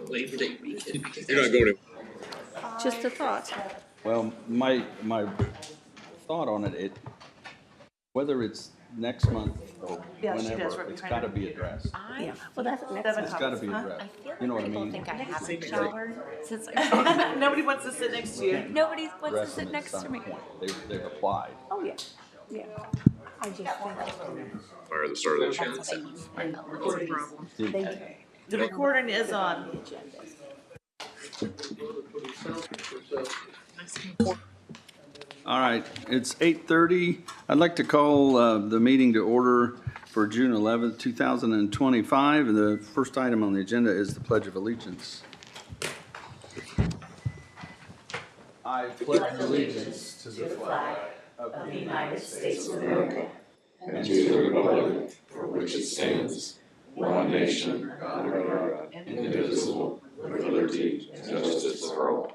Labor Day weekend. You're not going to. Just a thought. Well, my thought on it, whether it's next month or whenever, it's got to be addressed. Yeah, well, that's next It's got to be addressed. I feel like You know what I people mean? think I haven't showered since Nobody wants to sit next to you. nobody wants to Addressing sit at next to some me. point. They've applied. Oh, yeah, yeah. I just think Or at the start of the channel. That's what I use my belt. they, The recording is on. All right, it's 8:30. I'd like to call the meeting to order for June 11th, 2025. And the first item on the agenda is the Pledge of Allegiance. I pledge allegiance to the flag of the United States of America and to the republic for which it stands, one nation, under God, indivisible, with liberty and justice for all.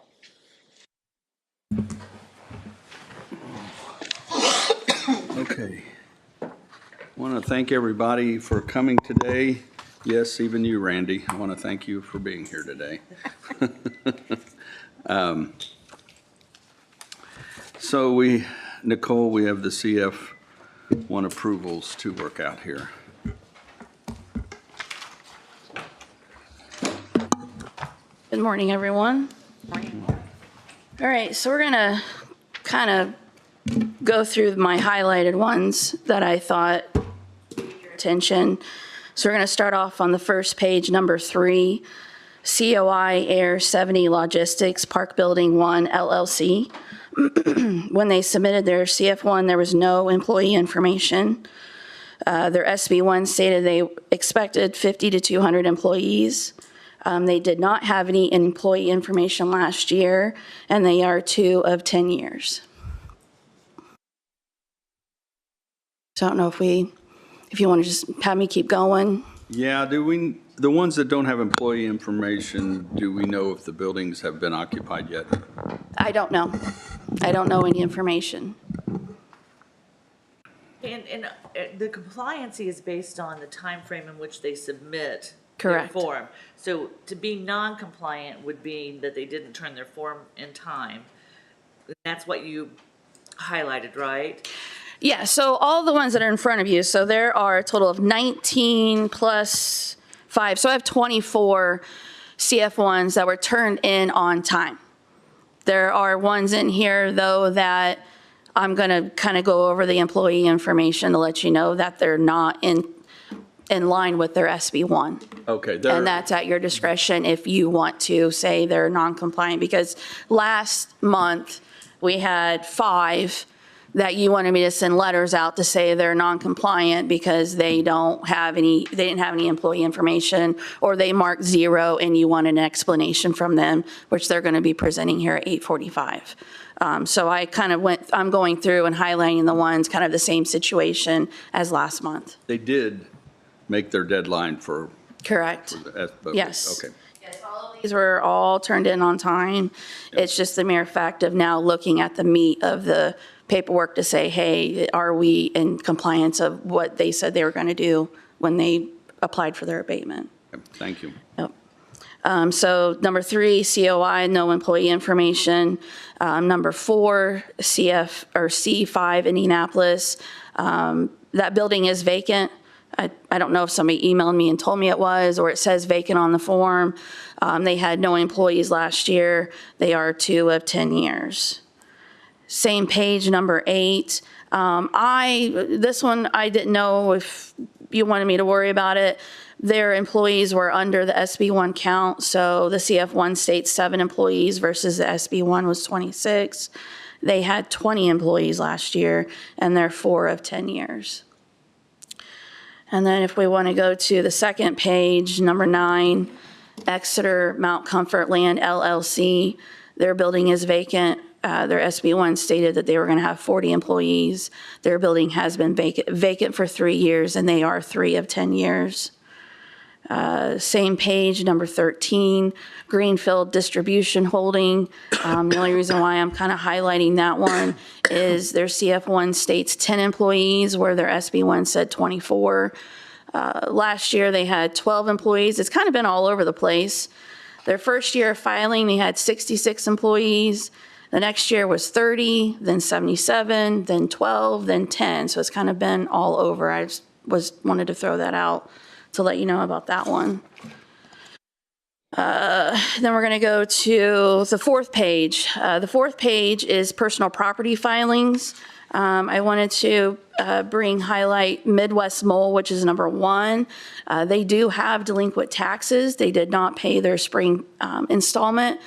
Okay. I want to thank everybody for coming today. Yes, even you, Randy. I want to thank you for being here today. So Nicole, we have the CF1 approvals to work out here. Good morning, everyone. Morning. All right, so we're gonna kind of go through my highlighted ones that I thought your attention. So we're gonna start off on the first page, number 3, COI Air 70 Logistics Park Building 1 LLC. When they submitted their CF1, there was no employee information. Their SB1 stated they expected 50 to 200 employees. They did not have any employee information last year, and they are 2 of 10 years. So I don't know if you want to just have me keep going. Yeah, the ones that don't have employee information, do we know if the buildings have been occupied yet? I don't know. I don't know any information. And the compliancy is based on the time frame in which they submit Correct. their form. So to be non-compliant would be that they didn't turn their form in time. That's what you highlighted, right? Yeah, so all the ones that are in front of you, so there are a total of 19 plus 5. So I have 24 CF1s that were turned in on time. There are ones in here, though, that I'm going to kind of go over the employee information to let you know that they're not in line with their SB1. Okay. And that's at your discretion if you want to say they're non-compliant, because last month we had 5 that you wanted me to send letters out to say they're non-compliant because they didn't have any employee information, or they marked 0 and you want an explanation from them, which they're going to be presenting here at 8:45. So I kind of I'm going through and highlighting the ones kind of the same situation as last month. They did make their deadline for. Correct. Yes. Okay. Yes, all of these were all turned in on time. It's just the mere fact of now looking at the meat of the paperwork to say, hey, are we in compliance of what they said they were going to do when they applied for their abatement? Thank you. Yep. So number 3, COI, no employee information. Number 4, C5, Indianapolis. That building is vacant. I don't know if somebody emailed me and told me it was, or it says vacant on the form. They had no employees last year. They are 2 of 10 years. Same page, number 8. This one, I didn't know if you wanted me to worry about it. Their employees were under the SB1 count, so the CF1 states 7 employees versus the SB1 was 26. They had 20 employees last year, and they're 4 of 10 years. And then if we want to go to the second page, number 9, Exeter Mount Comfort Land LLC. Their building is vacant. Their SB1 stated that they were going to have 40 employees. Their building has been vacant for 3 years, and they are 3 of 10 years. Same page, number 13, Greenfield Distribution Holding. The only reason why I'm kind of highlighting that one is their CF1 states 10 employees, where their SB1 said 24. Last year, they had 12 employees. It's kind of been all over the place. Their first year of filing, they had 66 employees. The next year was 30, then 77, then 12, then 10. So it's kind of been all over. I just wanted to throw that out to let you know about that one. Then we're going to go to the fourth page. The fourth page is personal property filings. I wanted to highlight Midwest Mole, which is number 1. They do have delinquent taxes. They did not pay their spring installment.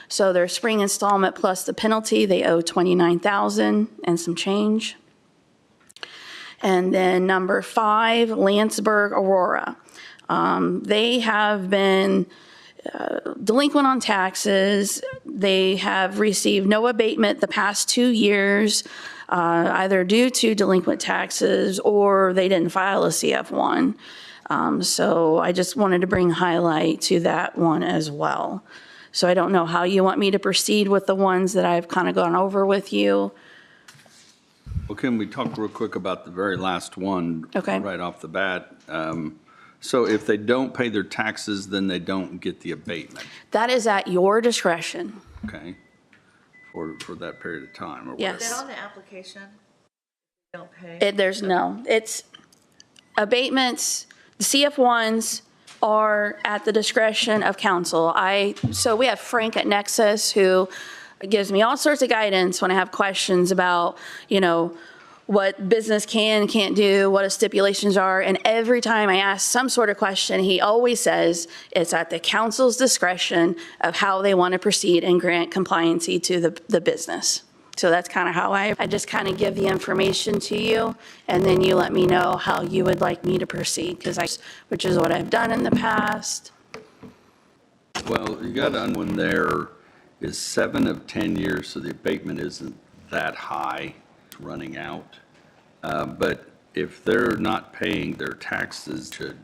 So their spring installment plus the penalty, they owe $29,000 and some change. And then number 5, Landsberg Aurora. They have been delinquent on taxes. They have received no abatement the past 2 years, either due to delinquent taxes or they didn't file a CF1. So I just wanted to bring highlight to that one as well. So I don't know how you want me to proceed with the ones that I've kind of gone over with you. Well, can we talk real quick about the very last one? Okay. Right off the bat? So if they don't pay their taxes, then they don't get the abatement, That is at your discretion. okay? For that period of time or whatever. Yes. Is that on the application? Don't pay? It's abatements, the CF1s are at the discretion of council. So we have Frank at Nexus who gives me all sorts of guidance when I have questions about, what business can and can't do, what the stipulations are. And every time I ask some sort of question, he always says it's at the council's discretion of how they want to proceed and grant compliancy to the business. So that's kind of how I just kind of give the information to you, and then you let me know how you would like me to proceed, which is what I've done in the past. Well, you got one there is 7 of 10 years, so the abatement isn't that high, it's running out. But if they're not paying their taxes, should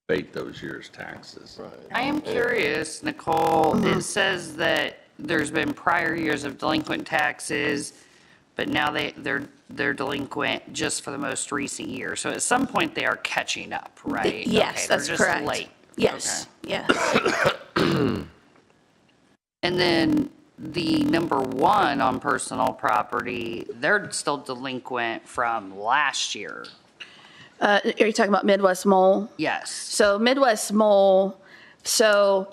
abate those years' taxes. I am curious, Nicole, it says that there's been prior years of delinquent taxes, but now they're delinquent just for the most recent year. So at some point they are catching up, right? Yes, Okay, that's they're correct. just late. Yes, Okay. yes. And then the number 1 on personal property, they're still delinquent from last year. Are you talking about Midwest Mole? Yes. So Midwest Mole, so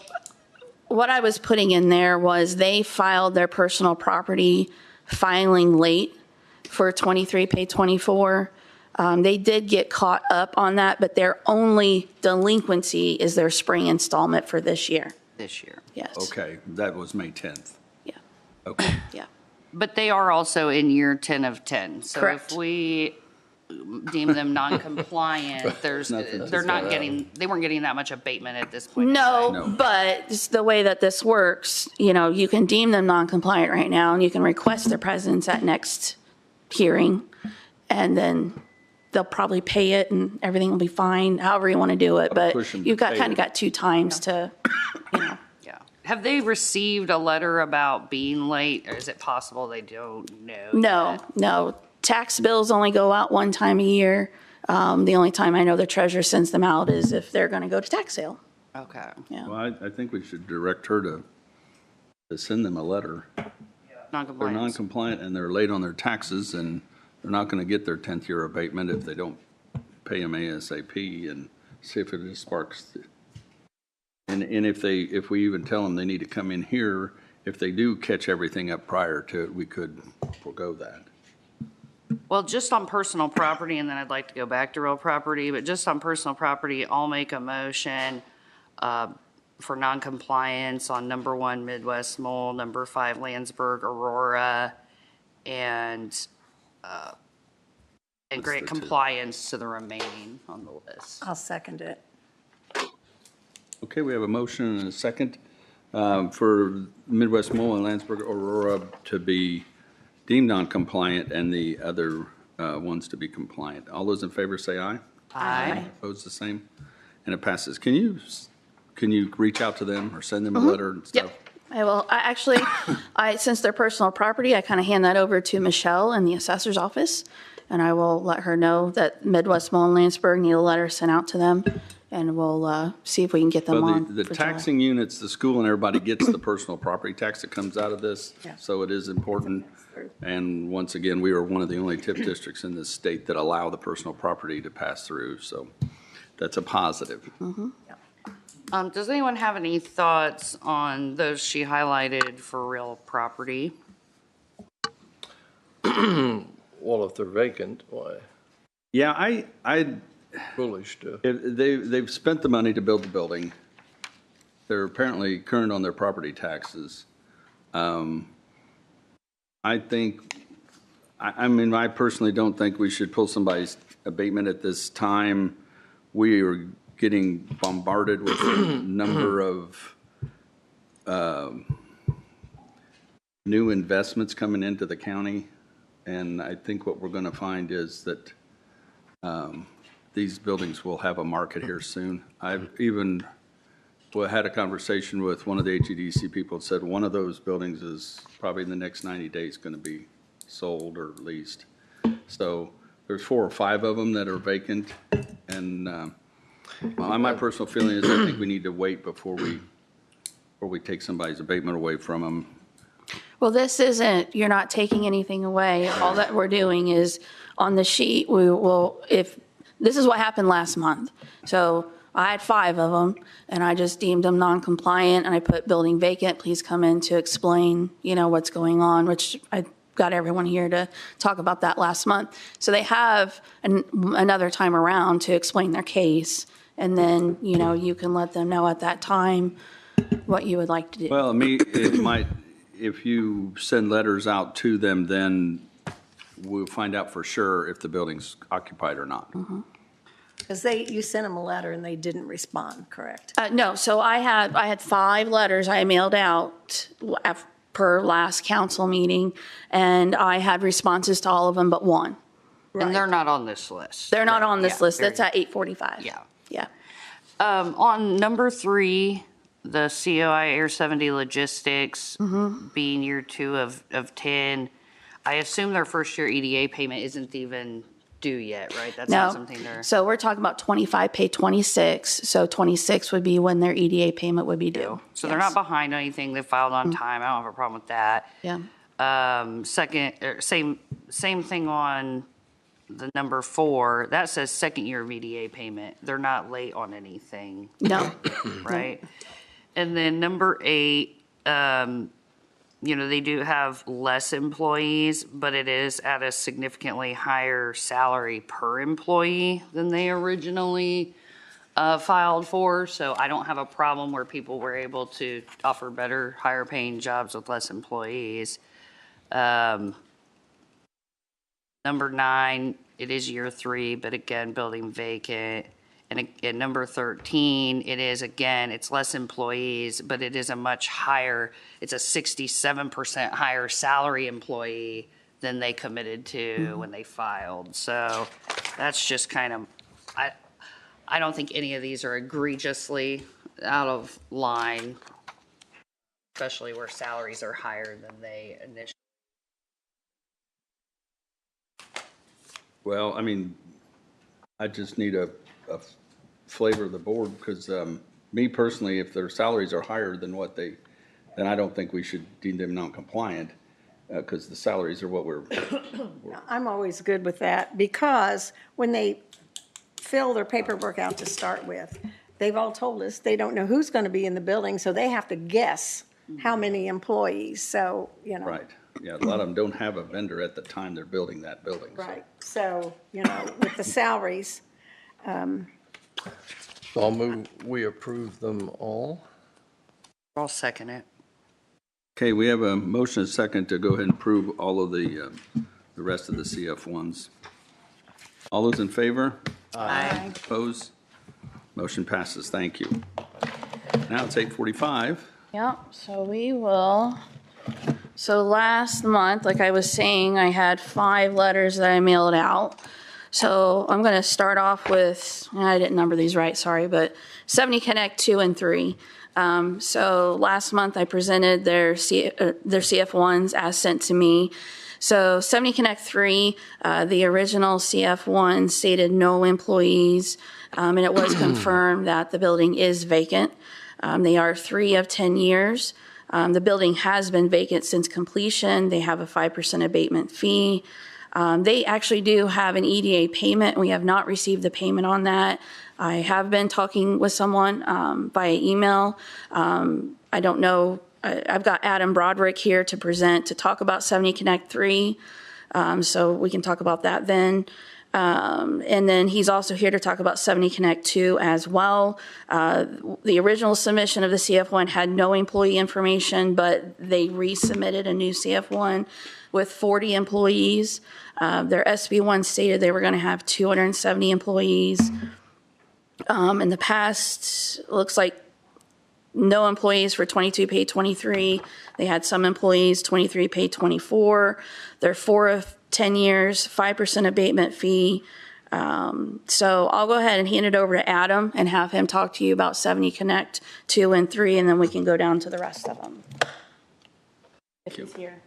what I was putting in there was they filed their personal property filing late for 23, pay 24. They did get caught up on that, but their only delinquency is their spring installment for this year. This year. Yes. Okay, that was May 10th. Yeah, Okay. yeah. But they are also in year 10 of 10. So Correct. if we deem them non-compliant, they weren't getting that much abatement at this point. No, No. but it's the way that this works, you can deem them non-compliant right now, and you can request their presence at next hearing, and then they'll probably pay it, and everything will be fine, however you want to do it. But push them to you've pay kind of it. got 2 times to, Yeah. Have they received a letter about being late, or is it possible they don't know? No. Tax bills only go out 1 time a year. The only time I know the treasurer sends them out is if they're going to go to tax sale. Okay. Yeah. Well, I think we should direct her to send them a letter. They're Non-compliance. non-compliant and they're late on their taxes, and they're not going to get their 10th year abatement if they don't pay them ASAP, and see if it just sparks. And if we even tell them they need to come in here, if they do catch everything up prior to it, we could forego that. Well, just on personal property, and then I'd like to go back to real property, but just on personal property, I'll make a motion for non-compliance on number 1, Midwest Mole, number 5, Landsberg, Aurora, and grant compliance to the remaining on the list. I'll second it. Okay, we have a motion and a second for Midwest Mole and Landsberg Aurora to be deemed non-compliant and the other ones to be compliant. All those in favor say aye. Aye. Opposed, the same, and it passes. Can you reach out to them or send them a letter and stuff? Yep. I will. Since they're personal property, I kind of hand that over to Michelle in the assessor's office, and I will let her know that Midwest Mole and Landsberg need a letter sent out to them, and we'll see if we can get them Well, on. the for July. taxing units, the school and everybody gets the personal property tax that comes out of this. Yeah. So it is important. And once again, we are one of the only TIP districts in this state that allow the personal property to pass through. So that's a positive. Does anyone have any thoughts on those she highlighted for real property? Well, if they're vacant, why, Yeah, I foolish to. they've spent the money to build the building. They're apparently current on their property taxes. I think, I mean, I personally don't think we should pull somebody's abatement at this time. We are getting bombarded with a number of new investments coming into the county. And I think what we're going to find is that these buildings will have a market here soon. I've even had a conversation with one of the HEDC people that said one of those buildings is probably in the next 90 days going to be sold or leased. So there's 4 or 5 of them that are vacant. And my personal feeling is I think we need to wait before we take somebody's abatement away from them. Well, this isn't, you're not taking anything away. All that we're doing is on the sheet, we will, if, this is what happened last month. So I had 5 of them and I just deemed them non-compliant and I put building vacant, please come in to explain, what's going on, which I got everyone here to talk about that last month. So they have another time around to explain their case. And then, you can let them know at that time what you would like to do. Well, it might, if you send letters out to them, then we'll find out for sure if the building's occupied or not. Because you sent them a letter and they didn't respond, correct? No, so I had 5 letters I mailed out per last council meeting, and I had responses to all of them but 1. And they're not on this list. They're not on this Yeah, list. That's very- at 8:45. Yeah. Yeah. On number 3, the COI Air 70 Logistics being year 2 of 10, I assume their first year EDA payment isn't even due yet, right? That's not No, something they're so we're talking about 25 pay 26, so 26 would be when their EDA payment would be due. So they're not behind on anything. They filed on time. I don't have a problem with that. Yeah. Same thing on the number 4. That says second year of EDA payment. They're not late on anything, No, right? And then number 8, they do have less employees, but it is at a significantly higher salary per employee than they originally filed for. So I don't have a problem where people were able to offer better, higher paying jobs with less employees. Number 9, it is year 3, but again, building vacant. And again, number 13, it is, again, it's less employees, but it is a much higher, it's a 67% higher salary employee than they committed to when they filed. So that's just kind of, I don't think any of these are egregiously out of line, especially where salaries are higher than they initially. Well, I mean, I just need a flavor of the board because me personally, if their salaries are higher than then I don't think we should deem them non-compliant because the salaries are what we're. I'm always good with that because when they fill their paperwork out to start with, they've all told us they don't know who's going to be in the building, so they have to guess how many employees. So, Right. Yeah, a lot of them don't have a vendor at the time they're building that building. so. Right. So, with the salaries, So I'll move, we approve them all. I'll second it. Okay, we have a motion and a second to go ahead and approve all of the rest of the CF ones. All those in favor? Aye. Opposed? Motion passes. Thank you. Now it's 8:45. yeah, so we will. So last month, like I was saying, I had 5 letters that I mailed out. So I'm going to start off with, I didn't number these right, sorry, but 70 Connect 2 and 3. So last month I presented their CF1s as sent to me. So 70 Connect 3, the original CF1 stated no employees, and it was confirmed that the building is vacant. They are 3 of 10 years. The building has been vacant since completion. They have a 5% abatement fee. They actually do have an EDA payment. We have not received the payment on that. I have been talking with someone via email. I don't know. I've got Adam Broderick here to present to talk about 70 Connect 3. So we can talk about that then. And then he's also here to talk about 70 Connect 2 as well. The original submission of the CF1 had no employee information, but they resubmitted a new CF1 with 40 employees. Their SB1 stated they were going to have 270 employees. In the past, looks like no employees for 22 paid 23. They had some employees, 23 paid 24. They're 4 of 10 years, 5% abatement fee. So I'll go ahead and hand it over to Adam and have him talk to you about 70 Connect 2 and 3, and then we can go down to the rest of them. If he's here.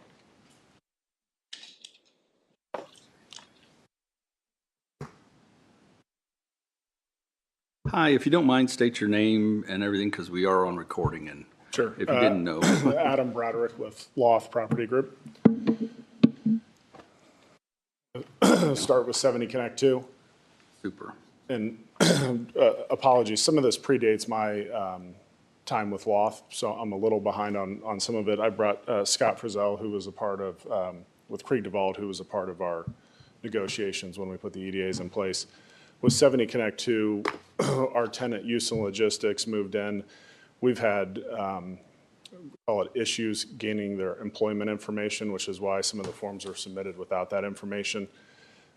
Hi, if you don't mind, state your name and everything, because we are on recording, and Sure. if you didn't know. Adam Broderick with Loft Property Group. Start with 70 Connect 2. Super. And apologies, some of this predates my time with Loft, so I'm a little behind on some of it. I brought Scott Frizzell, who was a part of, with Krieg DeVault, who was a part of our negotiations when we put the EDAs in place. With 70 Connect 2, our tenant Houston Logistics moved in. We've had, call it issues gaining their employment information, which is why some of the forms are submitted without that information.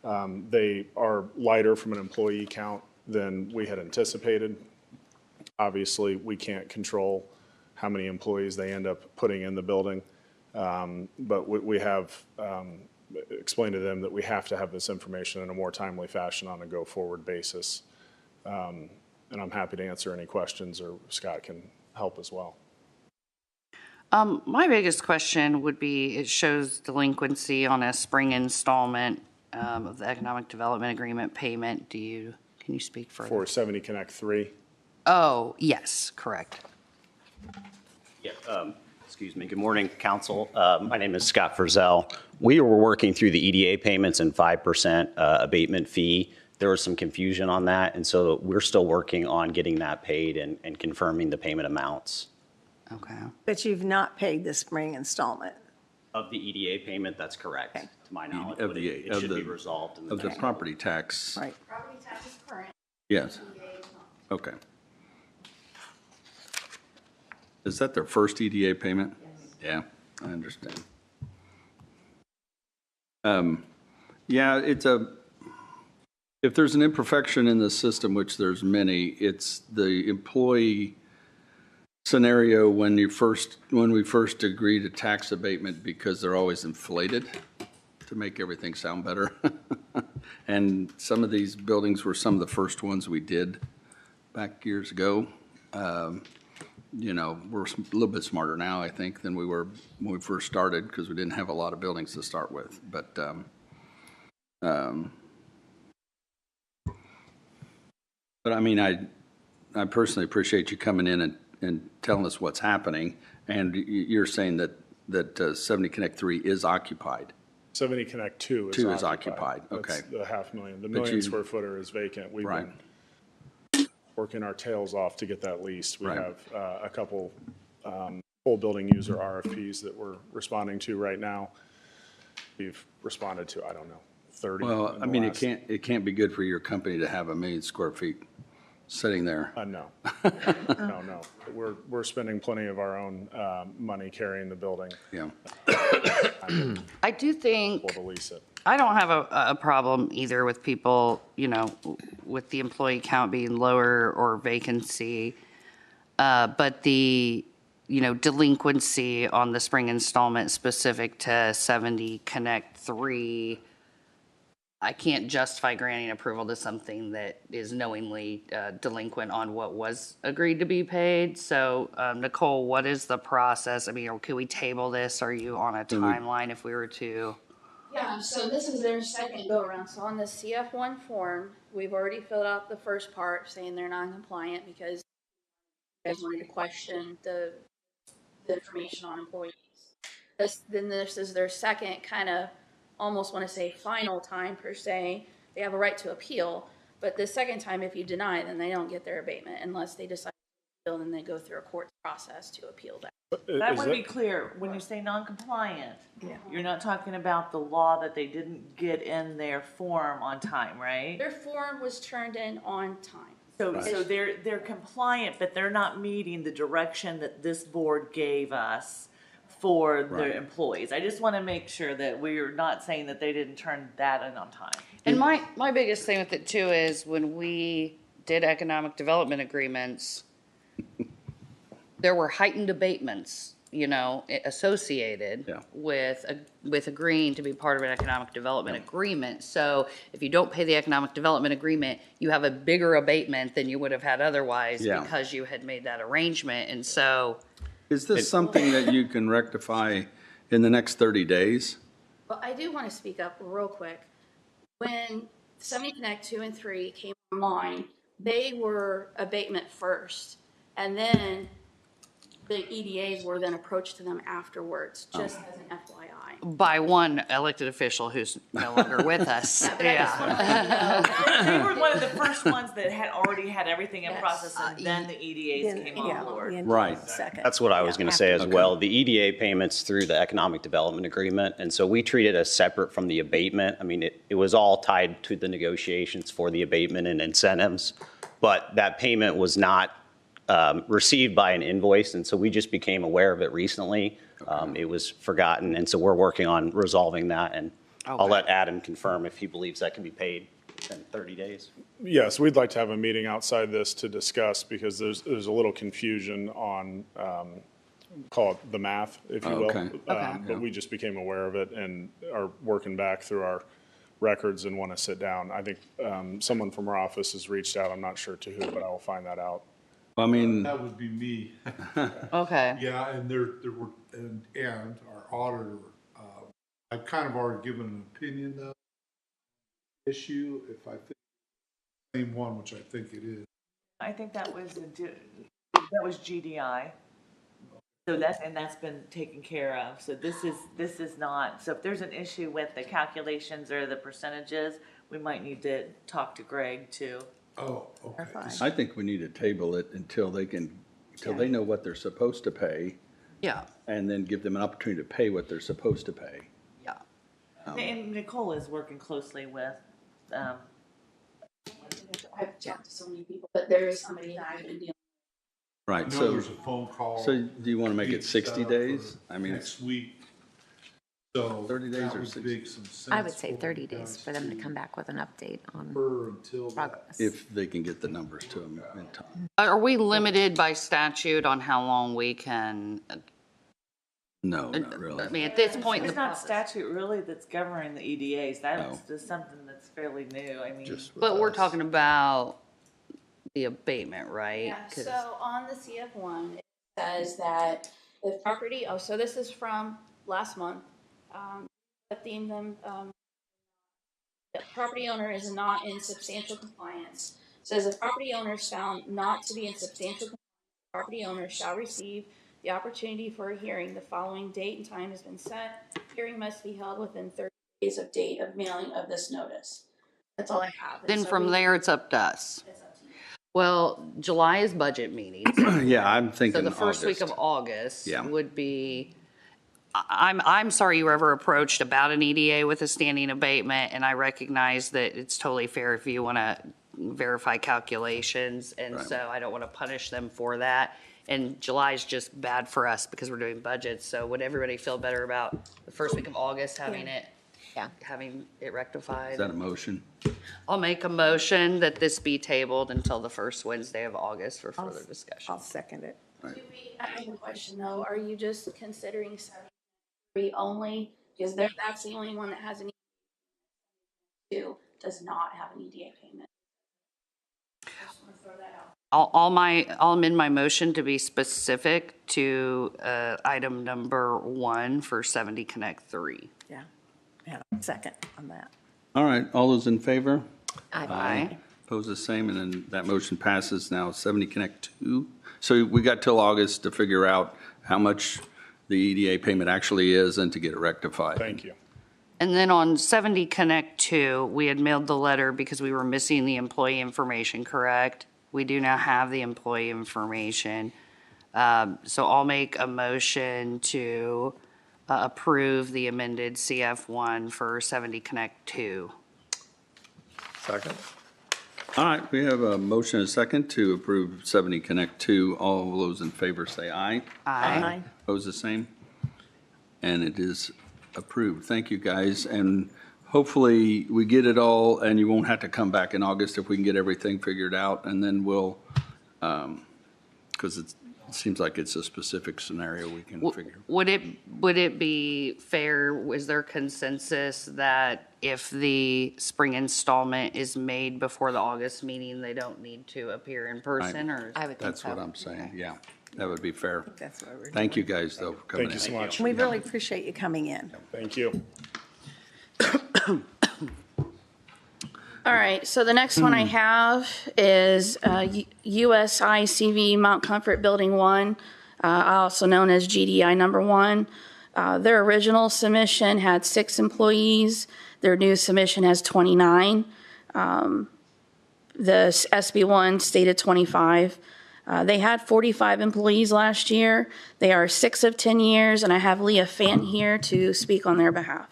They are lighter from an employee count than we had anticipated. Obviously, we can't control how many employees they end up putting in the building, but we have explained to them that we have to have this information in a more timely fashion on a go-forward basis. And I'm happy to answer any questions, or Scott can help as well. My biggest question would be, it shows delinquency on a spring installment of the Economic Development Agreement payment. Can you speak further? For 70 Connect 3, Oh, yes, correct. Yeah, excuse me. Good morning, council. My name is Scott Frizzell. We were working through the EDA payments and 5% abatement fee. There was some confusion on that, and so we're still working on getting that paid and confirming the payment amounts. Okay. But you've not paid the spring installment. Of the EDA payment, that's correct, Okay. to my knowledge. Of but the- it of should the- be resolved in the Of the next property tax. Right. Property tax is current. Yes. Okay. Is that their first EDA payment? Yes. Yeah, I understand. Yeah, if there's an imperfection in the system, which there's many, it's the employee scenario when we first agree to tax abatement, because they're always inflated to make everything sound better. And some of these buildings were some of the first ones we did back years ago. You know, we're a little bit smarter now, I think, than we were when we first started, because we didn't have a lot of buildings to start with. But I mean, I personally appreciate you coming in and telling us what's happening. And you're saying that 70 Connect 3 is occupied. 70 Connect 2 is occupied. Okay. That's the 500,000. The But million you- square footer is vacant. We've Right. been working our tails off to get that leased. We Right. have a couple full building user RFPs that we're responding to right now. We've responded to, I don't know, 30. Well, in I the mean, last- it can't be good for your company to have 1 million square feet sitting there. No. No. We're spending plenty of our own money carrying the building. Yeah. I do think, We'll lease it. I don't have a problem either with people, you know, with the employee count being lower or vacancy. But the, you know, delinquency on the spring installment specific to 70 Connect 3, I can't justify granting approval to something that is knowingly delinquent on what was agreed to be paid. So, Nicole, what is the process? I mean, or can we table this? Are you on a timeline if we were to? Yeah, so this is their second go around. So on the CF1 form, we've already filled out the first part saying they're non-compliant because you guys wanted to question the information on employees. Then this is their second kind of, almost want to say final time per se. They have a right to appeal, but the second time, if you deny, then they don't get their abatement unless they decide to appeal, then they go through a court process to appeal that. I want to be clear, when you say non-compliant, you're not talking about the law that they didn't get in their form on time, right? Their form was turned in on time. So they're compliant, but they're not meeting the direction that this board gave us for their employees. I just want to make sure that we're not saying that they didn't turn that in on time. And my biggest thing with it too is when we did economic development agreements, there were heightened abatements, you know, associated with agreeing to be part of an economic development agreement. So if you don't pay the economic development agreement, you have a bigger abatement than you would have had otherwise because you had made that arrangement. And so, Is this something that you can rectify in the next 30 days? Well, I do want to speak up real quick. When 70 Connect 2 and 3 came online, they were abatement first, and then the EDAs were then approached to them afterwards, just as an FYI. by one elected official who's no longer with us. Yeah. They were one of the first ones that had already had everything in process, and then the EDAs came on board. Right. That's what I was going to say as well. The EDA payments through the economic development agreement, and so we treat it as separate from the abatement. I mean, it was all tied to the negotiations for the abatement and incentives, but that payment was not received by an invoice, and so we just became aware of it recently. It was forgotten, and so we're working on resolving that, and I'll let Adam confirm if he believes that can be paid within 30 days. Yes, we'd like to have a meeting outside this to discuss, because there's a little confusion on, call it the math, if you will. But we just became aware of it and are working back through our records and want to sit down. I think someone from our office has reached out. I'm not sure to who, but I will find that out. I mean, That would be me. Okay. Yeah, and there were, and our auditor, I've kind of already given an opinion though. Issue, if I think, same one, which I think it is. I think that was GDI. So that's been taken care of. So this is not, so if there's an issue with the calculations or the percentages, we might need to talk to Greg too. Oh, okay. I think we need to table it until they know what they're supposed to pay, Yeah. and then give them an opportunity to pay what they're supposed to pay. Yeah. And Nicole is working closely with, I've talked to so many people, but there is somebody that I've been dealing with. Right, I know so, there's a phone call. so do you want to make it 60 days? I mean, Next week. So 30 days that or would 60? make some sense. I would say for 30 you days guys for them to come back with an update on Until that. progress. if they can get the numbers to them in time. Are we limited by statute on how long we can? No, not really. I mean, at this point in it's the not process. statute really that's governing the EDAs. That's just something that's fairly new. I mean, Just with But we're us. talking about the abatement, right? Yeah, 'Cause- so on the CF1, it says that if property, so this is from last month, the property owner is not in substantial compliance. Says if property owner is found not to be in substantial compliance, property owner shall receive the opportunity for a hearing. The following date and time has been set. Hearing must be held within 30 days of date of mailing of this notice. That's all I have. Then from there, it's up to us. It's up to you. Well, July is budget meetings. Yeah, I'm So thinking the first week of August. August Yeah. would be, I'm sorry you were ever approached about an EDA with a standing abatement, and I recognize that it's totally fair if you want to verify calculations, and Right. so I don't want to punish them for that. And July is just bad for us because we're doing budgets, so would everybody feel better about the first week of August having it rectified? Is that a motion? I'll make a motion that this be tabled until the first Wednesday of August for further discussion. I'll second it. I have a question though. Are you just considering 73 only? Because that's the only one that has an 2 does not have an EDA payment. I'll amend my motion to be specific to item number 1 for 70 Connect 3. Yeah, second on that. All right, all those in favor? Aye. Opposed, the same, and then that motion passes. Now 70 Connect 2. So we got till August to figure out how much the EDA payment actually is and to get it rectified. Thank you. And then on 70 Connect 2, we had mailed the letter because we were missing the employee information, correct? We do now have the employee information. So I'll make a motion to approve the amended CF1 for 70 Connect 2. Second? All right, we have a motion and a second to approve 70 Connect 2. All those in favor say aye. Aye. Opposed, the same. And it is approved. Thank you, guys. And hopefully we get it all and you won't have to come back in August if we can get everything figured out. And then we'll, because it seems like it's a specific scenario we can figure. Would it be fair, is there consensus that if the spring installment is made before the August meeting, they don't need to appear in person, or? I would think That's so. what I'm saying, yeah. That would be fair. That's what we're Thank you, guys, though, for coming in. Thank you so much. We really appreciate you coming in. Thank you. All right, so the next one I have is USICV Mount Comfort Building 1, also known as GDI number 1. Their original submission had 6 employees. Their new submission has 29. The SB1 stated 25. They had 45 employees last year. They are 6 of 10 years, and I have Leah Fan here to speak on their behalf.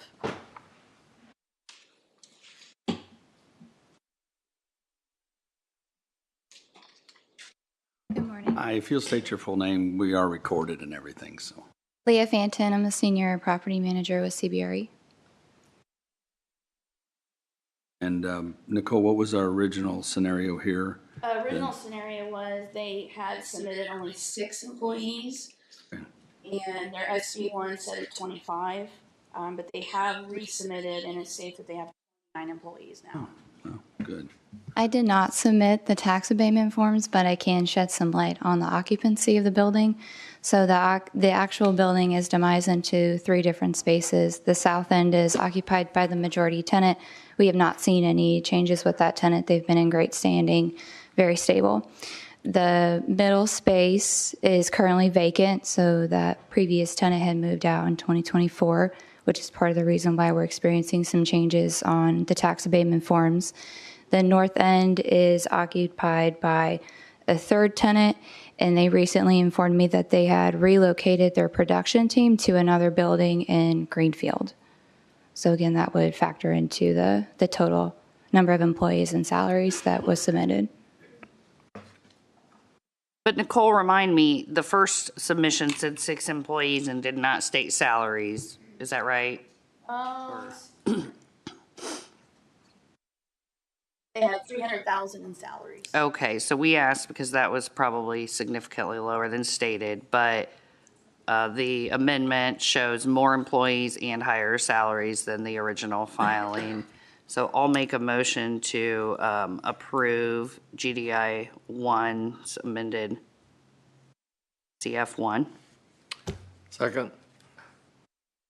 Good morning. If you'll state your full name, we are recorded and everything, so. Leah Fanton, I'm a senior property manager with CBRE. And Nicole, what was our original scenario here? Original scenario was they had submitted only 6 employees, and their SB1 said 25, but they have resubmitted, and it states that they have 9 employees now. Oh, good. I did not submit the tax abatement forms, but I can shed some light on the occupancy of the building. So the actual building is demised into 3 different spaces. The south end is occupied by the majority tenant. We have not seen any changes with that tenant. They've been in great standing, very stable. The middle space is currently vacant, so that previous tenant had moved out in 2024, which is part of the reason why we're experiencing some changes on the tax abatement forms. The north end is occupied by a 3rd tenant, and they recently informed me that they had relocated their production team to another building in Greenfield. So again, that would factor into the total number of employees and salaries that was submitted. But Nicole, remind me, the first submission said 6 employees and did not state salaries. Is that right? They had 300,000 in salaries. Okay, so we asked because that was probably significantly lower than stated, but the amendment shows more employees and higher salaries than the original filing. So I'll make a motion to approve GDI 1's amended CF1. Second?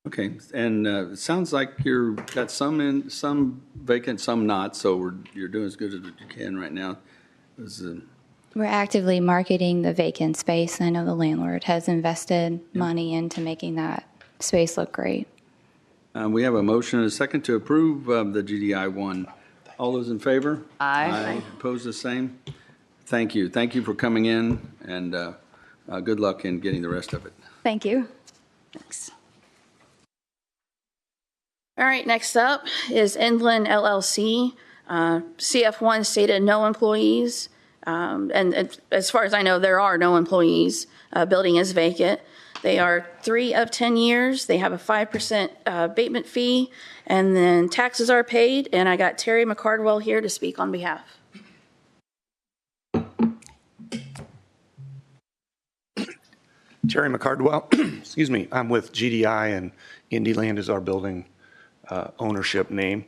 Okay, and it sounds like you're got some vacant, some not, so you're doing as good as you can right now. We're actively marketing the vacant space. I know the landlord has invested money into making that space look great. We have a motion and a second to approve the GDI 1. All those in favor? Aye. Opposed, the same? Thank you. Thank you for coming in, and good luck in getting the rest of it. Thank you. Thanks. All right, next up is Inland LLC. CF1 stated no employees, and as far as I know, there are no employees. Building is vacant. They are 3 of 10 years. They have a 5% abatement fee, and then taxes are paid. And I got Terry McCardwell here to speak on behalf. Terry McCardwell, excuse me, I'm with GDI, and Indy Land is our building ownership name.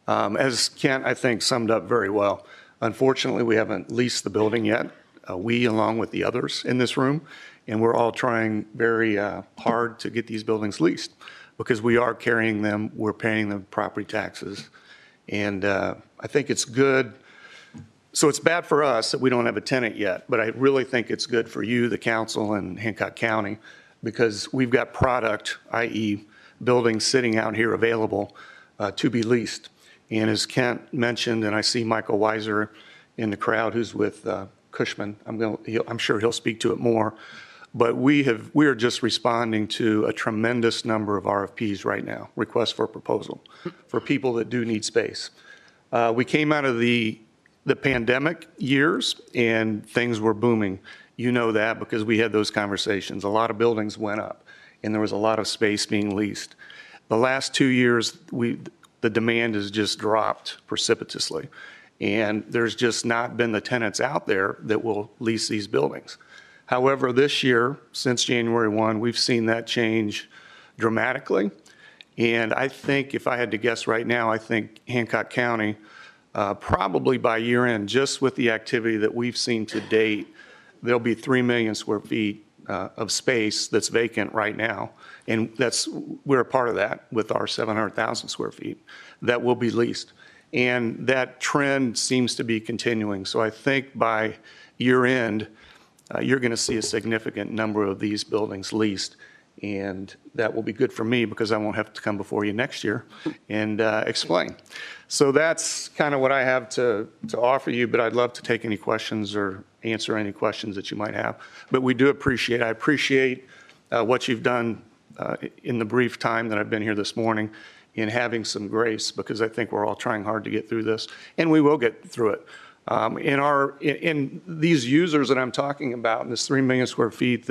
As Kent, I think, summed up very well, unfortunately, we haven't leased the building yet, we along with the others in this room, and we're all trying very hard to get these buildings leased because we are carrying them, we're paying them property taxes, and I think it's good. So it's bad for us that we don't have a tenant yet, but I really think it's good for you, the council, and Hancock County, because we've got product, i.e. buildings sitting out here available to be leased. And as Kent mentioned, and I see Michael Weiser in the crowd who's with Cushman, I'm sure he'll speak to it more, but we are just responding to a tremendous number of RFPs right now, requests for proposal, for people that do need space. We came out of the pandemic years and things were booming. You know that because we had those conversations. A lot of buildings went up and there was a lot of space being leased. The last 2 years, the demand has just dropped precipitously. And there's just not been the tenants out there that will lease these buildings. However, this year, since January 1, we've seen that change dramatically. And I think, if I had to guess right now, I think Hancock County, probably by year end, just with the activity that we've seen to date, there'll be 3 million square feet of space that's vacant right now. And we're a part of that with our 700,000 square feet that will be leased. And that trend seems to be continuing. So I think by year end, you're going to see a significant number of these buildings leased. And that will be good for me because I won't have to come before you next year and explain. So that's kind of what I have to offer you, but I'd love to take any questions or answer any questions that you might have. But I appreciate what you've done in the brief time that I've been here this morning in having some grace, because I think we're all trying hard to get through this, and we will get through it. In these users that I'm talking about, this 3 million square feet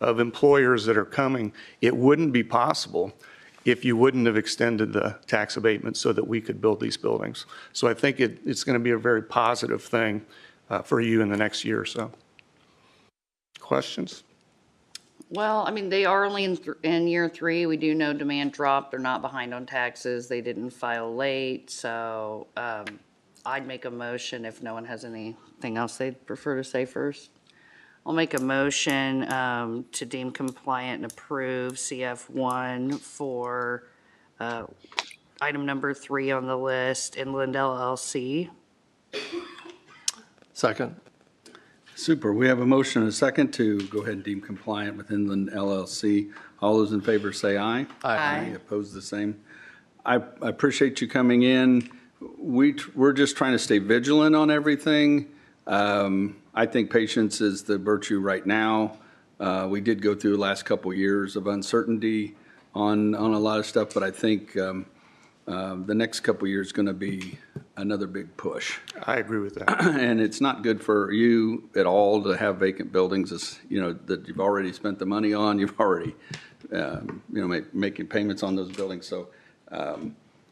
of employers that are coming, it wouldn't be possible if you wouldn't have extended the tax abatement so that we could build these buildings. So I think it's going to be a very positive thing for you in the next year or so. Questions? Well, I mean, they are only in year 3. We do know demand dropped. They're not behind on taxes. They didn't file late. So I'd make a motion if no one has anything else they'd prefer to say first. I'll make a motion to deem compliant and approve CF1 for item number 3 on the list, Inland LLC. Second. Super. We have a motion and a second to go ahead and deem compliant with Inland LLC. All those in favor say aye. Aye. Opposed, the same. I appreciate you coming in. We're just trying to stay vigilant on everything. I think patience is the virtue right now. We did go through the last couple of years of uncertainty on a lot of stuff, but I think the next couple of years is going to be another big push. I agree with that. And it's not good for you at all to have vacant buildings, that you've already spent the money on. You've already, making payments on those buildings. So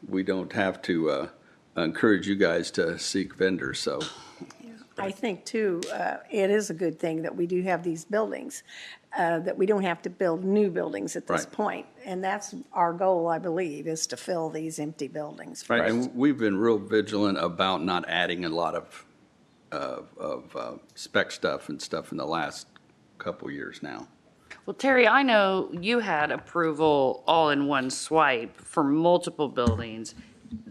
we don't have to encourage you guys to seek vendors. So I think too, it is a good thing that we do have these buildings, that we don't have to build new buildings at this point. And that's our goal, I believe, is to fill these empty buildings. Right, and we've been real vigilant about not adding a lot of spec stuff and stuff in the last couple years now. Well, Terry, I know you had approval all in one swipe for multiple buildings.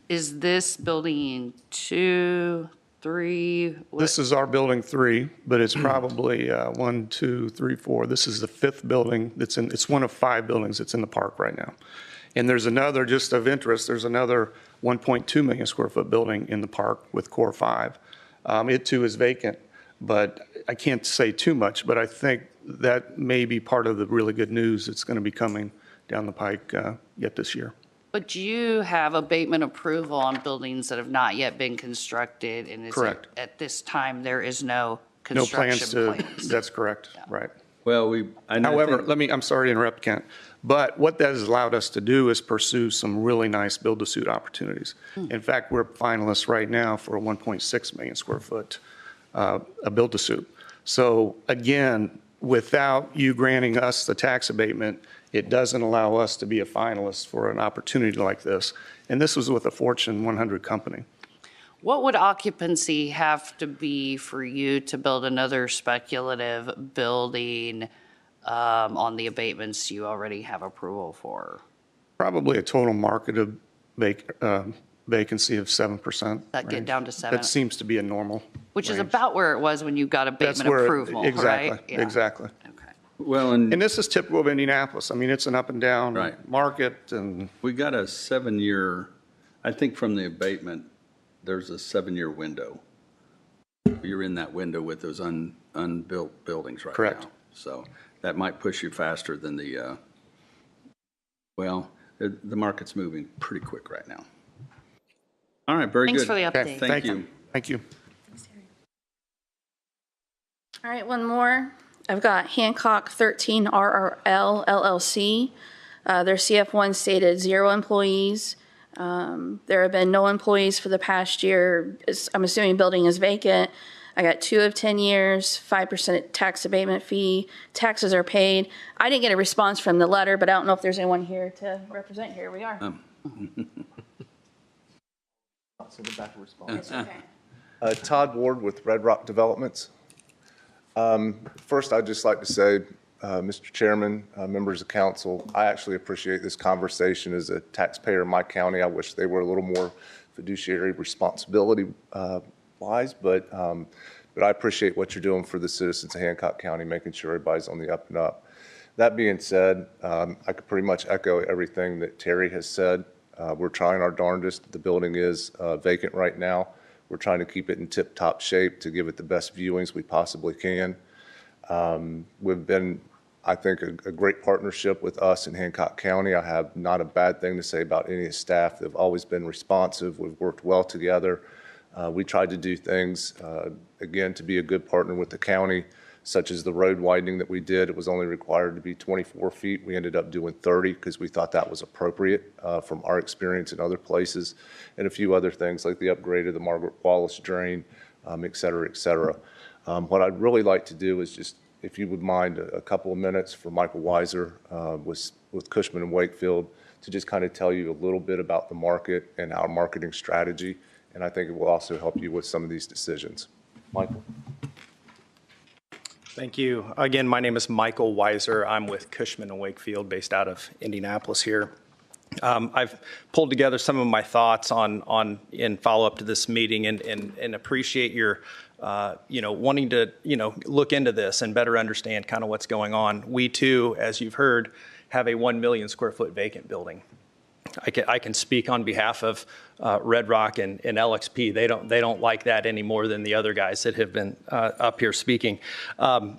Is this building 2, 3? This is our building 3, but it's probably 1, 2, 3, 4. This is the 5th building it's one of 5 buildings that's in the park right now. And there's another, just of interest, there's another 1.2 million square foot building in the park with Core 5. It too is vacant, but I can't say too much, but I think that may be part of the really good news that's going to be coming down the pike yet this year. But you have abatement approval on buildings that have not yet been constructed, and Correct. At this time, there is no No construction plans. That's correct, right. Well, However, I'm sorry to interrupt, Kent, but what that has allowed us to do is pursue some really nice build-to-suit opportunities. In fact, we're finalists right now for a 1.6 million square foot a build-to-suit. So again, without you granting us the tax abatement, it doesn't allow us to be a finalist for an opportunity like this. And this was with a Fortune 100 company. What would occupancy have to be for you to build another speculative building on the abatements you already have approval for? Probably a total marketed vacancy of 7%. That get range. down to 7? That seems to be a normal. Which is range. about where it was when you got That's abatement where approval, exactly, right? Yeah. exactly. Okay. Well, And this is typical of Indianapolis. I mean, it's an up and down Right. market, and we got a 7-year, I think from the abatement, there's a 7-year window. You're in that window with those unbuilt buildings right now. Correct. So that might push you faster than the market's moving pretty quick right now. All right, very good. Thanks for the okay, update. Thank you. Thank you. All right, one more. I've got Hancock 13 RRL LLC. Their CF1 stated 0 employees. There have been no employees for the past year. I'm assuming building is vacant. I got 2 of 10 years, 5% tax abatement fee. Taxes are paid. I didn't get a response from the letter, but I don't know if there's anyone here to represent. Here we are. So the back response. Okay. Todd Ward with Red Rock Developments. First, I'd just like to say, Mr. Chairman, members of council, I actually appreciate this conversation. As a taxpayer in my county, I wish they were a little more fiduciary responsibility wise, but I appreciate what you're doing for the citizens of Hancock County, making sure everybody's on the up and up. That being said, I could pretty much echo everything that Terry has said. We're trying our darndest. The building is vacant right now. We're trying to keep it in tip-top shape to give it the best viewings we possibly can. We've been, I think, a great partnership with us in Hancock County. I have not a bad thing to say about any of the staff. They've always been responsive. We've worked well together. We tried to do things, again, to be a good partner with the county, such as the road widening that we did. It was only required to be 24 feet. We ended up doing 30 because we thought that was appropriate from our experience in other places, and a few other things like the upgrade of the Margaret Wallace drain, et cetera, et cetera. What I'd really like to do is just, if you would mind, a couple of minutes for Michael Weiser with Cushman and Wakefield to just kind of tell you a little bit about the market and our marketing strategy, and I think it will also help you with some of these decisions. Michael. Thank you. Again, my name is Michael Weiser. I'm with Cushman and Wakefield, based out of Indianapolis here. I've pulled together some of my thoughts in follow-up to this meeting and appreciate your, wanting to, look into this and better understand kind of what's going on. We too, as you've heard, have a 1 million square foot vacant building. I can speak on behalf of Red Rock and LXP. They don't like that any more than the other guys that have been up here speaking.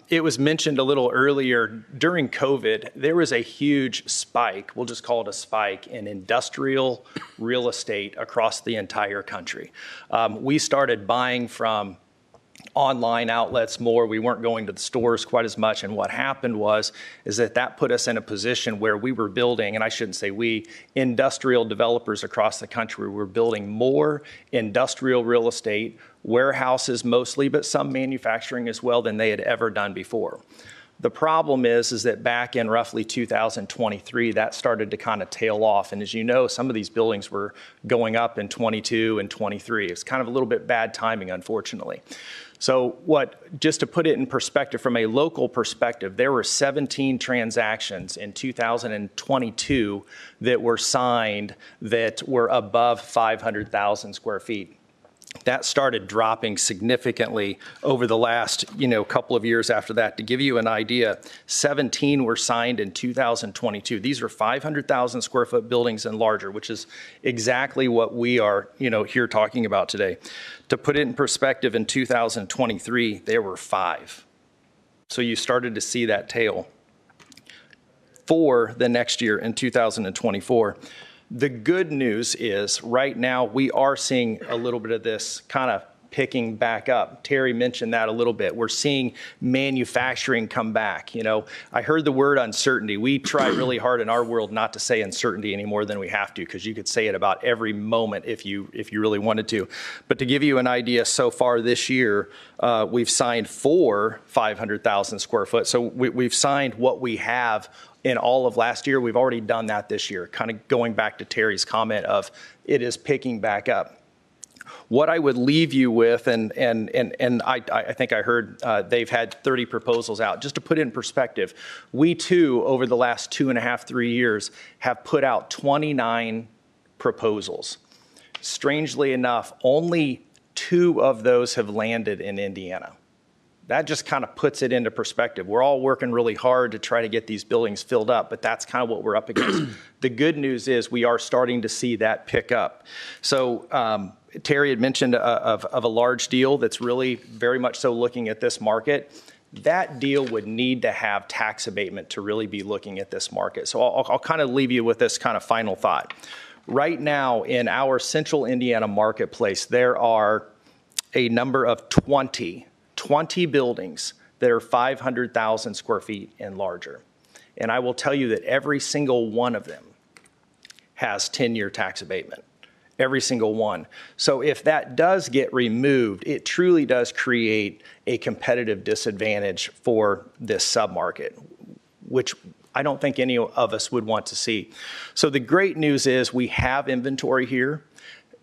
It was mentioned a little earlier, during COVID, there was a huge spike, we'll just call it a spike, in industrial real estate across the entire country. We started buying from online outlets more. We weren't going to the stores quite as much. And what happened is that put us in a position where we were building, and I shouldn't say we, industrial developers across the country were building more industrial real estate, warehouses mostly, but some manufacturing as well, than they had ever done before. The problem is that back in roughly 2023, that started to kind of tail off. And as you know, some of these buildings were going up in 22 and 23. It's kind of a little bit bad timing, unfortunately. So just to put it in perspective, from a local perspective, there were 17 transactions in 2022 that were signed that were above 500,000 square feet. That started dropping significantly over the last, couple of years after that. To give you an idea, 17 were signed in 2022. These are 500,000 square foot buildings and larger, which is exactly what we are, here talking about today. To put it in perspective, in 2023, there were 5. So you started to see that tail. For the next year in 2024. The good news is right now we are seeing a little bit of this kind of picking back up. Terry mentioned that a little bit. We're seeing manufacturing come back. You know, I heard the word uncertainty. We try really hard in our world not to say uncertainty any more than we have to, because you could say it about every moment if you really wanted to. But to give you an idea, so far this year, we've signed 4 500,000 square foot. So we've signed what we have in all of last year. We've already done that this year, kind of going back to Terry's comment of it is picking back up. What I would leave you with, and I think I heard they've had 30 proposals out. Just to put it in perspective, we too, over the last 2.5, 3 years, have put out 29 proposals. Strangely enough, only 2 of those have landed in Indiana. That just kind of puts it into perspective. We're all working really hard to try to get these buildings filled up, but that's kind of what we're up against. The good news is we are starting to see that pick up. So Terry had mentioned of a large deal that's really very much so looking at this market. That deal would need to have tax abatement to really be looking at this market. So I'll kind of leave you with this kind of final thought. Right now in our central Indiana marketplace, there are a number of 20 buildings that are 500,000 square feet and larger. And I will tell you that every single one of them has 10-year tax abatement. Every single one. So if that does get removed, it truly does create a competitive disadvantage for this submarket, which I don't think any of us would want to see. So the great news is we have inventory here.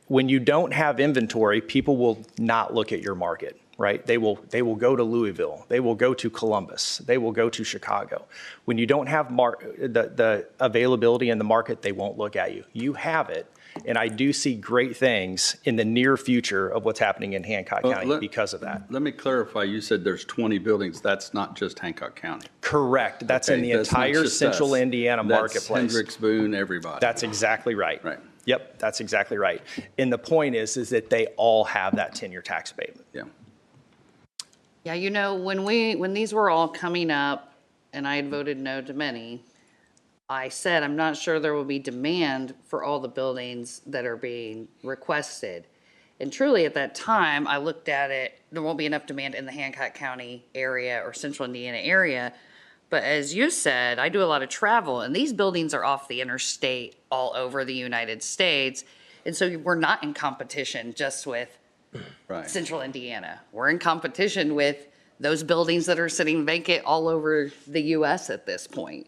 When you don't have inventory, people will not look at your market, right? They will go to Louisville. They will go to Columbus. They will go to Chicago. When you don't have the availability in the market, they won't look at you. You have it. And I do see great things in the near future of what's happening in Hancock County because of that. Let me clarify. You said there's 20 buildings. That's not just Hancock County. Correct. That's in the entire central Indiana marketplace. That's Hendricks, Boone, everybody. That's exactly right. Right. Yep, that's exactly right. And the point is that they all have that 10-year tax abatement. Yeah. Yeah, you know, when these were all coming up and I had voted no to many, I said, I'm not sure there will be demand for all the buildings that are being requested. And truly at that time, I looked at it, there won't be enough demand in the Hancock County area or central Indiana area. But as you said, I do a lot of travel and these buildings are off the interstate all over the United States. And so we're not in competition just with central Indiana. We're in competition with those buildings that are sitting vacant all over the US at this point.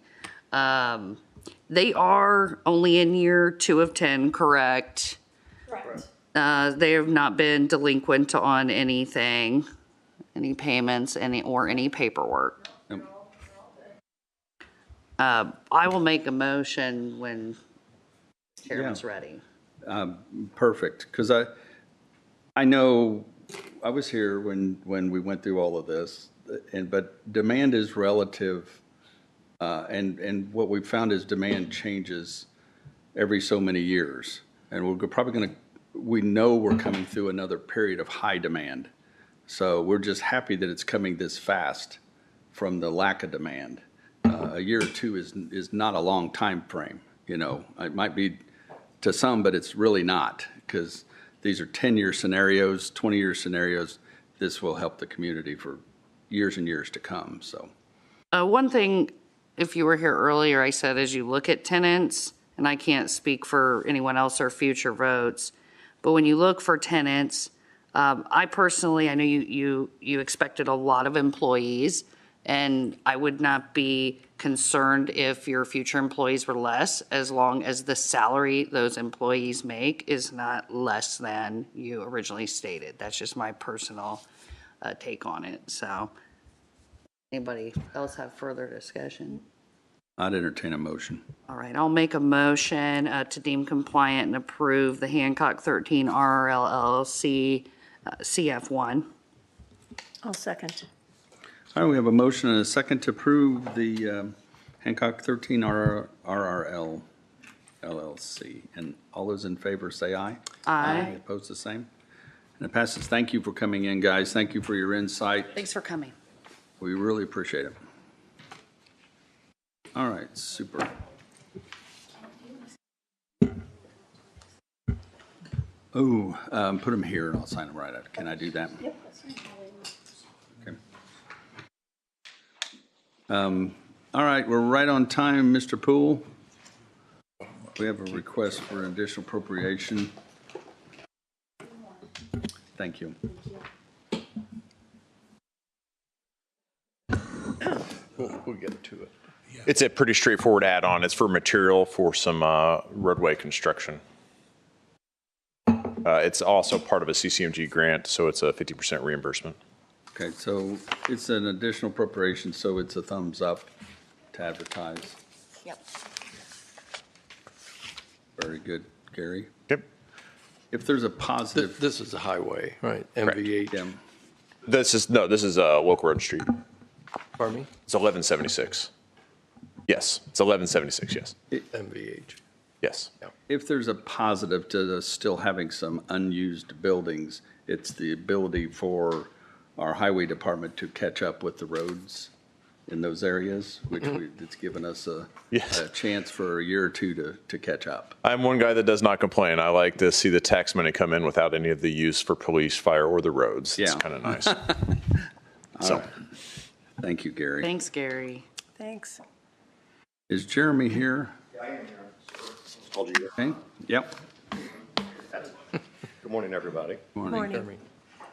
They are only in year 2 of 10, correct? Correct. They have not been delinquent on anything, any payments, any paperwork. I will make a motion when Chairman's ready. Perfect, because I know I was here when we went through all of this, but demand is relative. And what we've found is demand changes every so many years. And we're probably going to, we know we're coming through another period of high demand. So we're just happy that it's coming this fast from the lack of demand. A year or 2 is not a long time frame. You know, it might be to some, but it's really not, because these are 10-year scenarios, 20-year scenarios. This will help the community for years and years to come. So one thing, if you were here earlier, I said, as you look at tenants, and I can't speak for anyone else or future votes, but when you look for tenants, I personally, I know you expected a lot of employees, and I would not be concerned if your future employees were less, as long as the salary those employees make is not less than you originally stated. That's just my personal take on it. So anybody else have further discussion? I'd entertain a motion. All right, I'll make a motion to deem compliant and approve the Hancock 13 RRL LLC CF1. I'll second. All right, we have a motion and a second to approve the Hancock 13 RRL LLC. And all those in favor say aye. Aye. Opposed, the same. And it passes. Thank you for coming in, guys. Thank you for your insight. Thanks for coming. We really appreciate it. All right, super. Put them here and I'll sign them right out. Can I do that? Yep. Okay. All right, we're right on time, Mr. Poole. We have a request for an additional appropriation. Thank you. We'll get to it. It's a pretty straightforward add-on. It's for material for some roadway construction. It's also part of a CCMG grant, so it's a 50% reimbursement. Okay, so it's an additional appropriation, so it's a thumbs up to advertise. Yep. Very good, Gary. Yep. If there's a positive. This is a highway, right? MVH. Yeah. This is Local Road Street. Pardon me? It's 1176. Yes, it's 1176, yes. MVH. Yes. If there's a positive to still having some unused buildings, it's the ability for our highway department to catch up with the roads in those areas, which it's given us a chance for a year or two to catch up. I'm one guy that does not complain. I like to see the tax money come in without any of the use for police, fire, or the roads. It's kind of nice. So, thank you, Gary. Thanks, Gary. Thanks. Is Jeremy here? Yeah, I am here. Called you. Okay. Yep. Good morning, everybody. Morning.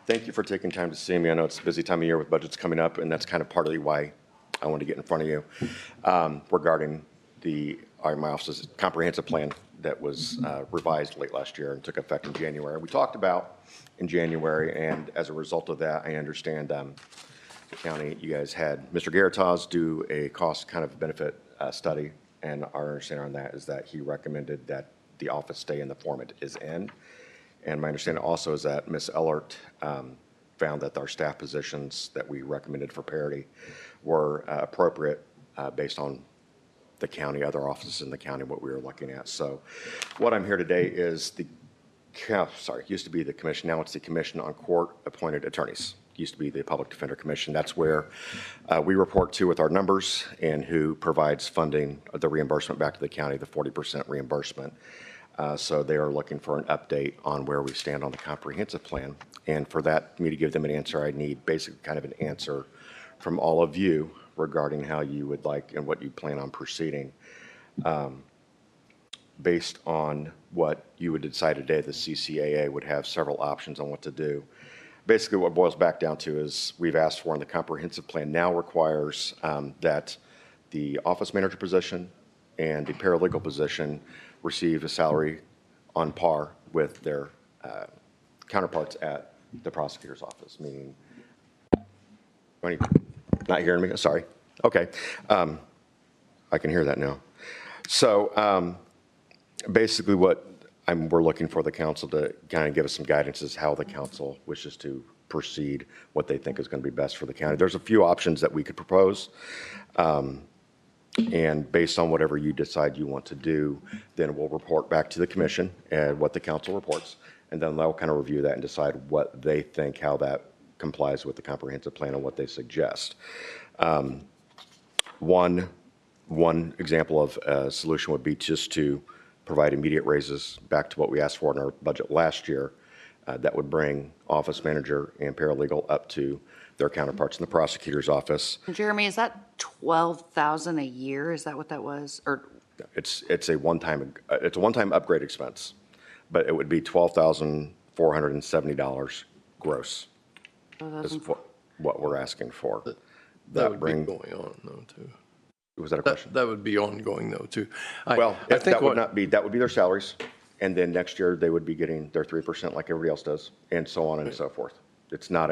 Thank you for taking time to see me. I know it's a busy time of year with budgets coming up, and that's kind of partly why I wanted to get in front of you regarding my office's comprehensive plan that was revised late last year and took effect in January. We talked about in January, and as a result of that, I understand the county, you guys had Mr. Garitas do a cost kind of benefit study, and our understanding on that is that he recommended that the office stay in the form it is in. And my understanding also is that Ms. Ellert found that our staff positions that we recommended for parity were appropriate based on the county, other offices in the county, what we were looking at. So what I'm here today is used to be the commission, now it's the Commission on Court-Appointed Attorneys. Used to be the Public Defender Commission. That's where we report to with our numbers and who provides funding, the reimbursement back to the county, the 40% reimbursement. So they are looking for an update on where we stand on the comprehensive plan. And for that, me to give them an answer, I need basically kind of an answer from all of you regarding how you would like and what you plan on proceeding. Based on what you would decide today, the CCAA would have several options on what to do. Basically, what it boils back down to is we've asked for, and the comprehensive plan now requires that the office manager position and the paralegal position receive a salary on par with their counterparts at the prosecutor's office, meaning, not hearing me? Sorry. Okay. I can hear that now. So basically what we're looking for the council to kind of give us some guidance as how the council wishes to proceed, what they think is going to be best for the county. There's a few options that we could propose. And based on whatever you decide you want to do, then we'll report back to the commission and what the council reports. And then they'll kind of review that and decide what they think, how that complies with the comprehensive plan and what they suggest. One example of a solution would be just to provide immediate raises back to what we asked for in our budget last year. That would bring office manager and paralegal up to their counterparts in the prosecutor's office. Jeremy, is that 12,000 a year? Is that what that was? Or It's a one-time upgrade expense, but it would be $12,470 gross. Is what we're asking for. That would be going on though too. Was that a question? That would be ongoing though too. That would be their salaries, and then next year they would be getting their 3% like everybody else does, and so on and so forth. It's not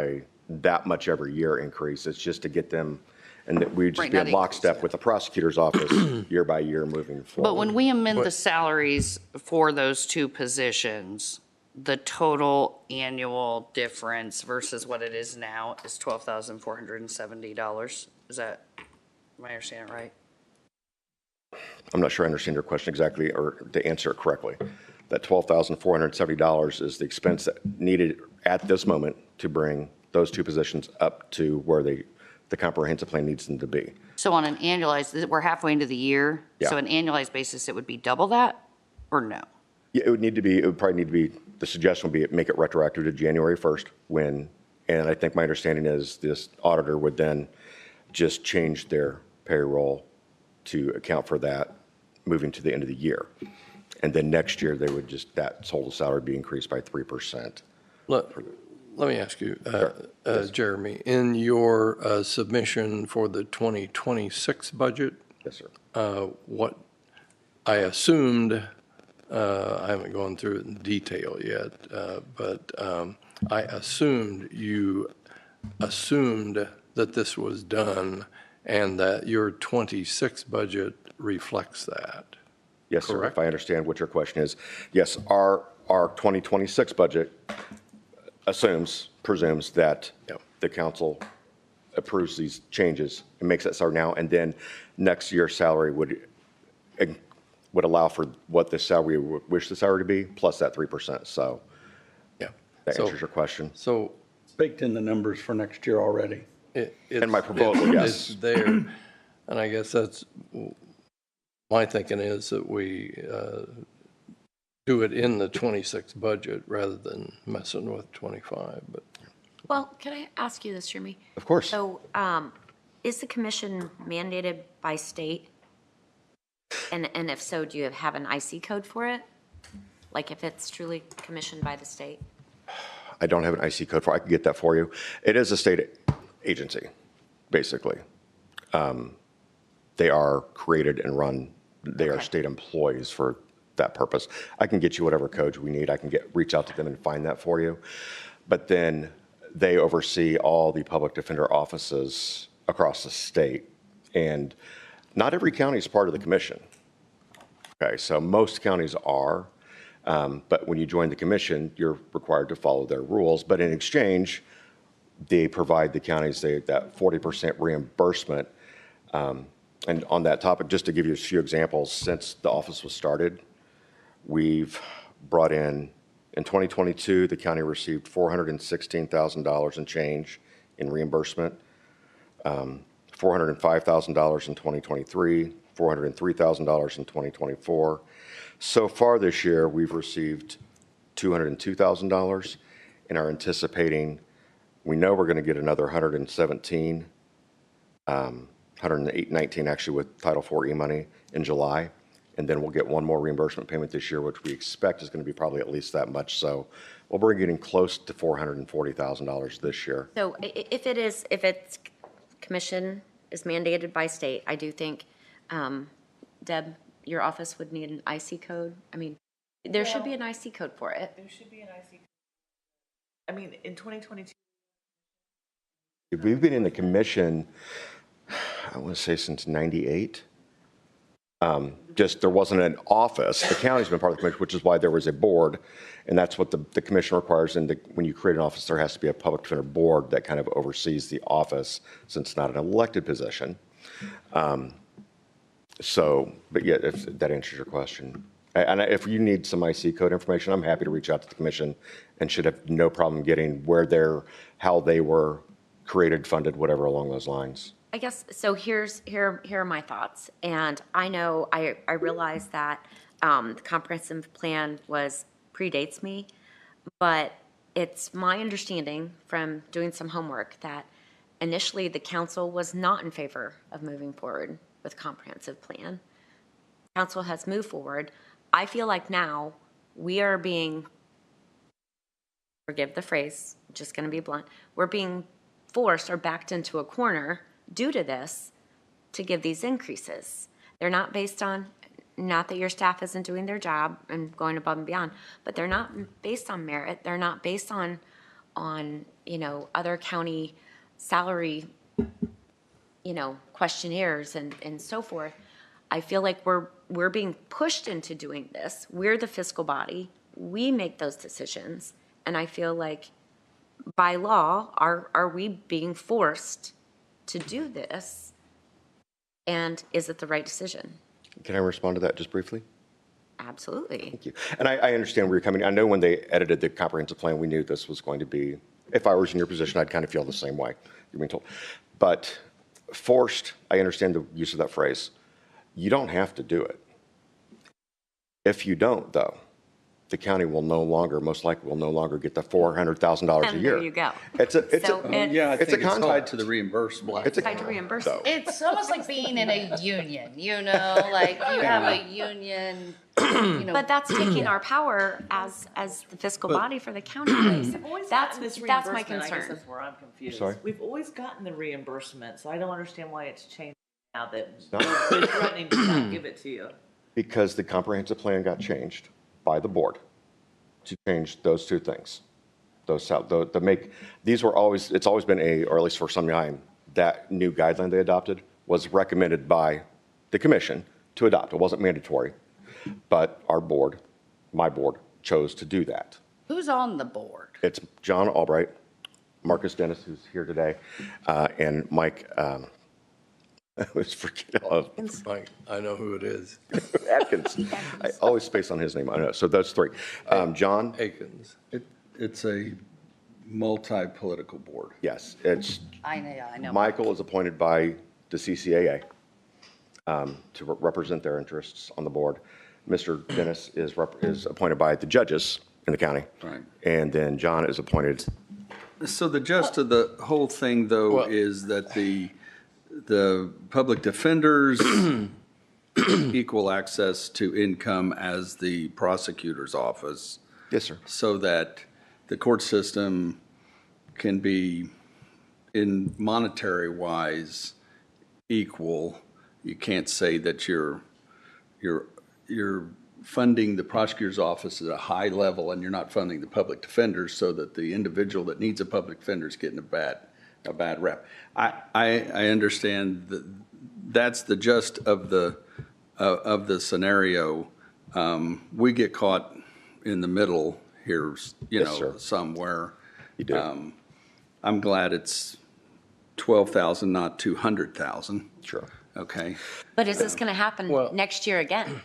that much every year increase. It's just to get them, and that we'd just be in lockstep with the prosecutor's office year by year moving forward. But when we amend the salaries for those two positions, the total annual difference versus what it is now is $12,470. Is that, am I understanding it right? I'm not sure I understand your question exactly, or to answer it correctly. That $12,470 is the expense that needed at this moment to bring those two positions up to where the comprehensive plan needs them to be. So on an annualized, we're halfway into the year. Yeah. So an annualized basis, it would be double that or no? Yeah, it would probably need to be, the suggestion would be make it retroactive to January 1st and I think my understanding is this auditor would then just change their payroll to account for that moving to the end of the year. And then next year, they would just, that total salary be increased by 3%. Let me ask you, Jeremy, in your submission for the 2026 budget, yes, sir. What I assumed, I haven't gone through it in detail yet, but I assumed you assumed that this was done and that your 26 budget reflects that. Yes, sir. If I understand what your question is, yes, our 2026 budget presumes that the council approves these changes and makes that start now, and then next year's salary would allow for what the salary would wish the salary to be, plus that 3%. So yeah, that answers your question. So it's baked in the numbers for next year already. In my proposal, yes. It's there, and I guess that's my thinking is that we do it in the 26 budget rather than messing with 25. But Well, can I ask you this, Jeremy? Of course. So, is the commission mandated by state? And if so, do you have an IC code for it? Like if it's truly commissioned by the state? I don't have an IC code for it. I can get that for you. It is a state agency, basically. They are created and run, they are state employees for that purpose. I can get you whatever codes we need. I can reach out to them and find that for you. But then they oversee all the public defender offices across the state. And not every county is part of the commission. Okay, so most counties are. But when you join the commission, you're required to follow their rules. But in exchange, they provide the counties that 40% reimbursement. And on that topic, just to give you a few examples, since the office was started, we've brought in 2022, the county received $416,000 in change in reimbursement, $405,000 in 2023, $403,000 in 2024. So far this year, we've received $202,000 and are anticipating, we know we're going to get another 119 actually with Title IV money in July. And then we'll get one more reimbursement payment this year, which we expect is going to be probably at least that much. So we're getting close to $440,000 this year. So if it's commission is mandated by state, I do think, Deb, your office would need an IC code. I mean, there should be an IC code for it. There should be an IC code. I mean, in 2022. We've been in the commission, I want to say since 98. Just there wasn't an office. The county's been part of the commission, which is why there was a board. And that's what the commission requires. And when you create an office, there has to be a public defender board that kind of oversees the office since it's not an elected position. But yeah, if that answers your question. And if you need some IC code information, I'm happy to reach out to the commission and should have no problem getting how they were created, funded, whatever along those lines. I guess, so here are my thoughts. And I know, I realize that the comprehensive plan predates me, but it's my understanding from doing some homework that initially the council was not in favor of moving forward with comprehensive plan. Council has moved forward. I feel like now we are being, forgive the phrase, just going to be blunt, we're being forced or backed into a corner due to this to give these increases. They're not based on, not that your staff isn't doing their job and going above and beyond, but they're not based on merit. They're not based on other county salary, questionnaires and so forth. I feel like we're being pushed into doing this. We're the fiscal body. We make those decisions. And I feel like by law, are we being forced to do this? And is it the right decision? Can I respond to that just briefly? Absolutely. Thank you. And I understand where you're coming. I know when they edited the comprehensive plan, we knew this was going to be, if I was in your position, I'd kind of feel the same way, you're being told. But forced, I understand the use of that phrase. You don't have to do it. If you don't, though, the county will most likely will no longer get the $400,000 a And year. there you go. It's a, So it's- Yeah, I it's a think it's tied contract. to the reimbursement. It's a Tied to reimbursement. It's almost like being in a union, you know, like you have a union, you know. But that's taking our power as the fiscal body for the county place. Always That's, gotten this that's my reimbursement. I guess concern. that's where I'm confused. Sorry? We've always gotten the reimbursement, so I don't understand why it's changed now that not. they're threatening to not give it to you. Because the comprehensive plan got changed by the board to change those two things. These were always, it's always been or at least for some time, that new guideline they adopted was recommended by the commission to adopt. It wasn't mandatory, but our board, my board, chose to do that. Who's on the board? It's John Albright, Marcus Dennis, who's here today, and Mike, I always forget. Mike, I know who it is. Atkins. I always space on his name. I know. So those three. John? Aikens. It's a multi-political board. Yes. It's I know. Michael is appointed by the CCAA to represent their interests on the board. Mr. Dennis is appointed by the judges in the county. Right. And then John is appointed. So the gist of the whole thing, though, Well- is that the public defenders equal access to income as the prosecutor's office. Yes, sir. So that the court system can be, in monetary wise, equal. You can't say that you're funding the prosecutor's office at a high level and you're not funding the public defenders, so that the individual that needs a public defender is getting a bad rep. I understand that that's the gist of the scenario. We get caught in the middle here, Yes, sir. somewhere. You do. I'm glad it's 12,000, not 200,000. Sure. Okay. But is this going to happen next year again?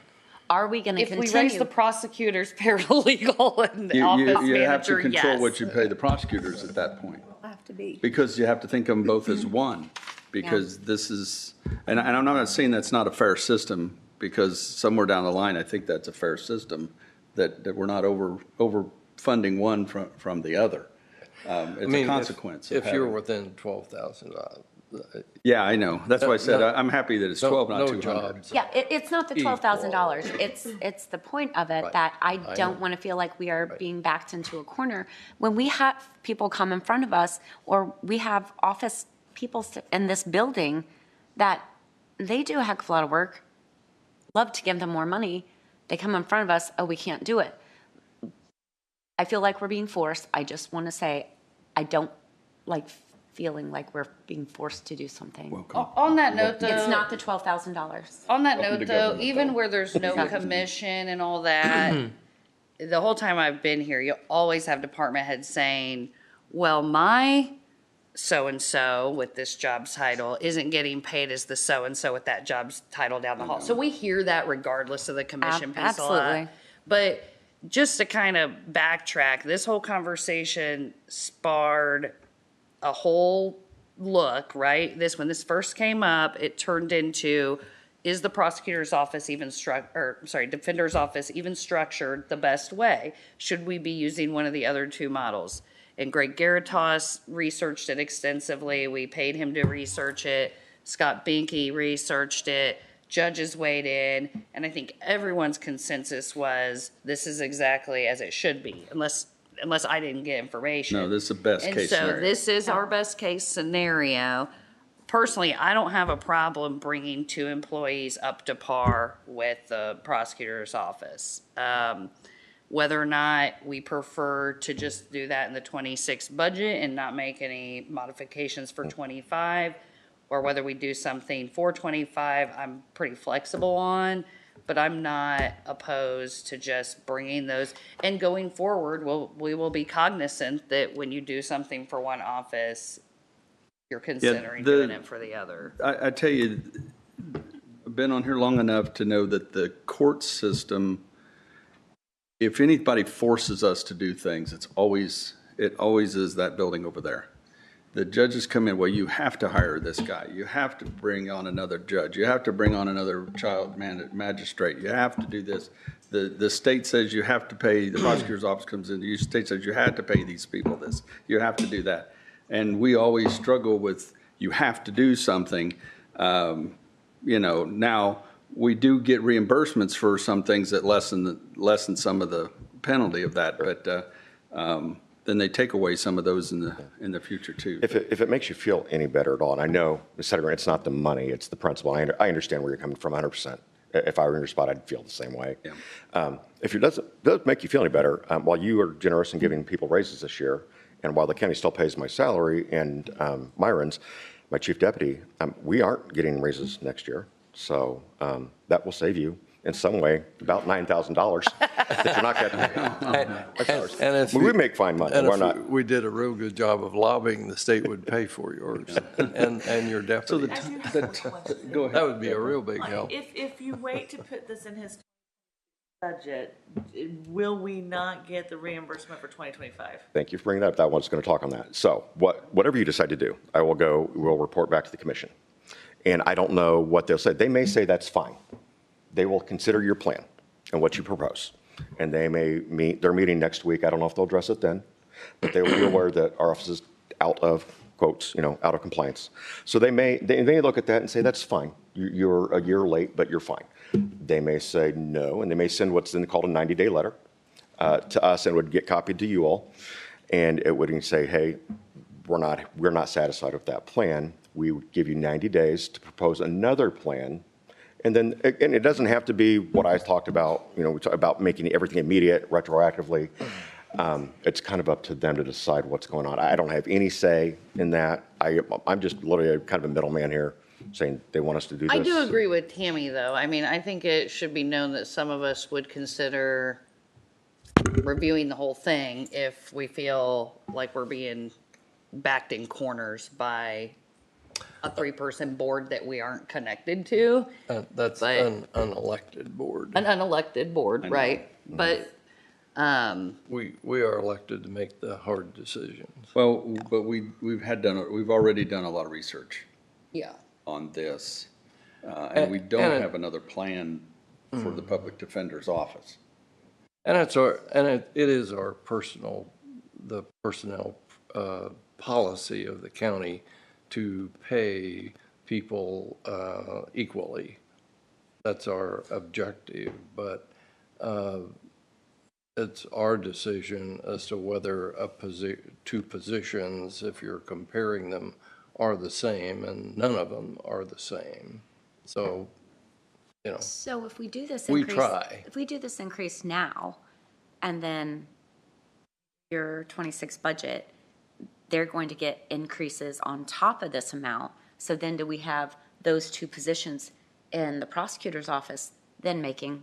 Are we going to If continue? we raise the prosecutor's paralegal and the office You have to manager, control yes. what you pay the prosecutors at that point. Have to be. Because you have to think of them both as one, because this is, and I'm not saying that's not a fair system, because somewhere down the line, I think that's a fair system, that we're not overfunding one from the other. It's a consequence. If you're within $12,000. Yeah, I know. That's why I said I'm happy that it's 12, not 200. Jobs. Yeah, it's not the $12,000. It's the point of it that I don't want to feel like we are being backed into a corner. When we have people come in front of us, or we have office people in this building that they do a heck of a lot of work, love to give them more money, they come in front of us, oh, we can't do it. I feel like we're being forced. I just want to say, I don't like feeling like we're being forced to do something. On that note, though. It's not the $12,000. On that Welcome note, to though, government, even though. where there's no commission and all that, the whole time I've been here, you always have department heads saying, well, my so-and-so with this job title isn't getting paid as the so-and-so with that job title down the hall. So we hear that regardless of the commission piece a lot. Absolutely. But just to kind of backtrack, this whole conversation sparred a whole look, right? When this first came up, it turned into, is the prosecutor's office even defender's office even structured the best way? Should we be using one of the other two models? And Greg Garitas researched it extensively. We paid him to research it. Scott Binky researched it. Judges weighed in. And I think everyone's consensus was this is exactly as it should be, unless I didn't get information. No, this is the best case And so scenario. this is our best case scenario. Personally, I don't have a problem bringing two employees up to par with the prosecutor's office. Whether or not we prefer to just do that in the 26 budget and not make any modifications for 25, or whether we do something for 25, I'm pretty flexible on. But I'm not opposed to just bringing those. And going forward, we will be cognizant that when you do something for one office, you're considering doing it for the other. I tell you, I've been on here long enough to know that the court system, if anybody forces us to do things, it always is that building over there. The judges come in, well, you have to hire this guy. You have to bring on another judge. You have to bring on another child magistrate. You have to do this. the state says you have to pay, the prosecutor's office comes in, the state says you have to pay these people this, you have to do that. And we always struggle with, you have to do something. Now, we do get reimbursements for some things that lessen some of the penalty of that, but then they take away some of those in the future too. If it makes you feel any better at all, and I know, Senator, it's not the money, it's the principle. I understand where you're coming from 100%. If I were in your spot, I'd feel the same way. Yeah. If it doesn't make you feel any better, while you are generous in giving people raises this year, and while the county still pays my salary and Myron's, my chief deputy, we aren't getting raises next year. So that will save you in some way about $9,000 that you're not getting. And we make fine money. And We're if not. we did a real good job of lobbying, the state would pay for yours and your deputy. Go ahead. That would be a real big help. If you wait to put this in his budget, will we not get the reimbursement for 2025? Thank you for bringing that up. That one's going to talk on that. So whatever you decide to do, we'll report back to the commission. And I don't know what they'll say. They may say that's fine. They will consider your plan and what you propose. And they may they're meeting next week. I don't know if they'll address it then, but they will be aware that our office is out of, quotes, out of compliance. So they may look at that and say, that's fine. You're a year late, but you're fine. They may say no, and they may send what's then called a 90-day letter to us, and it would get copied to you all. And it would say, hey, we're not satisfied with that plan. We would give you 90 days to propose another plan. And then, and it doesn't have to be what I talked about, we talk about making everything immediate, retroactively. It's kind of up to them to decide what's going on. I don't have any say in that. I'm just literally kind of a middleman here, saying they want us to do this. I do agree with Tammy, though. I mean, I think it should be known that some of us would consider reviewing the whole thing if we feel like we're being backed in corners by a 3-person board that we aren't connected to. That's an unelected board. An unelected board, right? But we are elected to make the hard decisions. Well, but we've already done a lot of research. Yeah. On this, and we don't have another plan for the public defender's office. And it is our personnel policy of the county to pay people equally. That's our objective, but it's our decision as to whether two positions, if you're comparing them, are the same, and none of them are the same. So, So if we do this we increase, try. If we do this increase now, and then your 26 budget, they're going to get increases on top of this amount. So then do we have those two positions in the prosecutor's office then making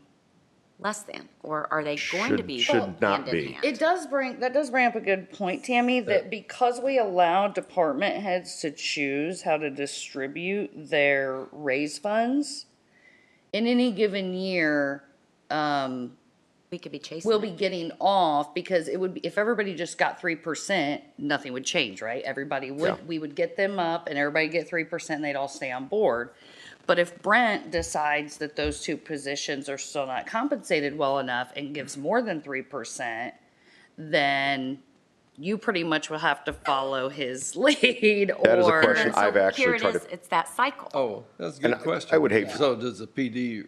less than, or are they going to be should not hand in be. hand? that does bring up a good point, Tammy, that because we allow department heads to choose how to distribute their raise funds in any given year, We could be chasing we'll it. be getting off because it would be, if everybody just got 3%, nothing would change, right? Everybody would, we would get them up and everybody get 3% and they'd all stay on board. But if Brent decides that those two positions are still not compensated well enough and gives more than 3%, then you pretty much will have to follow his lead. That is a or question So I've actually here it tried is, to. it's that cycle. Oh, that's a good And question. I would hate- So does the PD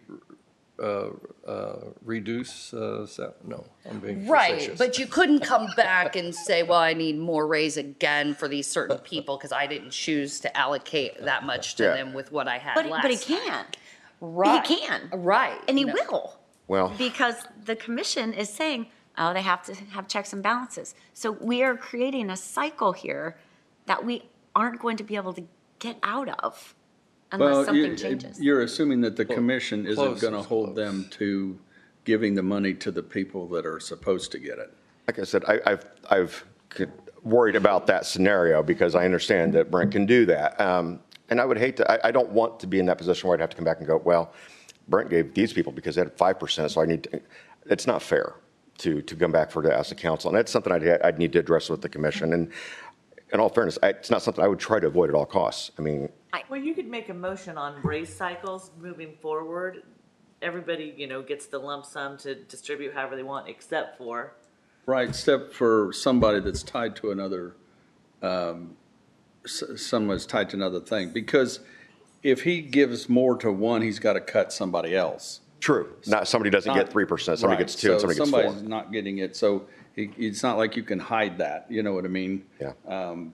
reduce, no, I'm being Right, facetious. but you couldn't come back and say, well, I need more raise again for these certain people because I didn't choose to allocate that much to Yeah. them with what I had But last he time. can. Right. He can. Right. And he No. will. Well, Because the commission is saying, oh, they have to have checks and balances. So we are creating a cycle here that we aren't going to be able to get out of unless something changes. You're assuming that the commission isn't close going to is hold close. them to giving the money to the people that are supposed to get it. like I said, I've worried about that scenario because I understand that Brent can do that. And I would hate to, I don't want to be in that position where I'd have to come back and go, well, Brent gave these people because they had 5%, so I need to, it's not fair to come back to ask the council. And that's something I'd need to address with the commission. And in all fairness, it's not something I would try to avoid at all costs. I mean, Well, you could make a motion on raise cycles moving forward everybody, gets the lump sum to distribute however they want, except for, Right, except for somebody that's tied to another, someone's tied to another thing. Because if he gives more to one, he's got to cut somebody else. True. Not, somebody doesn't get 3%, somebody gets 2, and somebody gets 4. Somebody's not getting it, so it's not like you can hide that, you know what I mean? Yeah. And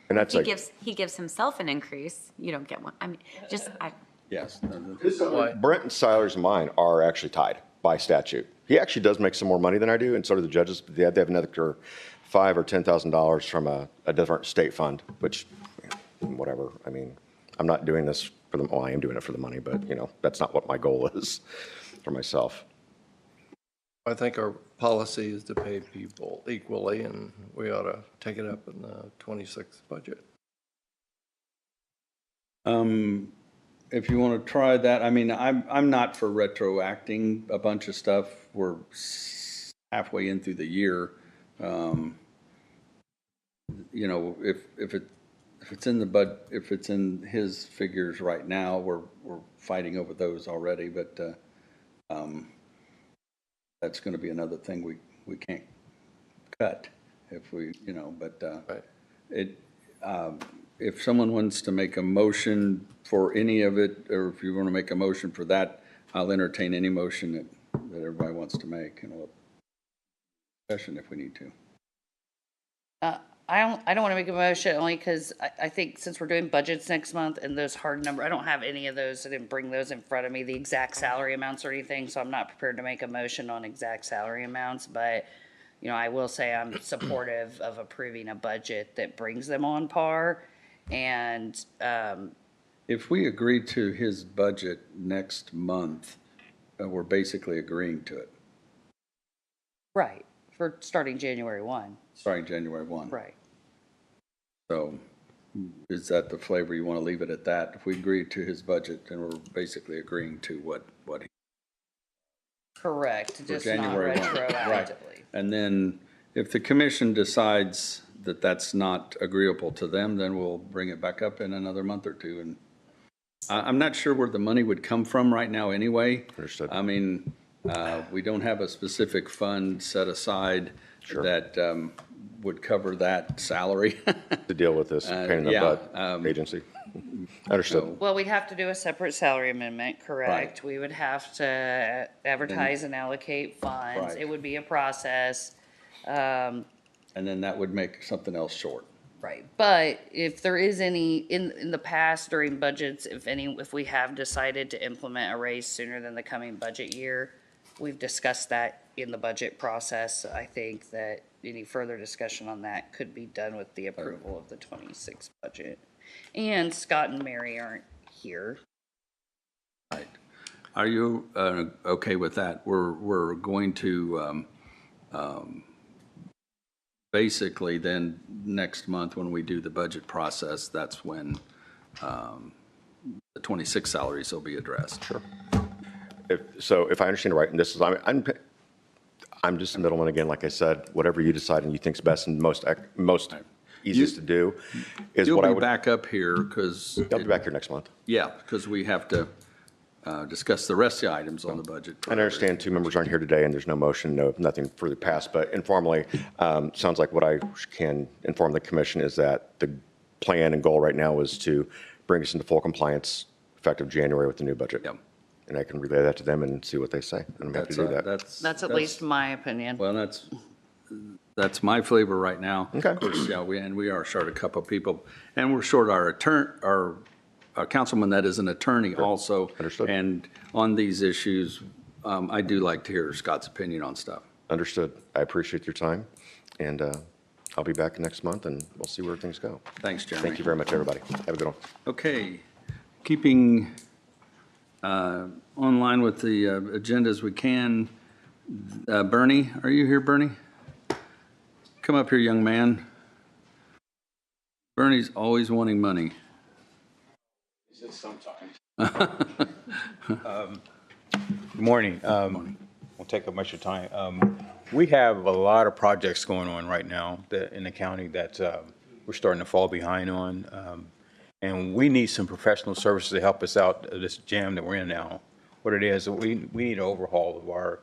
that's He gives himself an increase, you don't get one. I mean, yes. Brent's salaries and mine are actually tied by statute. He actually does make some more money than I do, and so do the judges. They have another $5,000 or $10,000 from a different state fund, which, whatever. I mean, I'm not doing this for the, well, I am doing it for the money, but, that's not what my goal is for myself. I think our policy is to pay people equally, and we ought to take it up in the 26th budget. If you want to try that, I mean, I'm not for retroacting a bunch of stuff. We're halfway in through the year. If it's in if it's in his figures right now, we're fighting over those already. But that's going to be another thing we can't cut if we, Right. If someone wants to make a motion for any of it, or if you want to make a motion for that, I'll entertain any motion that everybody wants to make, and we'll discussion if we need to. I don't want to make a motion only because I think since we're doing budgets next month and those hard numbers, I don't have any of those. I didn't bring those in front of me, the exact salary amounts or anything, so I'm not prepared to make a motion on exact salary amounts. But, I will say I'm supportive of approving a budget that brings them on par. And if we agree to his budget next month, we're basically agreeing to it. Right, for starting January 1. Starting January 1. Right. So is that the flavor? You want to leave it at that? If we agree to his budget, then we're basically agreeing to what he. Correct, just not January 1. retroactively. Right. And then if the commission decides that that's not agreeable to them, then we'll bring it back up in another month or two. And I'm not sure where the money would come from right now anyway. Understood. I mean, we don't have a specific fund set aside that would cover that salary. To deal with this pain in the butt agency. Understood. Well, we'd have to do a separate salary amendment, correct? Right. We would have to advertise and allocate funds. Right. It would be a process. And then that would make something else short. Right, but if there is any, in the past during budgets, if we have decided to implement a raise sooner than the coming budget year, we've discussed that in the budget process. I think that any further discussion on that could be done with the approval of the 26 budget. And Scott and Mary aren't here. Right. Are you okay with that? We're going to basically then next month when we do the budget process, that's when the 26 salaries will be addressed. Sure. If I understand right, and this is, I'm just a middleman again, like I said, whatever you decide and you think's best and most easiest to do is what I would. You'll be back up here because. I'll be back here next month. Yeah, because we have to discuss the rest of the items on the budget. I understand 2 members aren't here today and there's no motion, nothing further passed, but informally, sounds like what I can inform the commission is that the plan and goal right now is to bring us into full compliance effective January with the new budget. Yep. And I can relay that to them and see what they say. And I'm happy to do that. That's at least my opinion. Well, that's my flavor right now. Okay. Of course, yeah, we are short a couple of people, and we're short our councilman that is an attorney also. Understood. And on these issues, I do like to hear Scott's opinion on stuff. Understood. I appreciate your time, and I'll be back next month, and we'll see where things go. Thanks, Jeremy. Thank you very much, everybody. Have a good one. Okay, keeping online with the agenda as we can. Bernie, are you here, Bernie? Come up here, young man. Bernie's always wanting money. He says sometimes. Good morning. Won't take up much of your time. We have a lot of projects going on right now in the county that we're starting to fall behind on. And we need some professional services to help us out of this jam that we're in now what it is. We need an overhaul of our,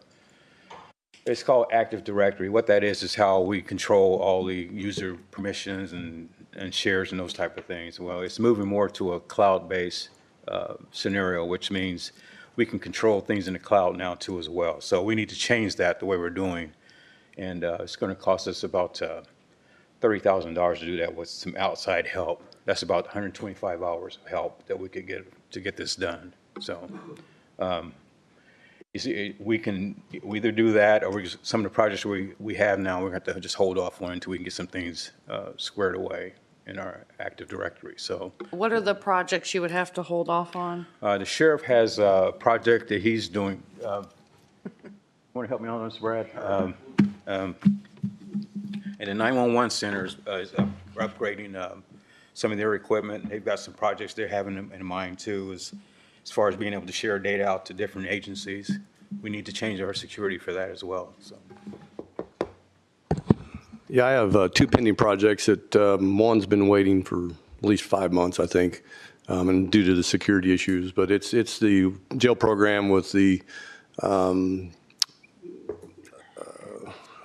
it's called Active Directory. What that is how we control all the user permissions and shares and those type of things. Well, it's moving more to a cloud-based scenario, which means we can control things in the cloud now too as well. So we need to change that the way we're doing. And it's going to cost us about $30,000 to do that with some outside help. That's about 125 hours of help that we could get to get this done. So you see, we either do that, or some of the projects we have now, we're going to have to just hold off on until we can get some things squared away in our Active Directory. So What are the projects you would have to hold off on? the sheriff has a project that he's doing. Want to help me on this, Brad? And the 911 center is upgrading some of their equipment. They've got some projects they're having in mind too, as far as being able to share data out to different agencies. We need to change our security for that as well. So. Yeah, I have two pending projects that one's been waiting for at least 5 months, I think, and due to the security issues. But it's the jail program with the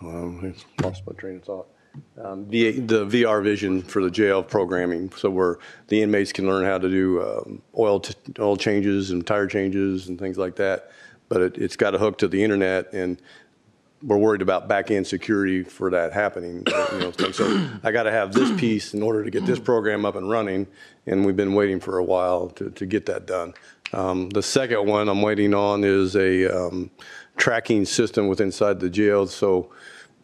lost my train of thought. The VR vision for the jail programming, so where the inmates can learn how to do oil changes and tire changes and things like that. But it's got a hook to the internet, and we're worried about back-end security for that happening. So I got to have this piece in order to get this program up and running, and we've been waiting for a while to get that done. The second one I'm waiting on is a tracking system inside the jail. So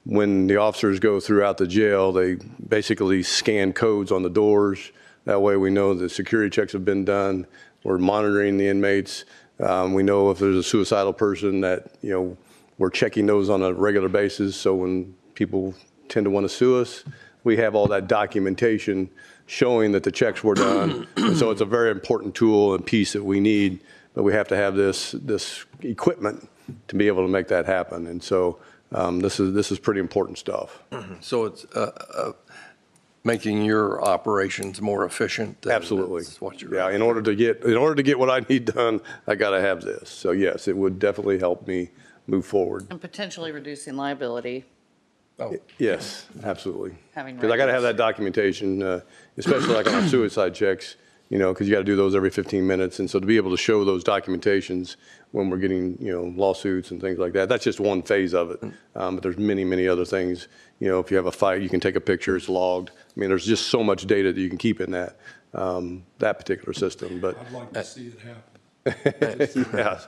when the officers go throughout the jail, they basically scan codes on the doors. That way we know the security checks have been done. We're monitoring the inmates. We know if there's a suicidal person that, we're checking those on a regular basis. So when people tend to want to sue us, we have all that documentation showing that the checks were done. And so it's a very important tool and piece that we need, but we have to have this equipment to be able to make that happen. And so this is pretty important stuff. So it's making your operations more efficient. Absolutely. What you're yeah. In order to get what I need done, I got to have this. So yes, it would definitely help me move forward. And potentially reducing liability. Oh. Yes, absolutely. Having Because I got to have that documentation, especially like on our suicide checks, because you got to do those every 15 minutes. And so to be able to show those documentations when we're getting, lawsuits and things like that, that's just one phase of it. But there's many, many other things. If you have a fight, you can take a picture, it's logged. I mean, there's just so much data that you can keep in that particular system. But I'd like to see it happen. yeah.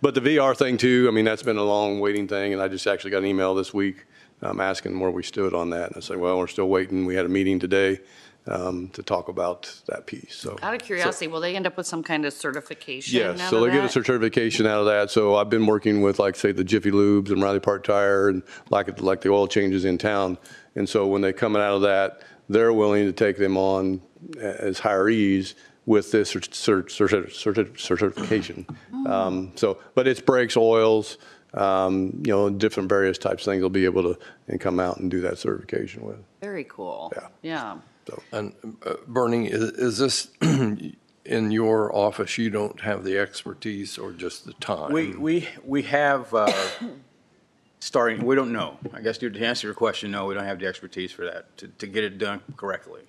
But the VR thing too, I mean, that's been a long waiting thing. And I just actually got an email this week asking where we stood on that. And I said, well, we're still waiting. We had a meeting today to talk about that piece. So out of curiosity, will they end up with some kind of certification? Yes, so they get a certification out of that. So I've been working with, like, say, the Jiffy Lubes and Riley Park Tire and like the oil changes in town. And so when they come out of that, they're willing to take them on as hirees with this certification. But it's brakes, oils, different various types of things they'll be able to come out and do that certification with. Very cool. Yeah. So. And Bernie, is this in your office? You don't have the expertise or just the time? We have starting. We don't know. I guess to answer your question, no, we don't have the expertise for that to get it done correctly.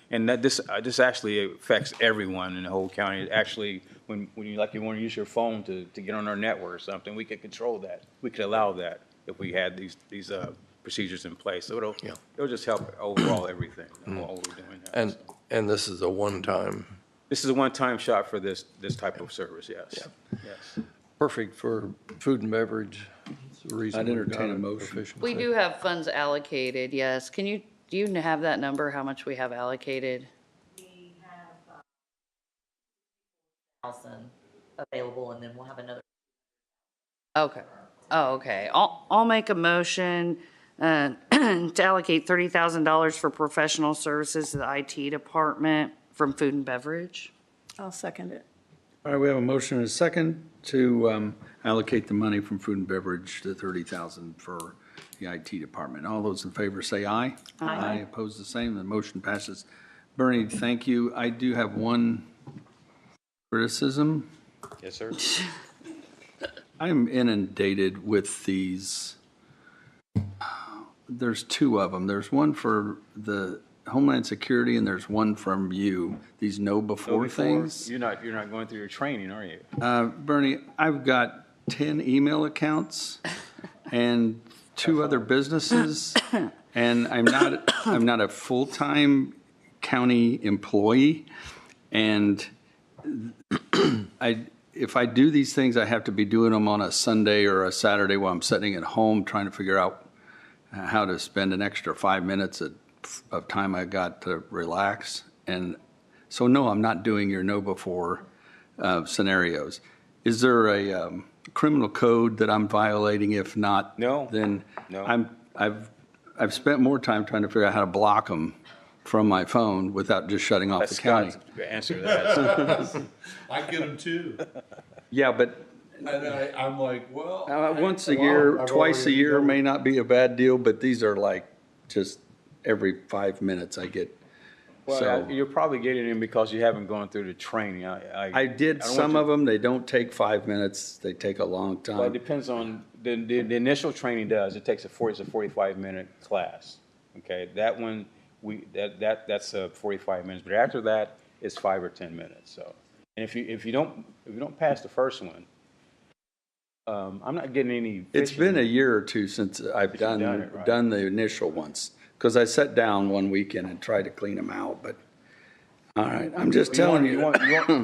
And that this actually affects everyone in the whole county. It actually, when you want to use your phone to get on our network or something, we could control that. We could allow that if we had these procedures in place. So it'll just help overall everything. All we're doing now. And this is a one-time. This is a one-time shot for this type of service. Yes. Yeah. Yes. Perfect for food and beverage. I'd entertain a motion. We do have funds allocated. Yes. Do you have that number? How much we have allocated? We have 1,000 available, and then we'll have another. Okay. Oh, okay. I'll make a motion to allocate $30,000 for professional services to the IT department from food and beverage. I'll second it. All right, we have a motion and a second to allocate the money from food and beverage to $30,000 for the IT department. All those in favor say aye. Aye. Opposed, the same. The motion passes. Bernie, thank you. I do have one criticism. Yes, sir. I'm inundated with these. There's two of them. There's one for the Homeland Security and there's one from you. These know before things. You're not going through your training, are you? Bernie, I've got 10 email accounts and 2 other businesses, and I'm not a full-time county employee. And if I do these things, I have to be doing them on a Sunday or a Saturday while I'm sitting at home trying to figure out how to spend an extra 5 minutes of time I got to relax. And so, no, I'm not doing your know before scenarios. Is there a criminal code that I'm violating? If not, No. then No. I've spent more time trying to figure out how to block them from my phone without just shutting off the county. Answer that. I get them too. Yeah, but And I'm like, well. once a year, twice a year may not be a bad deal, but these are like just every 5 minutes I get. Well, So you're probably getting in because you haven't gone through the training. I did some of them. They don't take 5 minutes. They take a long Well, it time. depends on, the initial training does, it takes it's a 45-minute class. Okay, that one, that's 45 minutes, but after that, it's 5 or 10 minutes, so. And if you don't pass the first one, I'm not getting any. It's been a year or two since I've done it, right? done the initial ones. Because I sat down one weekend and tried to clean them out, but, all right, I'm just telling you.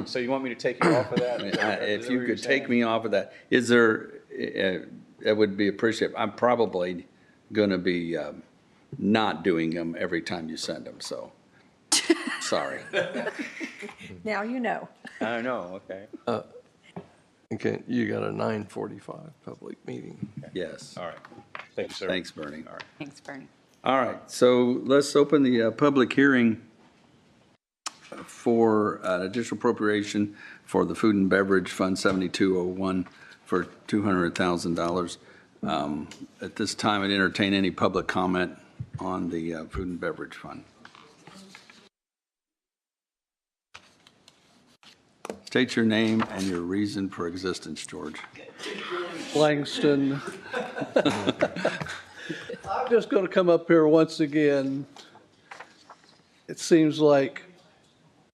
So you want me to take you off of that? If you could take me off of that, is there, that would be appreciated. I'm probably going to be not doing them every time you send them, so, sorry. Now you know. I know, okay. Okay, you got a 9:45 public meeting. Yes. All right. Thank you, sir. Thanks, Bernie. All right. Thanks, Bernie. All right, so let's open the public hearing for additional appropriation for the Food and Beverage Fund 7201 for $200,000. At this time, I'd entertain any public comment on the Food and Beverage Fund. State your name and your reason for existence, George. Langston. I'm just going to come up here once again. It seems like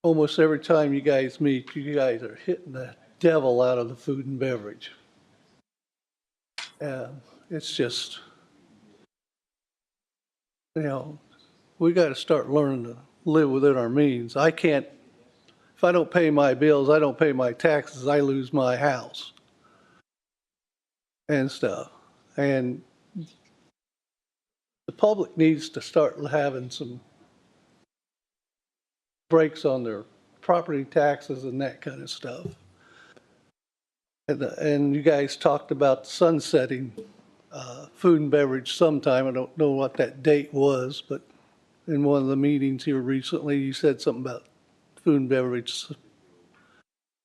almost every time you guys meet, you guys are hitting the devil out of the food and beverage. It's just, we got to start learning to live within our means. I can't, if I don't pay my bills, I don't pay my taxes, I lose my house and stuff. And the public needs to start having some breaks on their property taxes and that kind of stuff. And you guys talked about sunsetting food and beverage sometime. I don't know what that date was, but in one of the meetings here recently, you said something about food and beverage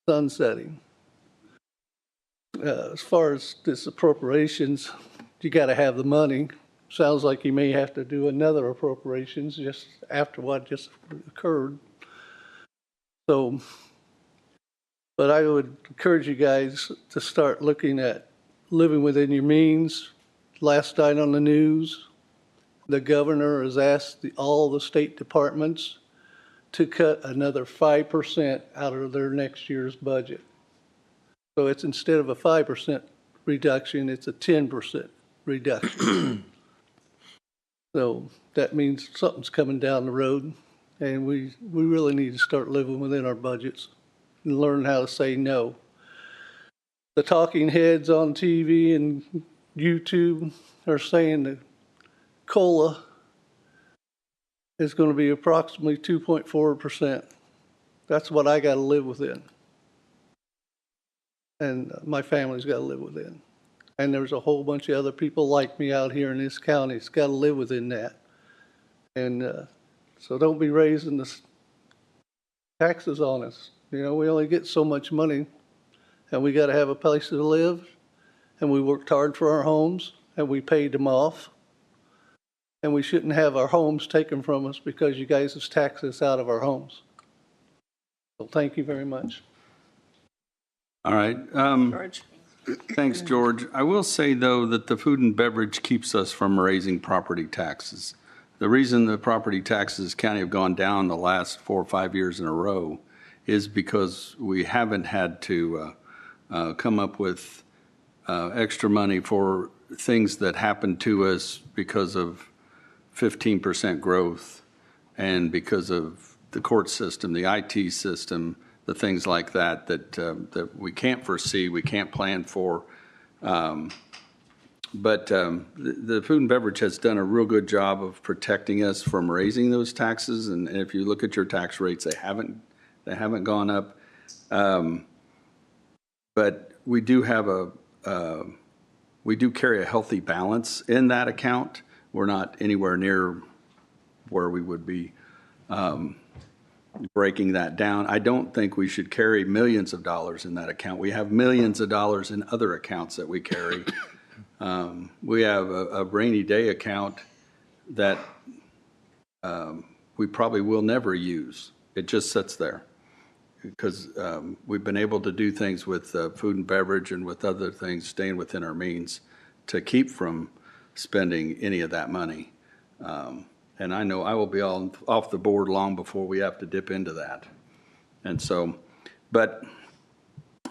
sunsetting. As far as this appropriations, you got to have the money. Sounds like you may have to do another appropriations just after what just occurred. So, but I would encourage you guys to start looking at living within your means. Last night on the news, the governor has asked all the state departments to cut another 5% out of their next year's budget. So it's instead of a 5% reduction, it's a 10% reduction. So that means something's coming down the road, and we really need to start living within our budgets and learn how to say no. The talking heads on TV and YouTube are saying that COLA is going to be approximately 2.4%. That's what I got to live within. And my family's got to live within. And there's a whole bunch of other people like me out here in this county that's got to live within that. And so don't be raising the taxes on us. We only get so much money, and we got to have a place to live, and we worked hard for our homes, and we paid them off. And we shouldn't have our homes taken from us because you guys have taxed us out of our homes. So thank you very much. All right. George. Thanks, George. I will say, though, that the food and beverage keeps us from raising property taxes. The reason the property taxes county have gone down the last 4 or 5 years in a row is because we haven't had to come up with extra money for things that happened to us because of 15% growth and because of the court system, the IT system, the things like that that we can't foresee, we can't plan for. But the food and beverage has done a real good job of protecting us from raising those taxes. And if you look at your tax rates, they haven't gone up. But we do have we do carry a healthy balance in that account. We're not anywhere near where we would be breaking that down. I don't think we should carry millions of dollars in that account. We have millions of dollars in other accounts that we carry. We have a rainy day account that we probably will never use. It just sits there because we've been able to do things with food and beverage and with other things staying within our means to keep from spending any of that money. And I know I will be off the board long before we have to dip into that. And so, but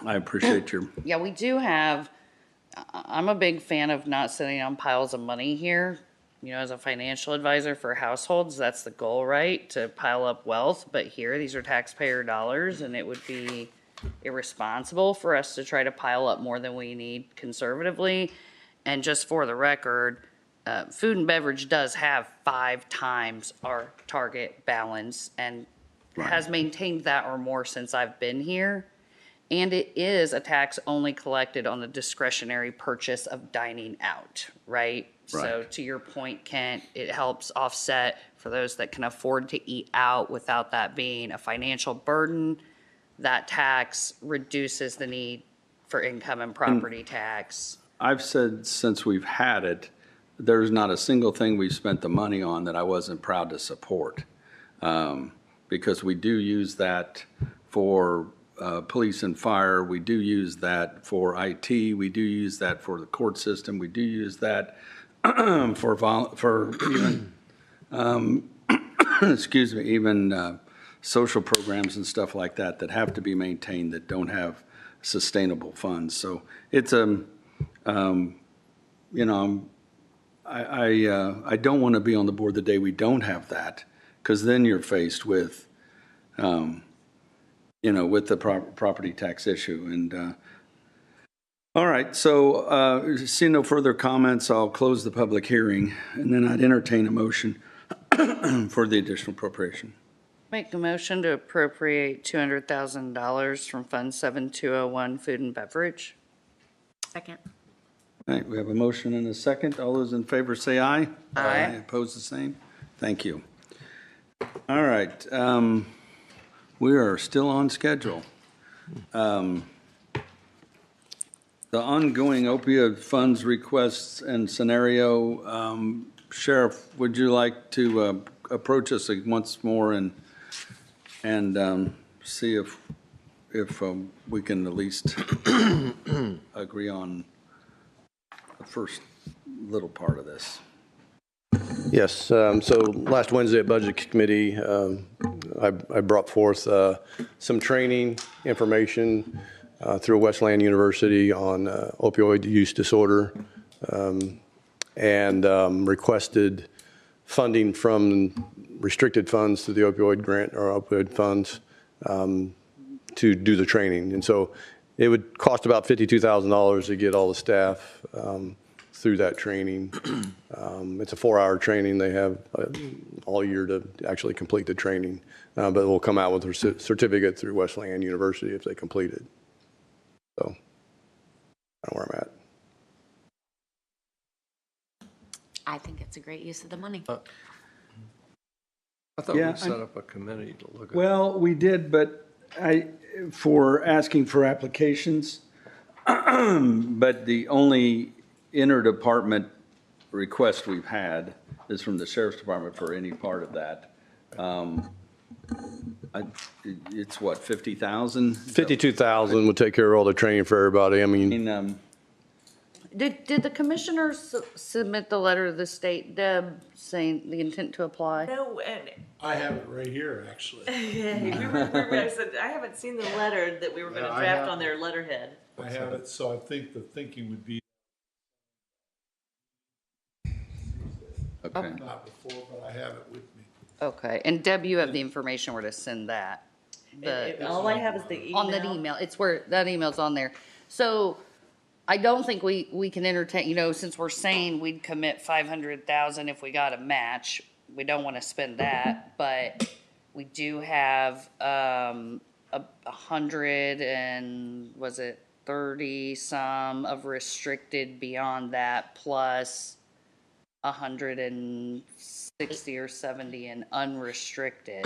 I appreciate your. Yeah, we do have, I'm a big fan of not sitting on piles of money here. You know, as a financial advisor for households, that's the goal, right? To pile up wealth. But here, these are taxpayer dollars, and it would be irresponsible for us to try to pile up more than we need conservatively. And just for the record, food and beverage does have 5 times our target balance and has maintained that or more since I've been here. And it is a tax only collected on the discretionary purchase of dining out, right? So to your point, Kent, it helps offset for those that can afford to eat out without that being a financial burden. That tax reduces the need for income and property tax. I've said since we've had it, there's not a single thing we've spent the money on that I wasn't proud to support. Because we do use that for police and fire. We do use that for IT. We do use that for the court system. We do use that for even, excuse me, even social programs and stuff like that that have to be maintained that don't have sustainable funds. So it's you know, I don't want to be on the board the day we don't have that, because then you're faced with, you know, with the property tax issue. And all right, so seeing no further comments, I'll close the public hearing, and then I'd entertain a motion for the additional appropriation. Make a motion to appropriate $200,000 from Fund 7201 Food and Beverage. Second. All right, we have a motion and a second. All those in favor say aye. Aye. Opposed, the same. Thank you. All right, we are still on schedule. The ongoing opioid funds requests and scenario, Sheriff, would you like to approach us once more and see if we can at least agree on the first little part of this? Yes, so last Wednesday at Budget Committee, I brought forth some training information through Wesleyan University on opioid use disorder, and requested funding from restricted funds to the opioid grant or opioid funds to do the training. And so it would cost about $52,000 to get all the staff through that training. It's a 4-hour training. They have all year to actually complete the training, but we'll come out with a certificate through Wesleyan University if they complete it. So I don't know where I'm at. I think it's a great use of the money. I thought we set up a committee to look at it. Well, we did, but for asking for applications, but the only interdepartment request we've had is from the Sheriff's Department for any part of that. It's what, 50,000? 52,000 would take care of all the training for everybody. I mean, Did the commissioners submit the letter to the state, Deb, saying the intent to apply? No, and I have it right here, actually. I said, I haven't seen the letter that we were gonna Yeah, I draft have- on their letterhead. I have it, so I think the thinking would be Okay. not before, but I have it with me. Okay, and Deb, you have the information where to send that? All I have is the email. On that email, it's where, that email's on there. So I don't think we can entertain, since we're saying we'd commit 500,000 if we got a match, we don't want to spend that, but we do have, 100 and, was it 30 some of restricted beyond that, plus 160 or 70 in unrestricted.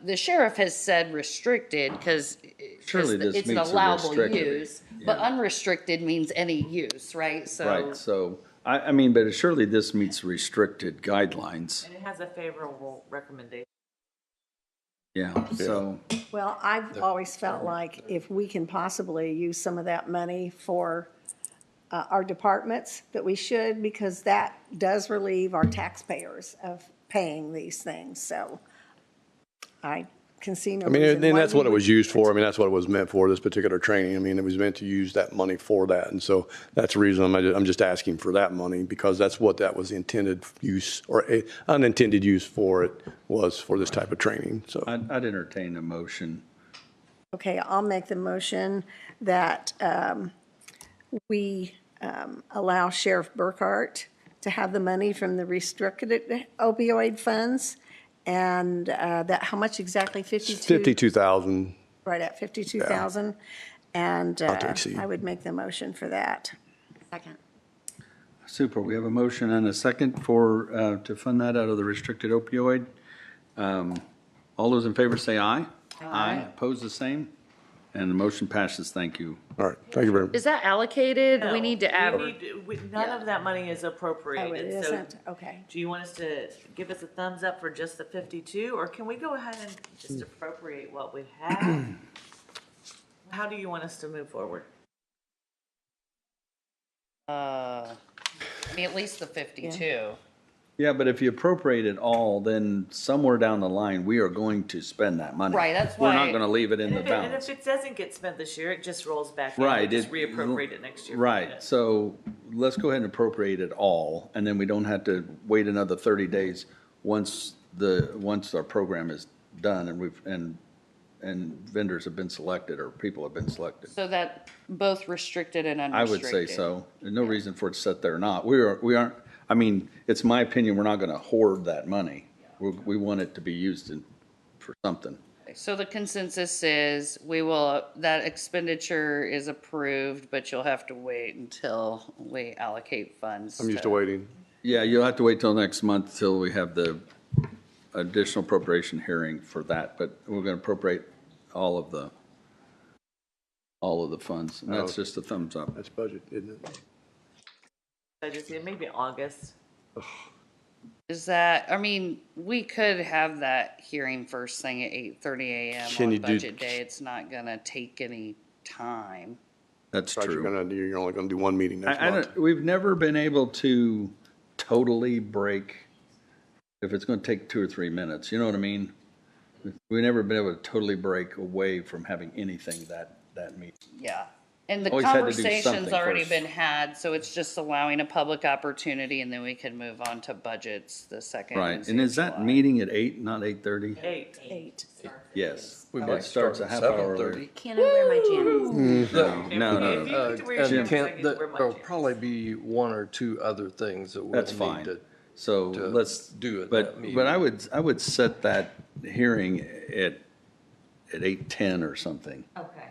The sheriff has said restricted because Surely this it's an meets the allowable restricted. use, but Yeah. unrestricted means any use, right? So Right, so, I mean, but surely this meets restricted guidelines. And it has a favorable recommendation. Yeah, so, Well, I've always felt like if we can possibly use some of that money for our departments, that we should, because that does relieve our taxpayers of paying these things, so I can see no I mean, reason and why that's we what it was would- used for. I mean, that's what it was meant for, this particular training. I mean, it was meant to use that money for that. And so that's the reason I'm just asking for that money, because that's what that was intended use, or unintended use for it was, for this type of training, so. I'd entertain a motion. Okay, I'll make the motion that we allow Sheriff Burkhart to have the money from the restricted opioid funds, and that, how much exactly, 52? 52,000. Right at 52,000, and Not to exceed. I would make the motion for that. Second. Super, we have a motion and a second for, to fund that out of the restricted opioid. All those in favor say aye. Aye. Opposed, the same? And the motion passes, thank you. All right, thank you very much. is that allocated? No, We need to add. None of that money is Oh, appropriated. it So isn't, okay. do you want us to give us a thumbs up for just the 52, or can we go ahead and just appropriate what we have? How do you want us to move forward? I mean, at least the 52. Yeah, but if you appropriate it all, then somewhere down the line, we are going to spend that money. Right, that's We're not why- gonna leave it in the And balance. if it doesn't get spent this year, it just rolls back in. Right. Just it- reappropriate it next year. Right, so let's go ahead and appropriate it all, and then we don't have to wait another 30 days once our program is done and vendors have been selected or people have been selected. So that both restricted and I unrestricted. would say so. There's no reason for it to sit there or not. We aren't, I mean, it's my opinion, we're not gonna hoard that money. We want it to be used for something. So the consensus is that expenditure is approved, but you'll have to wait until we allocate funds. I'm used to waiting. Yeah, you'll have to wait till next month till we have the additional appropriation hearing for that, but we're gonna appropriate all of the funds, and that's just a thumbs up. That's budget, isn't it? I just, it may be August. Is that, I mean, we could have that hearing first thing at 8:30 a.m. Can you on do- budget day. It's not gonna take any time. That's Right, true. you're only gonna do one meeting next I month. don't, we've never been able to totally break, if it's gonna take 2 or 3 minutes, you know what I mean? We've never been able to totally break away from having anything that meeting. Yeah. And the Always had to do conversation's something already first. been had, so it's just allowing a public opportunity, and then we can move on to budgets the second. Right, Wednesday and of is that July. meeting at 8, not 8:30? 8. Yes. We It might starts start a at half hour 7:30. early. Can I wear my jammies? No. If you get to wear your And jammies, I get to wear my there'll jammies. probably be one or two other things that we'll That's need fine. to. So to let's do it But that meeting. but I would set that hearing at 8:10 or something. Okay.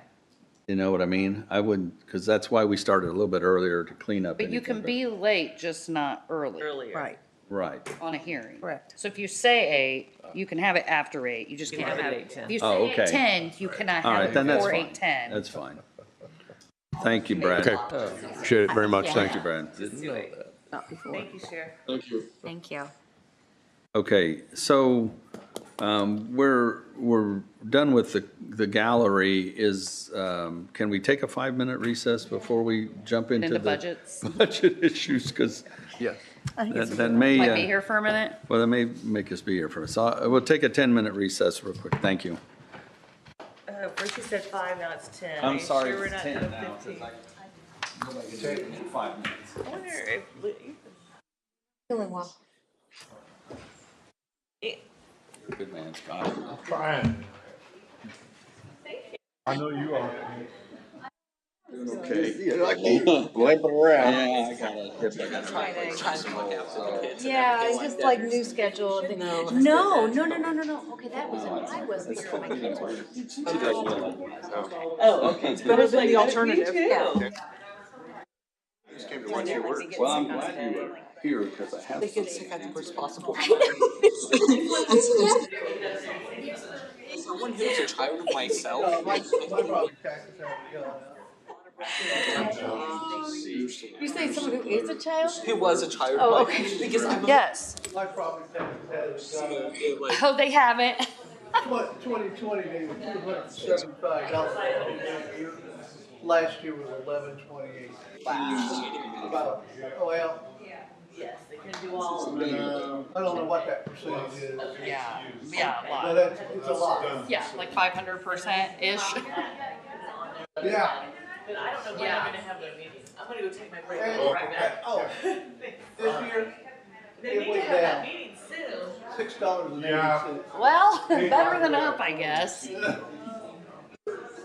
You know what I mean? I wouldn't, because that's why we started a little bit earlier to clean up. But you can anything, be late, just not early. Earlier. Right, Right. On a hearing. correct. So if you say 8, you can have it after 8, you just You can can't have have it it. at If you Oh, say okay. 8:10, you cannot All have right, it then that's before fine. 8:10. That's fine. Thank you, Brad. Okay, appreciate it very much, thank Thank you. you, Brad. Didn't know that. Not before. Thank you, Sheriff. Thank you. Okay, so We're done with the gallery. Can we take a 5-minute recess before we jump into Into the budgets. budget issues? Because Yes. that may. Might be here for a minute. Well, that may make us be here for us. So we'll take a 10-minute recess real quick. Thank you. First you said 5, now it's 10. Are I'm you sorry, sure we're it's not 10 doing now, 15? Nobody can take it in 5 minutes. I wonder if. Feeling well. Good man, Scott. I'm trying. I know you are. Doing okay. You're like limping around. Yeah, I got a hip. I got a Yeah, I just like new schedule, you know. No. Okay, that was I wasn't sure. Oh, okay. It's better than the alternative. Yeah. I just came to watch your work. Well, I'm glad you were here because I have. They get sick at the worst possible. Someone who's a child of myself. You say someone who is a child? Who was a child Oh, of okay. Because I'm Yes. My property taxes haven't gone up. Oh, they haven't. 2020, they were $275. Last year was $1128. About, well, Yes, they can do all of them. I don't know what that percentage is. Yeah, a But lot. it's a lot. Yeah, like 500%-ish. Yeah. But I don't know when they're gonna have their meetings. I'm gonna go take my break Oh, right now. oh, this year, They it need to went have that down. meeting soon. $6.80. Well, better than up, I guess.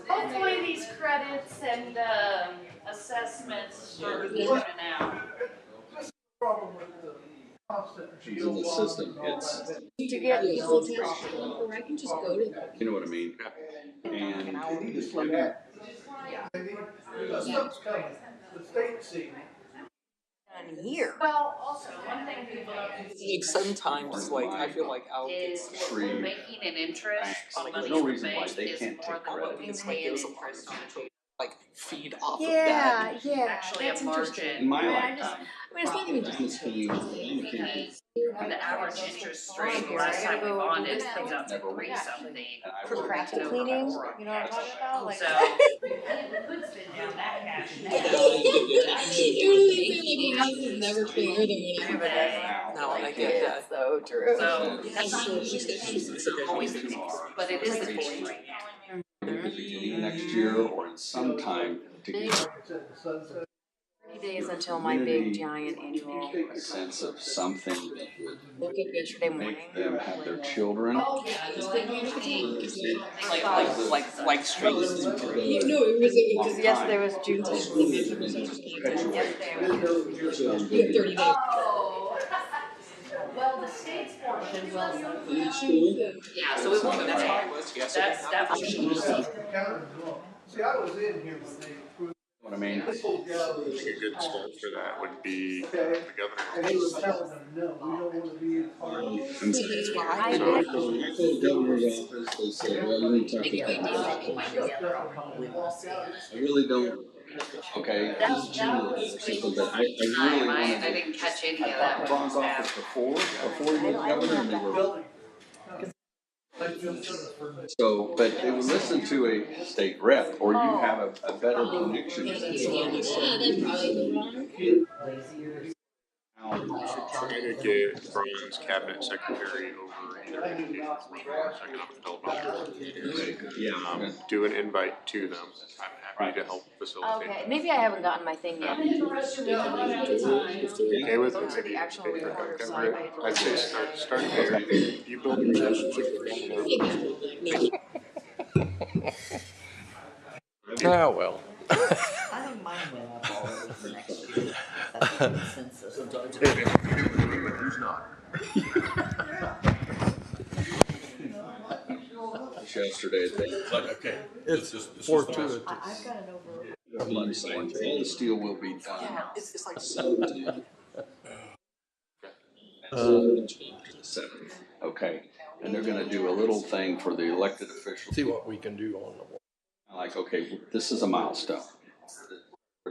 Hopefully these credits and assessments start moving out. Problem with the constant. She's in the system. It's. To get full test, or I can just go to them. You know what I mean? And They need stuff's coming. The state seeing it. Here. Well, also, one thing people don't like sometimes like I feel like I'll get is making an interest on money no we reason why make they is can't more take than what we it's like pay in there's a interest on it. like feed off Yeah, of yeah. Actually, That's a margin. in my I just, lifetime. I mean, it's not even Business came. Because the average interest rate, the last time we bonded, comes out to 3 something. procrastinating, you know what I'm talking about? Like, So, we could spend down that cash now. never clearer than No, I get that. So true. So, that's not always the case, but it is the case right now. Beginning next year or in some time to get 30 days until my big giant annual. a sense of something that would Woke up yesterday morning. make them have their children. Like streets. No, it was yesterday was Juneteenth. You have 30 days. Oh. Well, the state's portion will. Yeah, so it won't. That was. See, I was in here when they approved. What I mean? I think a good start for that would be the And governor. they were telling them, no, we don't want to be a part of it. And so that's why I The governor's office, they said, well, you need to talk about I really don't, okay, this is general, something, but I really wanted I didn't catch any of I that. thought Ron's office before he was governor, and they were. So, but they would listen to a state rep, or you have a better connection. trying to get Brian's cabinet secretary over in their education or economic development. Yeah. Do an invite to them. I'm happy to help facilitate. Okay, maybe I haven't gotten my thing yet. Okay with Those are the actual reporter side. I'd say start there. You build a relationship with them. Ah, well. I don't mind when I'm all over. That's a consensus. Who's not? Yesterday, Okay, it's just fortuitous. I've got it over. all the steel will be done. Yeah, it's like Seventh, okay, and they're gonna do a little thing for the elected officials. See what we can do on the wall. Like, okay, this is a milestone.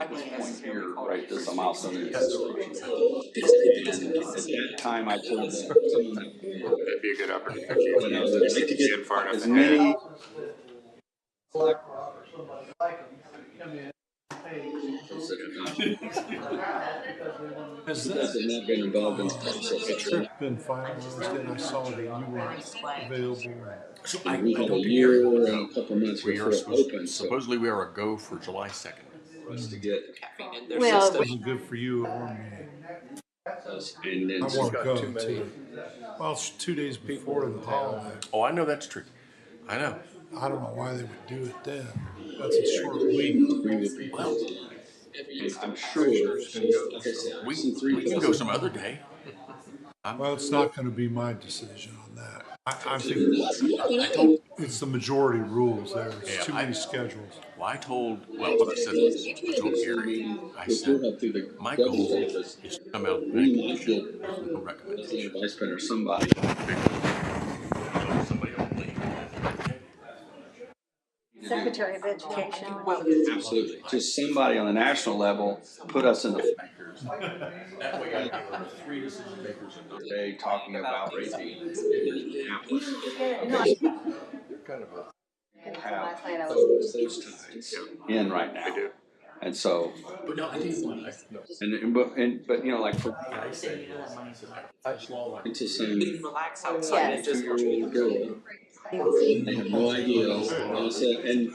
at this point here, right, this is a milestone in construction. And at that time, I told someone that, That'd be a good opportunity if that I you would like to get get far enough as ahead. many. Has That have not been involved in the process. the trip been finalized and I saw that you weren't available? So We had a year and a couple months we before are it opened, so supposedly we are a go for July 2nd. for us to get. Well, it wasn't good for you or me. And then I want to got go too many too. Well, it's 2 days before the holiday. Oh, I know that's true. I know. I don't know why they would do it then. That's a short week. Well, I'm sure. we can go some other day. Well, it's not going to be my decision on that. I think I told, it's the majority rules there. It's Yeah, too many schedules. well, I told, well, what I said was, I told Gary, I said, my goal is to come out and make a motion with no recommendation. Vice President or somebody. Somebody will leave. Secretary of Education. Absolutely. Just somebody on the national level put us in the That way I get 3 decision makers in the day talking about raising Minneapolis. Kind of a Have those ties in right now. And so, But no, I think what but you know, like for I say to some Relax outside. 2-year-old girl, they have no idea. Also, and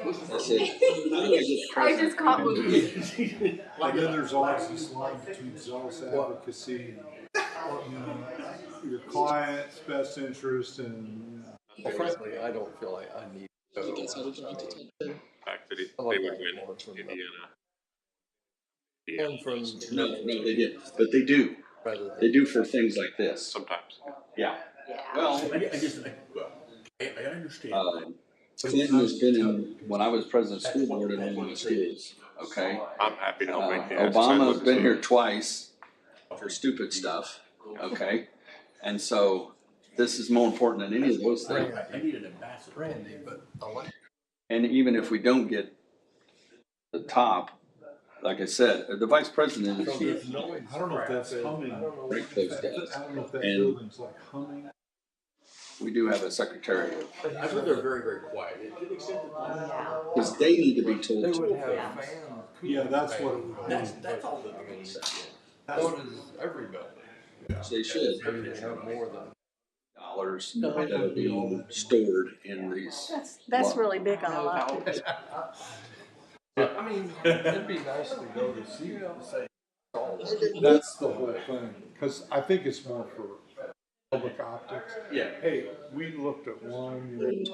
I said, how do I get president? And then there's always this line between zealous advocacy and your client's best interest and. Well, frankly, I don't feel like I need to go. the fact that they would win Indiana. And from No, they did, but they do. They do for things like this. Sometimes. Yeah. Well, I understand. Clinton has been in, when I was president of the school board in one of my schools, okay? I'm happy to help make the Obama's been here twice for stupid stuff, okay? And so this is more important than any of those things. I need an ambassador. Randy, but I like. And even if we don't get the top, like I said, the vice president is here. I don't know if that's humming. Right close to us. I don't know if that And building's like humming. we do have a secretary. I heard they're very, very quiet. Because they need to be told They to. would have fans. Yeah, that's what it would be. That's all that they need. So does every building. They should. Maybe they have more than. Dollars that are being stored in these. That's really big on a lot. I mean, it'd be nice to go to see them and say. That's the whole thing, because I think it's more for public optics. Yeah. Hey, we looked at one. And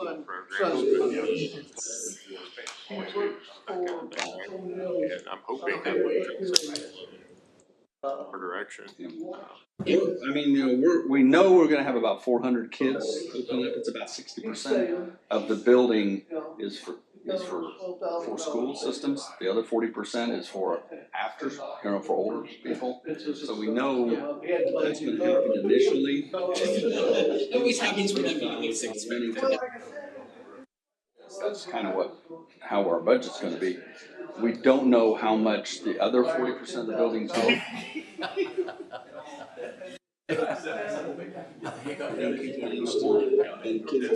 I'm hoping that our direction. I mean, you know, we know we're going to have about 400 kids open up. It's about 60% of the building is for school systems. The other 40% is for after, for older people. So we know that's going to happen initially. It always happens whenever you make things. That's kind of how our budget's going to be. We don't know how much the other 40% of the buildings go. And kids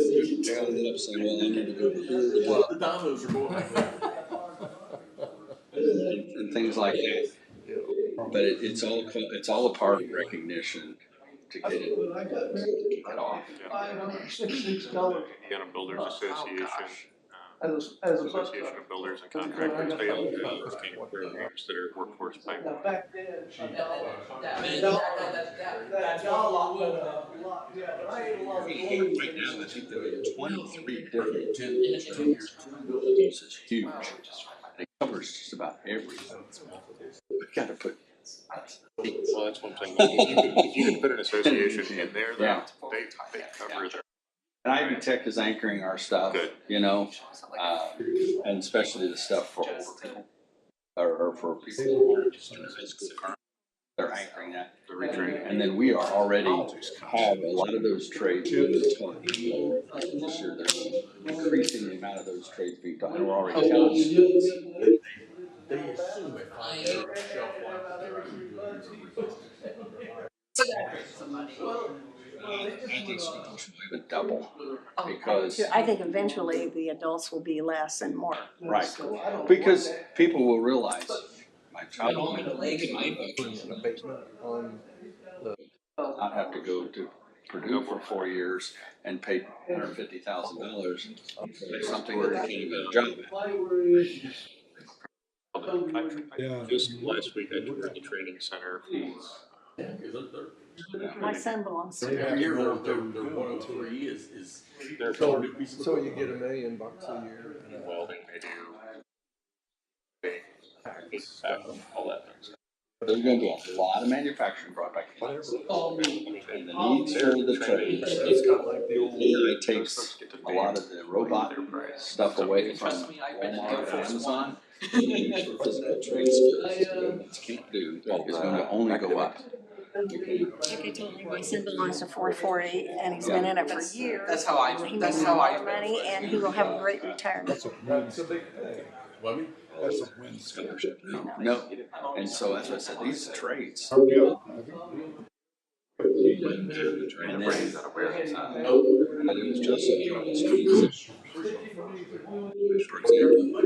ended up saying, well, I need to go over here. Well, the dominoes are going. And things like that. But it's all a part of recognition to get it off. Indiana Builders Association. Association of Builders and Contractors, they all have those kind of programs that are workforce type. Right now, I think there are 23 different 10 buildings. It's huge. It covers just about everything. We got to put. Well, that's one thing. If you can put an association in there, Yeah. they cover their. And Ivy Tech is anchoring our stuff, you know, and especially the stuff for older people or for people who are just in high school. they're anchoring that, the retreat. And then we are already have a lot of those trades being taught. This year, they're increasing the amount of those trades being taught, and we're already telling students. They assume a 5-year shelf life of their I think students will even double because. I think eventually the adults will be less and more. Right, because people will realize my child will not have to go to Purdue for 4 years and pay $150,000 for something where they can't even get a job at. Just last week I toured the training center. My son belongs to. Every year, their 103 is. So you get $1 million a year. Welding, they do. All that things. There's going to be a lot of manufacturing brought back. And the needs for the trades. AI takes a lot of the robot stuff away from Walmart and Amazon. The need for physical trade skills humans can't do is going to only go up. Like I told you, my son belongs to 440 and he's been in it for years. That's how I. He makes a lot of money and he will have a great retirement. That's a big thing. That's a win scholarship. No, and so as I said, these trades. And then brings that awareness out. And it was just for example,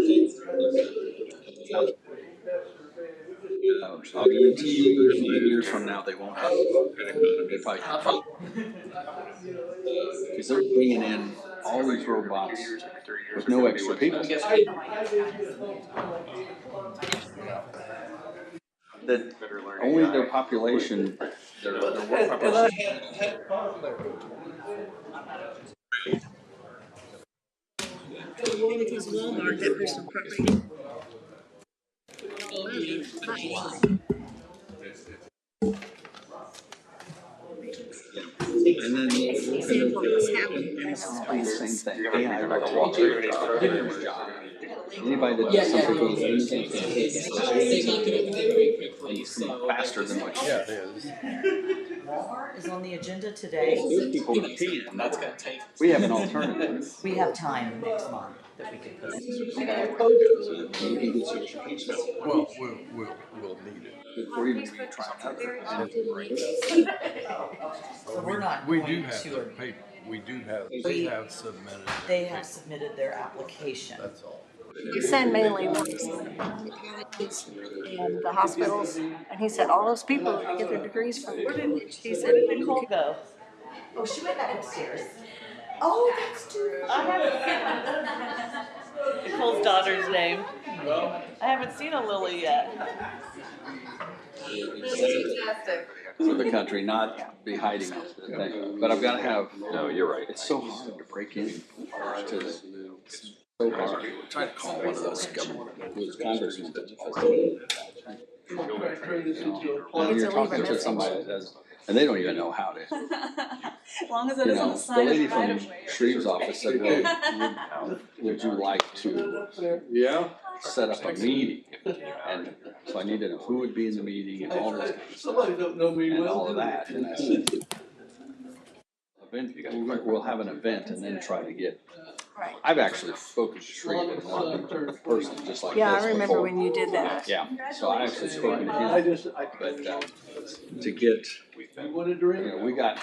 I'll guarantee you 5 years from now they won't have because they're bringing in all these robots with no extra people. That only their population, their work population. Because Walmart, that personal property. And then the same thing. AI will walk through your job. Anybody that does something for the faster than what you Yeah, it is. Walmart is on the agenda today. people can. That's gonna take. We have an alternative. We have time next month that we can put. Well, we'll need it. Before you try So we're not We going do have to. their paper. They have submitted. They have submitted their application. That's all. My son mainly works in the hospitals, and he said all those people that get their degrees from. Where did he said? Where did Nicole go? Oh, she went back upstairs. Oh, that's true. I haven't seen Nicole's daughter's name. I haven't seen a Lily yet. For the country, not be hiding it. But I've got to have. No, you're right. It's so hard to break in to the. So hard. Try to call one of those congressmen. You're talking to somebody that does, and they don't even know how to. As long as it isn't a sign the lady of right from of way. Shreve's office said, well, would you like to set up a meeting? And so I needed to know who would be in the meeting and all this kind of stuff. And all of that. And I said, we'll have an event and then try to get. Right. I've actually spoken to Shreve in person, just like Yeah, this I remember before. when you did that. Yeah, so I actually spoken to him, but to get, we got.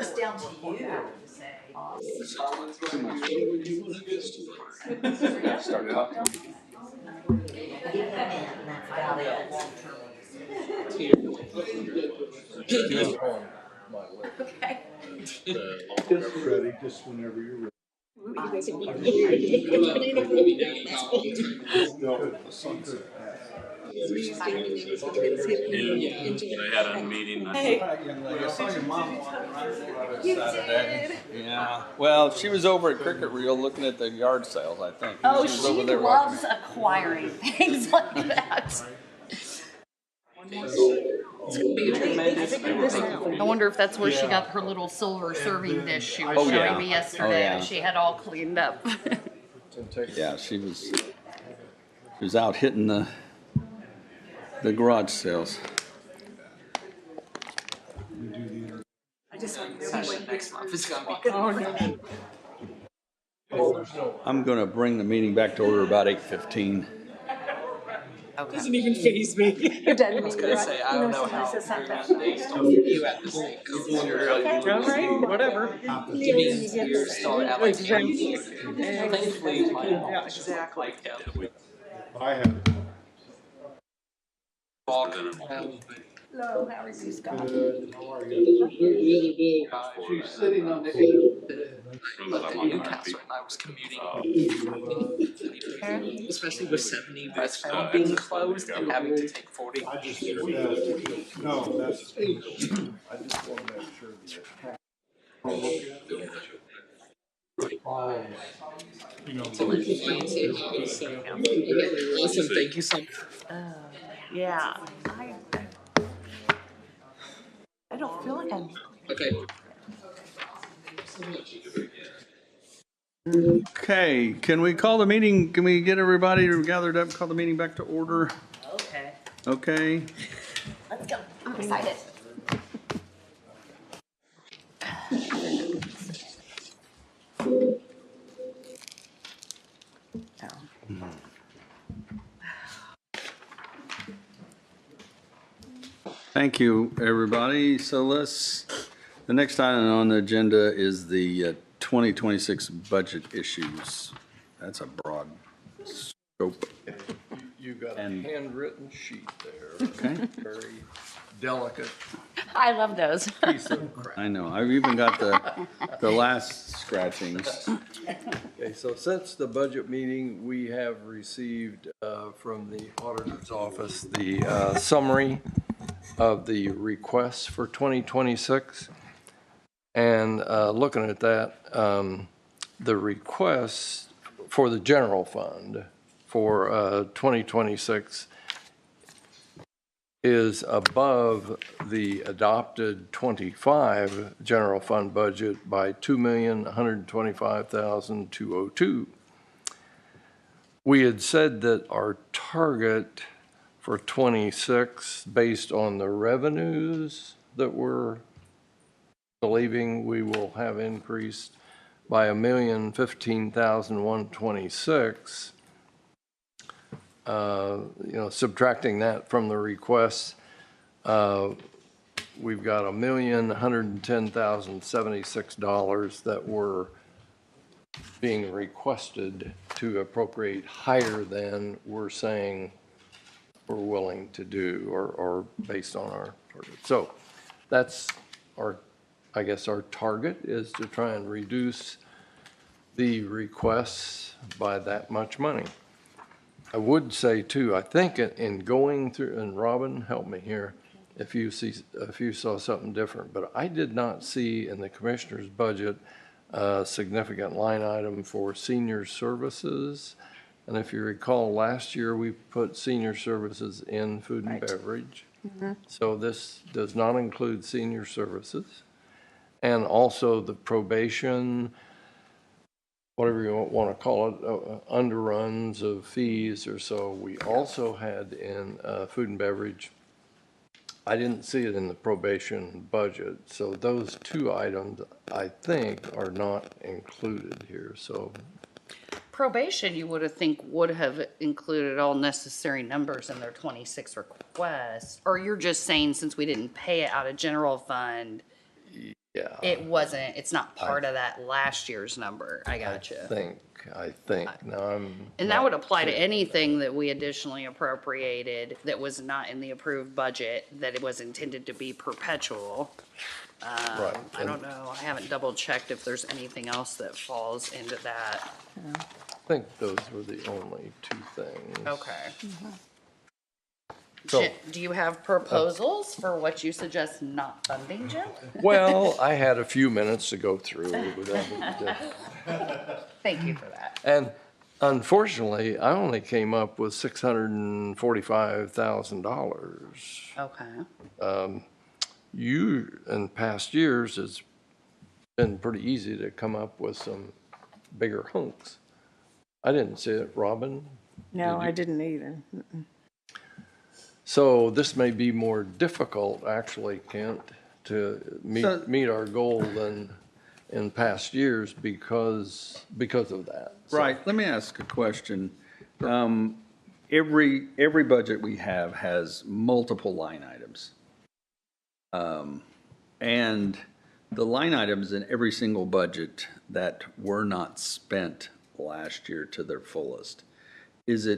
It's down to you to say. Too much. Start talking. That's about it. Okay. Just ready, just whenever you're ready. I had a meeting. Hey. I saw your mom Saturday. Yeah. Well, she was over at Cricket Reel looking at the yard sales, I think. Oh, was over she there loves watching acquiring things like that. I wonder if that's where she got her little silver serving dish she was showing me yesterday that she had all cleaned up. Yeah, she was out hitting the The garage sales. I just want the session next month is gonna be. Oh, no. I'm going to bring the meeting back to order about 8:15. Doesn't even faze me. It doesn't I was mean gonna that. say, I You don't know, know somebody how says something very about many days for you at this thing goes. All right, whatever. You mean, you're still at like Exactly. thankfully, my boss is Exactly. like him. I have. Hello, how are you, Scott? How are you? She's sitting on the But in Newcastle, and I was commuting, especially with 70 westbound being closed and having to take 40. I just, no, that's, I just want to make sure that. You know. So we can find safe house. So, okay, awesome. Thank you so much. Yeah, I don't feel like I'm. Okay. Okay, can we call the meeting, can we get everybody gathered up, call the meeting back to order? Okay. Okay. Let's go. I'm excited. Thank you, everybody. So the next item on the agenda is the 2026 budget issues. That's a broad scope. You got a handwritten sheet there. Okay. Very delicate I love those. piece of crap. I know, I've even got the last scratchings. Okay, so since the budget meeting, we have received from the auditor's office the summary of the requests for 2026. And looking at that, the requests for the general fund for 2026 is above the adopted 25 general fund budget by $2,125,202. We had said that our target for 26, based on the revenues that we're believing we will have increased by $1,015,126. Subtracting that from the requests, we've got $1,110,076 that were being requested to appropriate higher than we're saying we're willing to do or based on our target. So that's our, I guess our target is to try and reduce the requests by that much money. I would say too, I think in going through, and Robin, help me here, if you saw something different, but I did not see in the commissioner's budget a significant line item for senior services. And if you recall, last year we put senior services in food and beverage. So this does not include senior services. And also the probation, whatever you want to call it, underruns of fees or so, we also had in food and beverage. I didn't see it in the probation budget. So those two items, I think, are not included here. So Probation, you would have included all necessary numbers in their 26 requests. Or you're just saying since we didn't pay it out of general fund, yeah, it's not part of that last year's number. I gotcha. I think. Now And that would apply to anything that we additionally appropriated that was not in the approved budget, that it was intended to be perpetual. Right. I don't know. I haven't double checked if there's anything else that falls into that. I think those were the only two things. Okay. So, Do you have proposals for what you suggest not funding, Jim? well, I had a few minutes to go through. Thank you for that. And unfortunately, I only came up with $645,000. Okay. You, in past years, it's been pretty easy to come up with some bigger hunks. I didn't see it, Robin? No, I didn't either. So this may be more difficult, actually, Kent, to meet our goal than in past years because of that. So- Right, let me ask a question. Every budget we have has multiple line items. And the line items in every single budget that were not spent last year to their fullest, is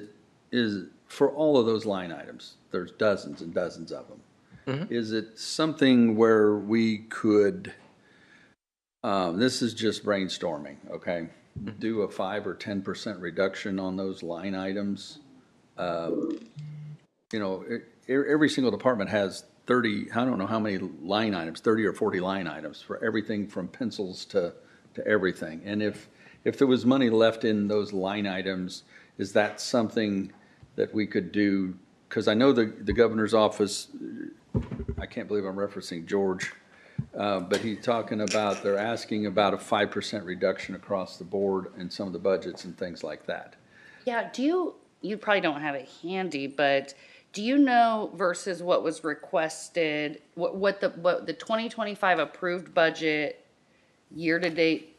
for all of those line items, there's dozens and dozens of them. Is it something where we could, this is just brainstorming, okay? Do a 5 or 10% reduction on those line items? You know, every single department has 30, I don't know how many line items, 30 or 40 line items for everything from pencils to everything. And if there was money left in those line items, is that something that we could do? Because I know the governor's office, I can't believe I'm referencing George, but he's talking about, they're asking about a 5% reduction across the board in some of the budgets and things like that. Yeah, you probably don't have it handy, but do you know versus what was requested, what the 2025 approved budget year-to-date?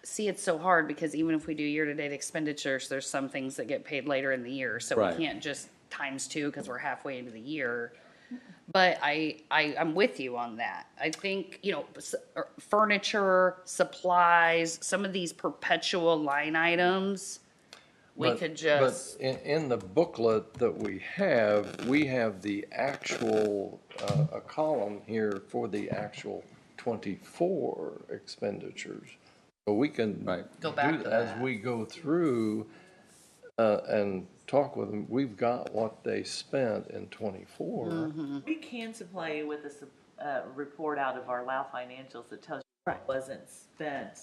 See, it's so hard because even if we do year-to-date expenditures, there's some things that get paid later in the year. So Right. we can't just times two because we're halfway into the year. But I'm with you on that. I think, furniture, supplies, some of these perpetual line items, we could just. But in the booklet that we have the actual, a column here for the actual 24 expenditures. So we can Go back do to that that. as we go through and talk with them. We've got what they spent in 24. We can supply you with a report out of our Lao financials that tells you what wasn't spent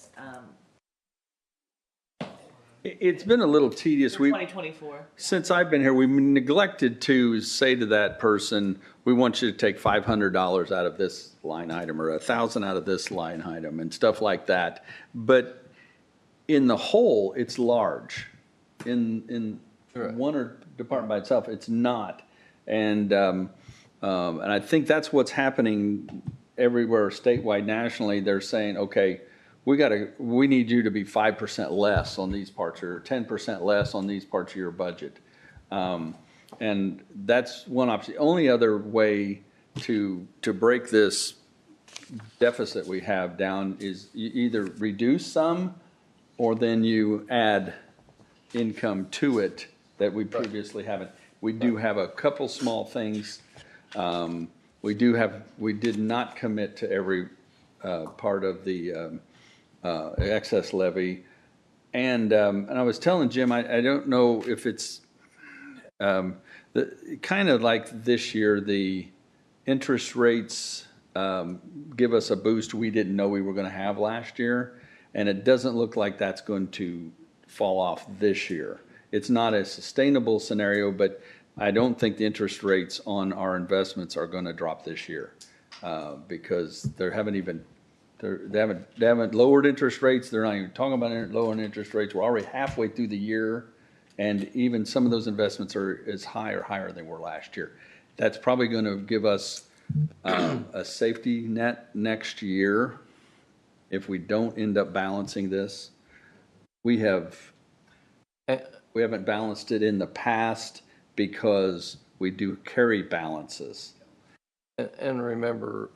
It's been a little tedious. for 2024. Since I've been here, we've neglected to say to that person, we want you to take $500 out of this line item or $1,000 out of this line item and stuff like that. But in the whole, it's large. In one or department by itself, it's not. And I think that's what's happening everywhere, statewide, nationally. They're saying, okay, we need you to be 5% less on these parts or 10% less on these parts of your budget. And that's one option. The only other way to break this deficit we have down is you either reduce some or then you add income to it that we previously haven't. We do have a couple small things. We did not commit to every part of the excess levy. And I was telling Jim, I don't know if it's kind of like this year, the interest rates give us a boost we didn't know we were going to have last year. And it doesn't look like that's going to fall off this year. It's not a sustainable scenario, but I don't think the interest rates on our investments are going to drop this year because they haven't lowered interest rates. They're not even talking about lowering interest rates. We're already halfway through the year, and even some of those investments are as high or higher than they were last year. That's probably going to give us a safety net next year if we don't end up balancing this. We haven't balanced it in the past because we do carry balances. And remember,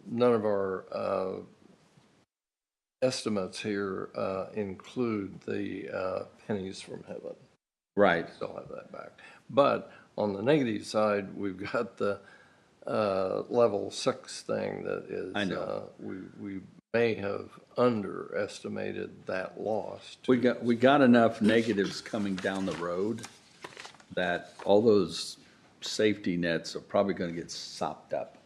none of our estimates here include the pennies from heaven. Right. Still have that back. But on the negative side, we've got the level 6 thing that is, I know. We may have underestimated that loss. We got enough negatives coming down the road that all those safety nets are probably going to get sopped up.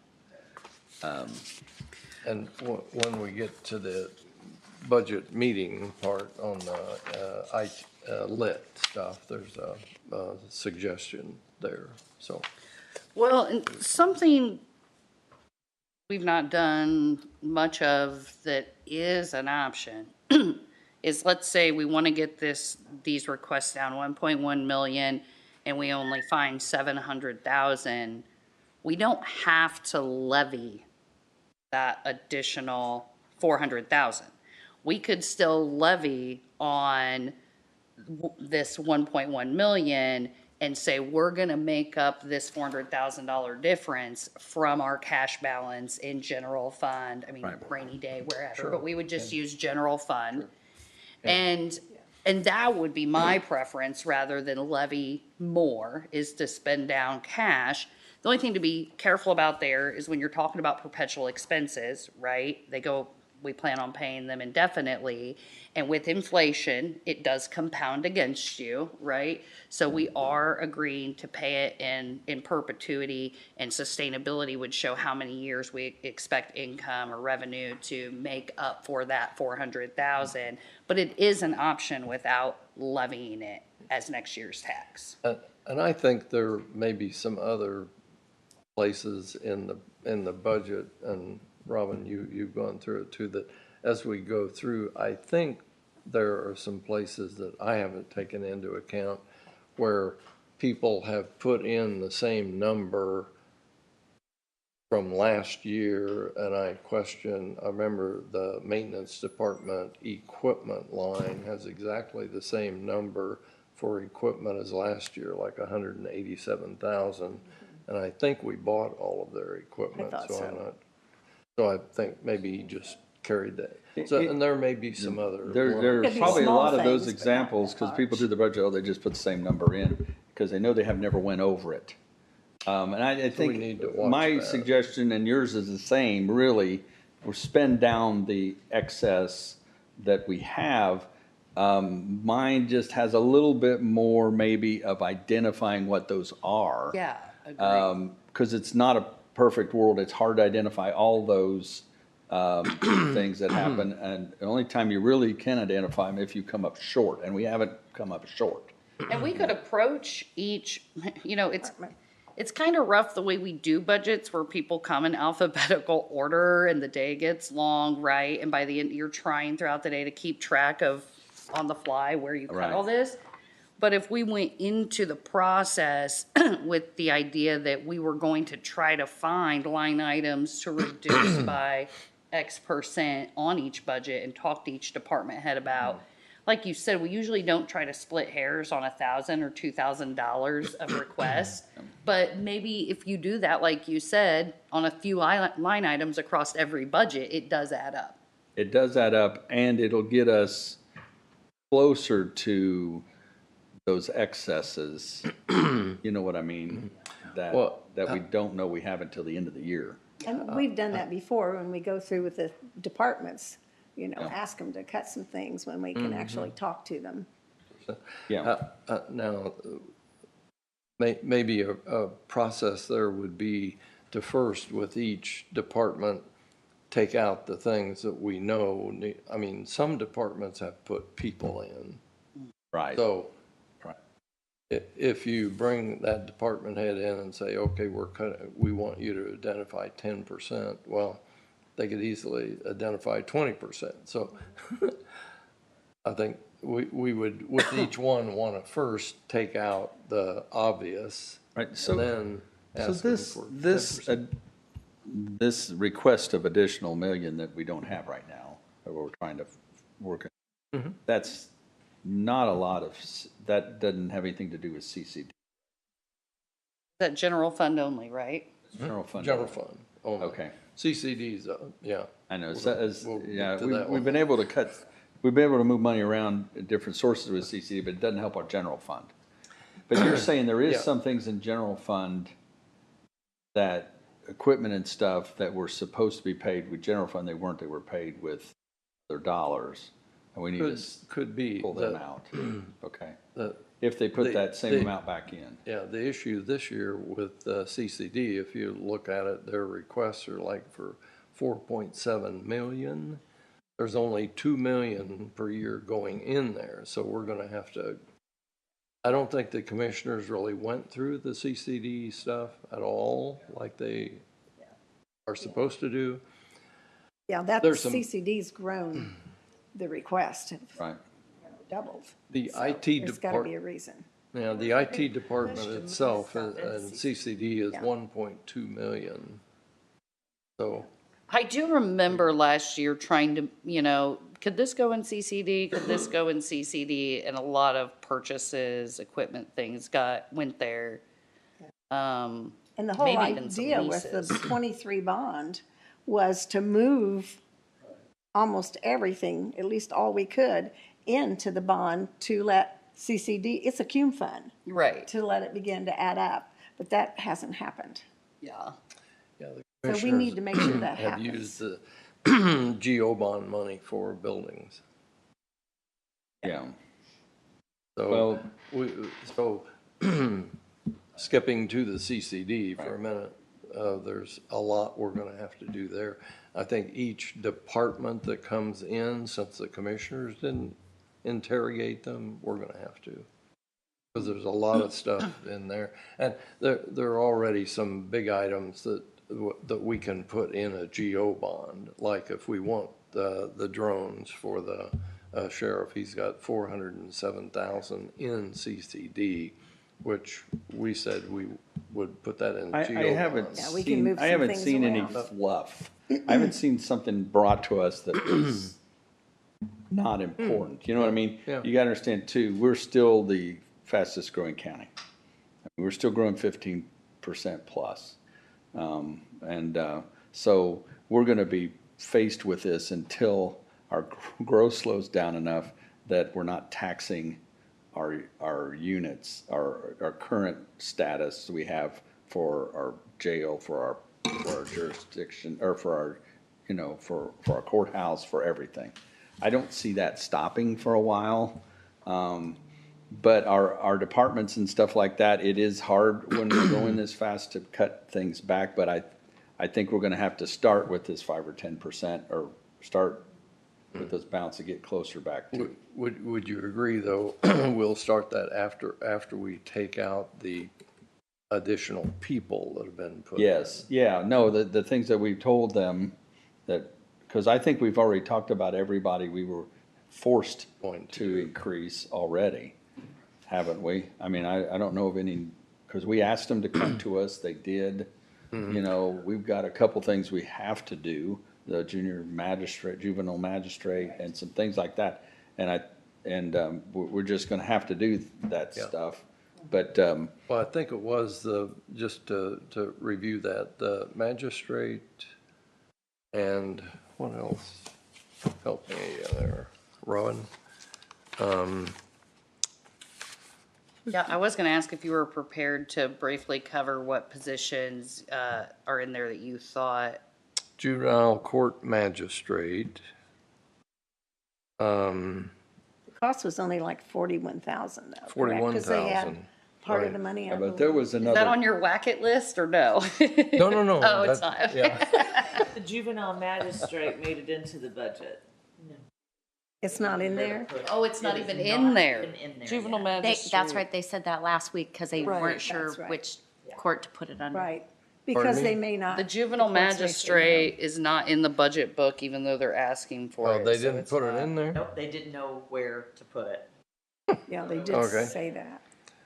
And when we get to the budget meeting part on the lit stuff, there's a suggestion there. So, Well, and something we've not done much of that is an option is, let's say we want to get these requests down 1.1 million, and we only find 700,000, we don't have to levy that additional 400,000. We could still levy on this 1.1 million and say, we're going to make up this $400,000 difference from our cash balance in general fund. I mean, rainy day, wherever, but we would just use general fund. And that would be my preference rather than levy more, is to spend down cash. The only thing to be careful about there is when you're talking about perpetual expenses, right? We plan on paying them indefinitely. And with inflation, it does compound against you, right? So we are agreeing to pay it in perpetuity, and sustainability would show how many years we expect income or revenue to make up for that 400,000. But it is an option without levying it as next year's tax. And I think there may be some other places in the budget, and Robin, you've gone through it too, that as we go through, I think there are some places that I haven't taken into account where people have put in the same number from last year, and I remember the maintenance department equipment line has exactly the same number for equipment as last year, like 187,000. And I think we bought all of their equipment. I thought so. So I think maybe he just carried that. So, and there may be some other. There's probably a small lot of those things, but not examples, that because people large. do the budget, they just put the same number in, because they know they have never went over it. And I need to think watch my that. suggestion and yours is the same, really. We'll spend down the excess that we have. Mine just has a little bit more maybe of identifying what those are. Yeah, agree. Because it's not a perfect world. It's hard to identify all those things that happen. And the only time you really can identify them if you come up short, and we haven't come up short. And we could approach each, it's kind of rough the way we do budgets, where people come in alphabetical order and the day gets long, right? And by the end, you're trying throughout the day to keep track of on the fly where you cut all this. But if we went into the process with the idea that we were going to try to find line items to reduce by X percent on each budget and talk to each department head about, like you said, we usually don't try to split hairs on $1,000 or $2,000 of requests. But maybe if you do that, like you said, on a few line items across every budget, it does add up. It does add up, and it'll get us closer to those excesses. You know what I mean? That we don't know we have until the end of the year. And we've done that before when we go through with the departments, ask them to cut some things when we can actually talk to them. Now, maybe a process there would be to first, with each department, take out the things that we know. I mean, some departments have put people in. Right. So if you bring that department head in and say, okay, we want you to identify 10%, well, they could easily identify 20%. So I think we would, with each one, want to first take out the obvious, right? So, and then ask them for 10%. This request of additional million that we don't have right now, that we're trying to work on, that's not a lot of, that doesn't have anything to do with CCD. That general fund only, right? General fund. General fund only. Okay. CCDs, yeah. I know. We'll We've been able to move money around at different sources with CCD, but it doesn't help our general fund. But you're saying there is some things in general fund that equipment and stuff that were supposed to be paid with general fund, they weren't. They were paid with their dollars, and we need to pull them out. Okay. If they put that same amount back in. Yeah, the issue this year with CCD, if you look at it, their requests are like for 4.7 million. There's only 2 million per year going in there, so we're going to have to. I don't think the commissioners really went through the CCD stuff at all, like they are supposed to do. Yeah, that CCD's grown the request. Right. Doubled. The So IT there's got to be a reason. Yeah, the IT department itself and CCD is 1.2 million. So, I do remember last year trying to, could this go in CCD? Could this go in CCD? And a lot of purchases, equipment things went there. And the whole Maybe even some idea with the leases. 23 bond was to move almost everything, at least all we could, into the bond to let CCD, it's a cum fund. Right. To let it begin to add up, but that hasn't happened. Yeah. yeah, the So we need to make sure that have happens. used the GO bond money for buildings. Yeah. So, skipping to the CCD for a minute, there's a lot we're going to have to do there. I think each department that comes in, since the commissioners didn't interrogate them, we're going to have to. Because there's a lot of stuff in there. And there are already some big items that we can put in a GO bond. Like if we want the drones for the sheriff, he's got 407,000 in CCD, which we said we would put that in GO bond. I haven't seen any fluff. I haven't seen something brought to us that was not important. You know what I mean? Yeah. You gotta understand too, we're still the fastest growing county. We're still growing 15% plus. So we're gonna be faced with this until our growth slows down enough that we're not taxing our units, our current status we have for our jail, for our jurisdiction, or for our, for our courthouse, for everything. I don't see that stopping for a while. But our departments and stuff like that, it is hard when we're going this fast to cut things back, but I think we're gonna have to start with this 5 or 10%, or start with this bounce to get closer back to. Would you agree, though, we'll start that after we take out the additional people that have been put in? Yes, yeah, no, the things that we've told them that, because I think we've already talked about everybody we were forced to increase already, haven't we? I mean, I don't know of any, because we asked them to come to us, they did. We've got a couple things we have to do, the juvenile magistrate, and some things like that. And we're just gonna have to do that stuff. But, well, I think it was just to review that, the magistrate and what else? Help me there, Rowan. Yeah, I was gonna ask if you were prepared to briefly cover what positions are in there that you thought. Juvenile court magistrate. The cost was only like 41,000 though. 41,000. Part of the money. but there was Is that on your whack it list or no? No. Oh, it's not. Yeah. The juvenile magistrate made it into the budget. It's not in there? Oh, it's not even in there. Juvenile magistrate. That's right, they said that last week because they Right, weren't sure that's right. which court to put it under. Right, because me? they may not. The juvenile the courts may say no. magistrate is not in the budget book, even though they're asking for it. Oh, they so didn't it's put it not. in there? Nope, they didn't know where to put it. Yeah, they did Okay. say that.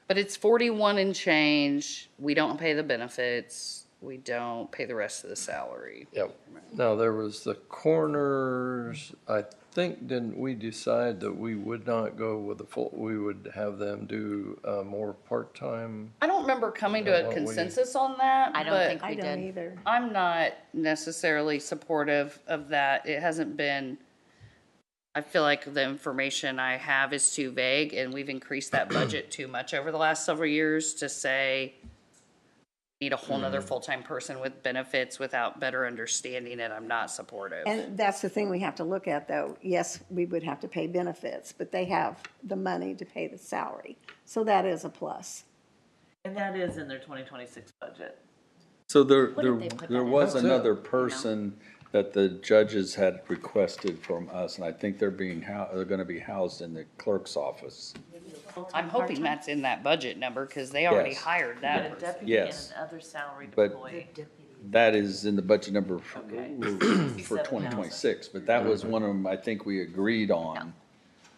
But it's 41 and change. We don't pay the benefits. We don't pay the rest of the salary. Yep. Now, there was the coroners, I think, didn't we decide that we would not go with we would have them do more part-time? I don't remember coming to a Well, consensus on that. I don't but think we I don't did. either. I'm not necessarily supportive of that. It hasn't been, I feel like the information I have is too vague, and we've increased that budget too much over the last several years to say need a whole nother full-time person with benefits without better understanding it. I'm not supportive. And that's the thing we have to look at, though. Yes, we would have to pay benefits, but they have the money to pay the salary. So that is a plus. And that is in their 2026 budget. So there did they put there that was in? another person that the judges had requested from us, and I think they're gonna be housed in the clerk's office. I'm hoping that's in that budget number because they already Yes. hired And that a person. deputy Yes. and another salaried But- employee. That is in the budget number for Okay. 2026, but that was one of them I think we agreed on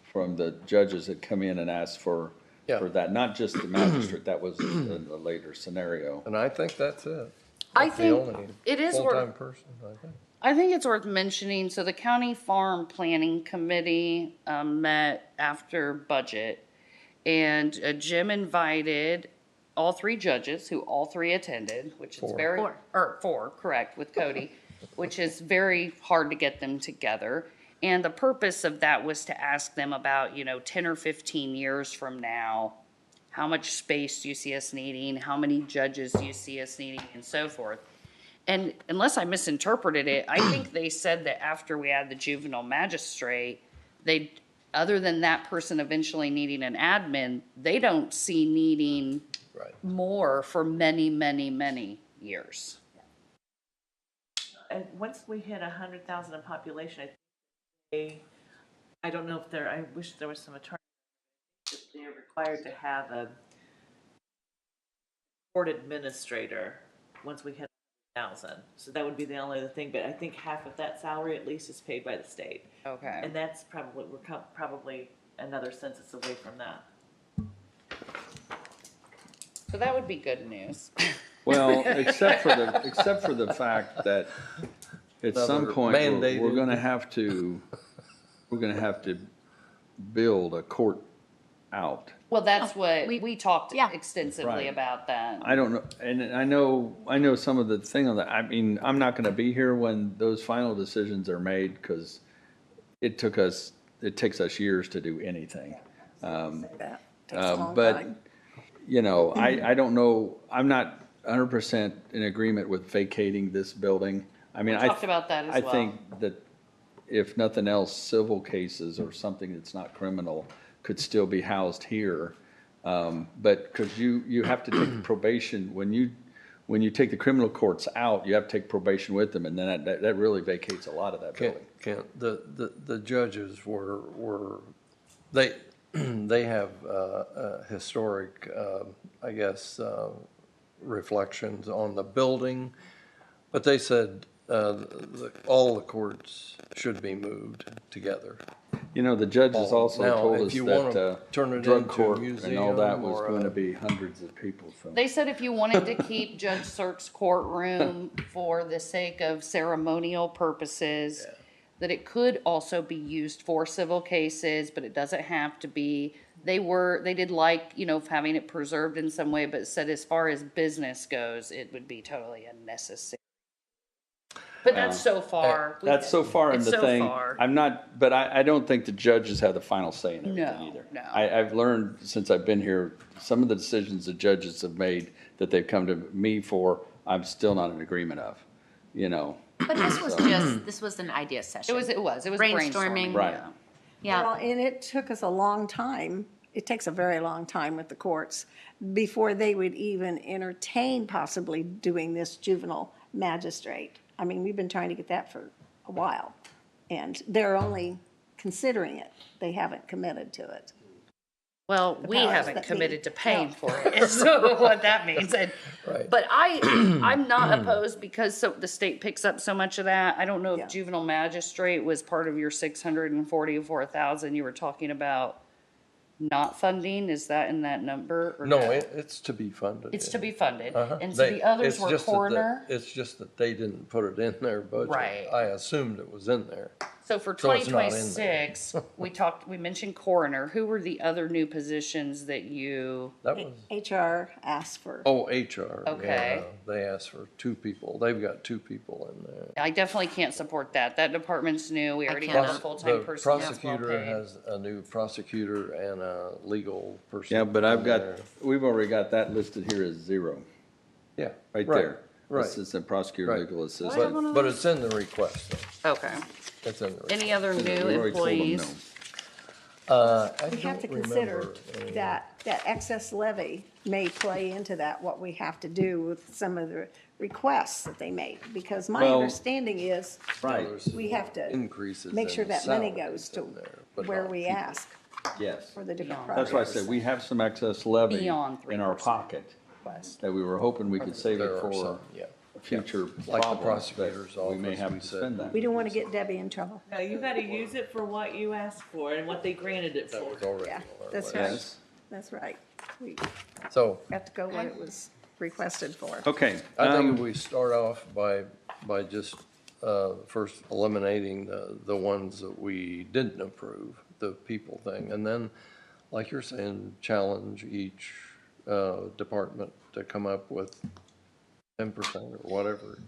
from the judges that come in and asked for Yeah. for that, not just the magistrate, that was in the later scenario. And I think that's it. I That's the think only it is full-time worth- person, I think. I think it's worth mentioning, so the County Farm Planning Committee met after budget, and Jim invited all three judges, who all three attended, which is Four. very, or four, correct, with Cody, which is very hard to get them together. And the purpose of that was to ask them about, 10 or 15 years from now, how much space do you see us needing? How many judges do you see us needing, and so forth. And unless I misinterpreted it, I think they said that after we add the juvenile magistrate, other than that person eventually needing an admin, they don't see needing more for many, many, many years. And once we hit 100,000 in population, I don't know if I wish there was some attorney, they're required to have a court administrator once we hit 1,000. So that would be the only other thing, but I think half of that salary at least is paid by the state. Okay. And that's probably, we're probably another census away from that. So that would be good news. Well, except for the fact that at some Another point, we're mandated- gonna have to build a court out. Well, that's what, we talked extensively Right. about that. I don't know, and I know some of the thing on that. I mean, I'm not gonna be here when those final decisions are made, because it takes us years to do anything. That takes a long But, time. I don't know, I'm not 100% in agreement with vacating this building. I mean, We talked about that as I well. think that if nothing else, civil cases or something that's not criminal could still be housed here. But because you have to take probation, when you take the criminal courts out, you have to take probation with them, and then that really vacates a lot of that building. The judges were they have historic, I guess, reflections on the building, but they said all the courts should be moved together. The judges also Now, told if us you wanna that turn it drug into a court and all that museum was or going to a- be hundreds of people, so. They said if you wanted to keep Judge Sirk's courtroom for the sake of ceremonial purposes, that it could also be used for civil cases, but it doesn't have to be. They did like, having it preserved in some way, but said as far as business goes, it would be totally unnecessary. But that's so far. That's so far in It's the so thing. far. I'm not, but I don't think the judges have the final say in everything No, either. no. I've learned since I've been here, some of the decisions the judges have made that they've come to me for, I'm still not in agreement of, But this was this was an idea session. It was brainstorming. Right. Yeah. Well, and it took us a long time, it takes a very long time with the courts, before they would even entertain possibly doing this juvenile magistrate. I mean, we've been trying to get that for a while, and they're only considering it. They haven't committed to it. Well, we powers haven't that be. committed to paying for it, so what that means. But I'm not opposed because the state picks up so much of that. I don't know if juvenile magistrate was part of your 644,000 you were talking about not funding. Is that in that number? Or No, it's to be funded. It's to be funded. Uh-huh. And so the others it's were just that coroner. It's just that they didn't put it in their budget. Right. I assumed it was in there. So for So it's not in there. 2026, we mentioned coroner. Who were the other new positions that you? That was, HR asked for. oh, HR. Okay. Yeah, they asked for 2 people. They've got 2 people in there. I definitely can't support that. That department's new. We already cannot. have a full-time The person that's well prosecutor paid. has a new prosecutor and a legal person. Yeah, but in there. we've already got that listed here as 0, Yeah. right there. Right. Assistant prosecutor, Right. legal assistant. But it's in the request, though. Okay. It's in the request. Any other new We already told them employees? no. I We have to don't consider remember any. that excess levy may play into that, what we have to do with some of the requests that they make. Because my Well, understanding is, Right, we have to Increases make sure in that money salaries goes to in there, but where not we people. ask yes. for the different That's why I projects. said we have some excess levy Beyond in our 3% pocket that we were hoping we could save There it are for some, yeah. future Like the problems prosecutor's that we may office, have we to said. spend that. We don't want to get Debbie in trouble. No, you gotta use it for what you asked for and what they granted it That for. was already Yeah, on our that's list. right. Yes, That's right. We So got to go what it was requested for. Okay. I think if we start off by just first eliminating the ones that we didn't approve, the people thing, and then, like you're saying, challenge each department to come up with 10% or whatever.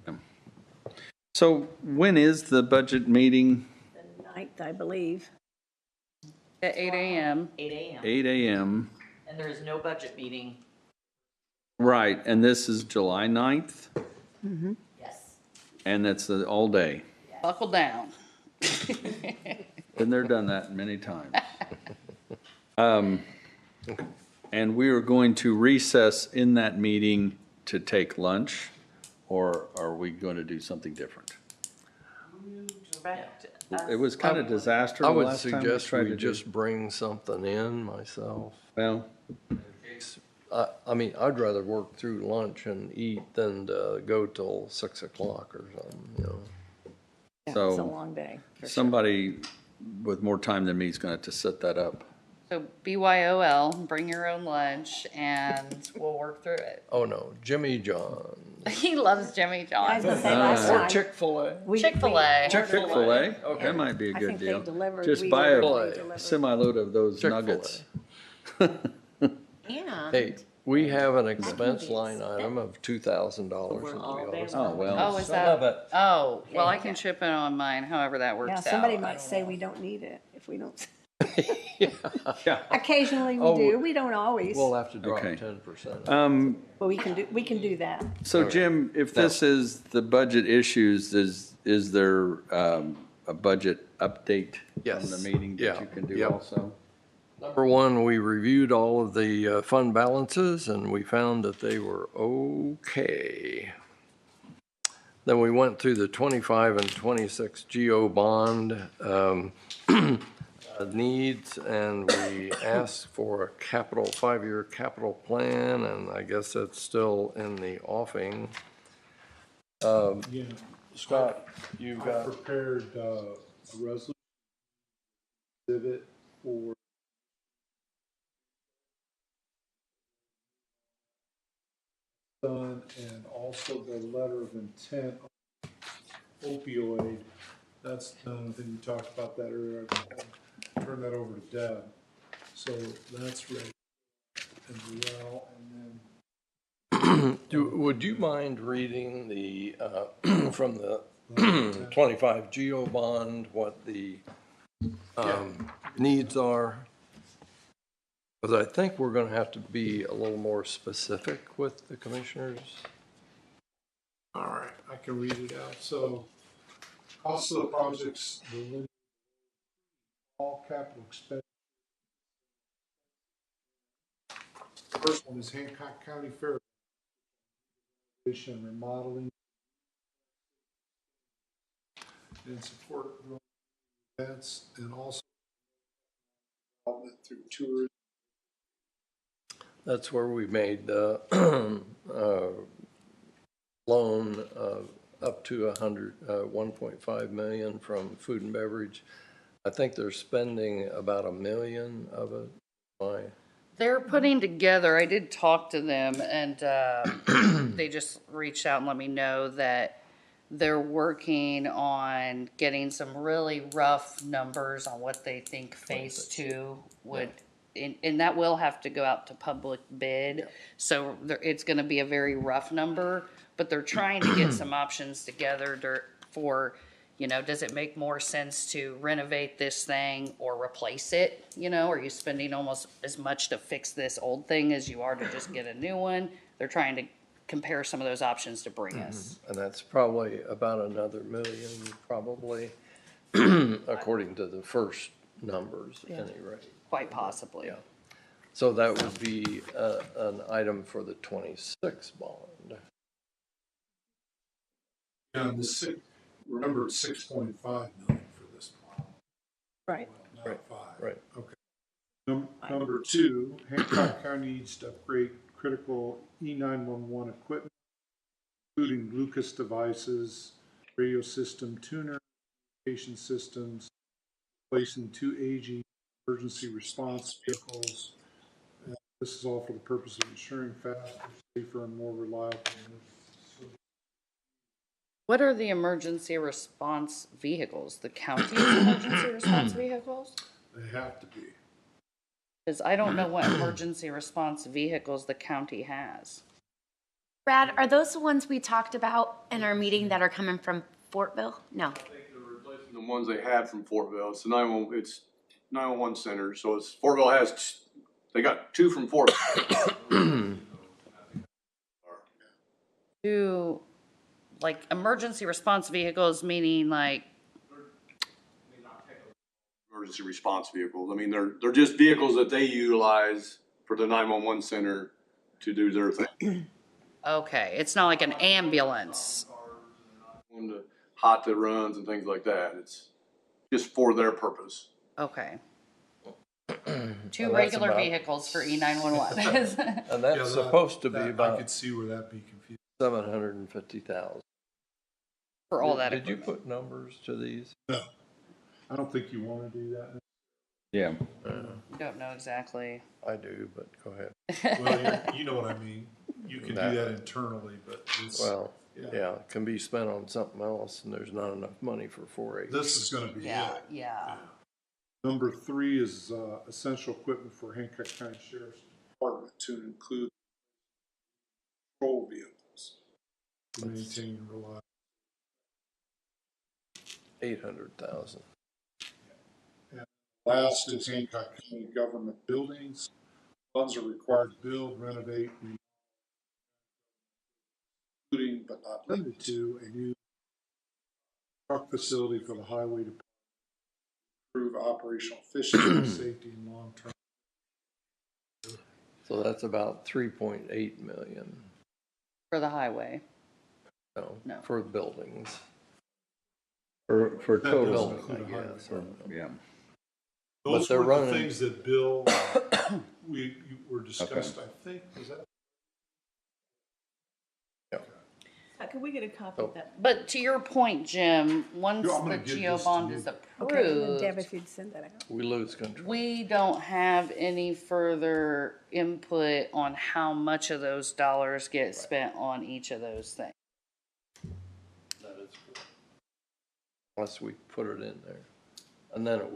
So when is the budget meeting? The 9th, I believe. At 8 a.m. 8 a.m. 8 a.m. And there is no budget meeting. Right, and this is July 9th, Yes. and that's all day. Buckle down. Been there, done that many times. And we are going to recess in that meeting to take lunch, or are we going to do something different? Direct It was kind of disaster I the would last time we suggest tried we to do. just bring something in myself. Well, I mean, I'd rather work through lunch and eat than to go till 6 o'clock or something, you know. Yeah, So, it's a long day. for sure. somebody with more time than me is going to have to set that up. So BYOL, bring your own lunch, and we'll work through it. Oh, no, Jimmy John. He loves Jimmy I was John's. gonna say last time. Chick-fil-A. Chick-fil-A. Chick-fil-A, Okay. that might be a I good think they deal. delivered. Just We buy ordered, they a delivered. semi-load of those Chick-fil-A. nuggets. And Hey, we have an expense line item of $2,000 that we ought to Oh, well. Oh, is that? Oh, well, I can chip in on mine, however that works Yeah, out. somebody might say we don't need it if we don't. Yeah. Occasionally we Oh, do. We don't always. We'll have to drop Okay. 10%. But we can do that. So Jim, if this is the budget issues, is there a budget update from Yes. the meeting that Yeah. you can do Yep. also? Number one, we reviewed all of the fund balances and we found that they were okay. Then we went through the 25 and 26 GO bond needs, and we asked for a capital, 5-year capital plan, and I guess that's still in the offing. Yeah, Scott, you've I got, prepared a resolution exhibit for done, and also the letter of intent on opioid. That's done. I think we talked about that earlier. I'll turn that over to Deb. So that's ready as well. And then would you mind reading the, from the 25 GO bond, what the needs are? Because I think we're going to have to be a little more specific with the commissioners. all right, I can read it out. So cost of the projects, all capital expense. The first one is Hancock County Fair. Remodeling. And support events, and also development through tourism. That's where we made loan up to 1.5 million from food and beverage. I think they're spending about $1 million of it. Why? They're putting together, I did talk to them, and they just reached out and let me know that they're working on getting some really rough numbers on what they think phase 2 would, and that will have to go out to public bid. So it's gonna be a very rough number, but they're trying to get some options together for, you know, does it make more sense to renovate this thing or replace it? You know, are you spending almost as much to fix this old thing as you are to just get a new one? They're trying to compare some of those options to bring us. And that's probably about another $1 million, probably, according to the first numbers, at any rate. Quite possibly. Yeah. So that would be an item for the 26 bond. And remember, it's 6.5 million for this plan. Right. Not 5. Right. Okay. Number 2, Hancock County needs to upgrade critical E911 equipment, including Lucas devices, radio system tuner, communication systems, replacing 2 aging emergency response vehicles, This is all for the purpose of ensuring faster, safer, and more reliable. What are the emergency response vehicles? The county's emergency response vehicles? They have to be. Because I don't know what emergency response vehicles the county has. Brad, are those the ones we talked about in our meeting that are coming from Fortville? No. I think they're replacing the ones they had from Fortville. It's 911 center. So it's Fortville has, they got 2 from Fortville. Two, like emergency response vehicles, meaning like, Emergency response vehicles. I mean, they're just vehicles that they utilize for the 911 center to do their thing. okay, it's not like an ambulance. On the hot that runs and things like that. It's just for their purpose. Okay. And Two that's regular about- vehicles for E911. And that's supposed to be I about could see where that'd be confusing. 750,000. For all that Did you equipment. put numbers to these? No, I don't think you want to do that. Yeah. Don't know exactly. I do, but go ahead. Well, you know what I mean. You can do that internally, but it's, Well, yeah, it can be spent on something else, and there's not enough money for 4-H. this is going to be Yeah, it. yeah. Number 3 is essential equipment for Hancock County Sheriff's Department to include patrol vehicles to maintain and rely. 800,000. Last is Hancock County government buildings. Funds are required to build, renovate, including but not limited to a new truck facility for the highway department, improve operational efficiency, safety, and long-term. So that's about 3.8 million. For the highway. No, for buildings. For That total. doesn't include a highway. Yeah. Those they're were the running- things that Bill, we were discussed, I think, was that? Can we get a copy of that? But to your point, Jim, once Yeah, I'm the gonna give GEO this to bond you. is Okay, and then Deb, approved, if you'd send that out. We lose control. we don't have any further input on how much of those dollars get spent on each of those things. That is correct. Unless we put it in there. And then it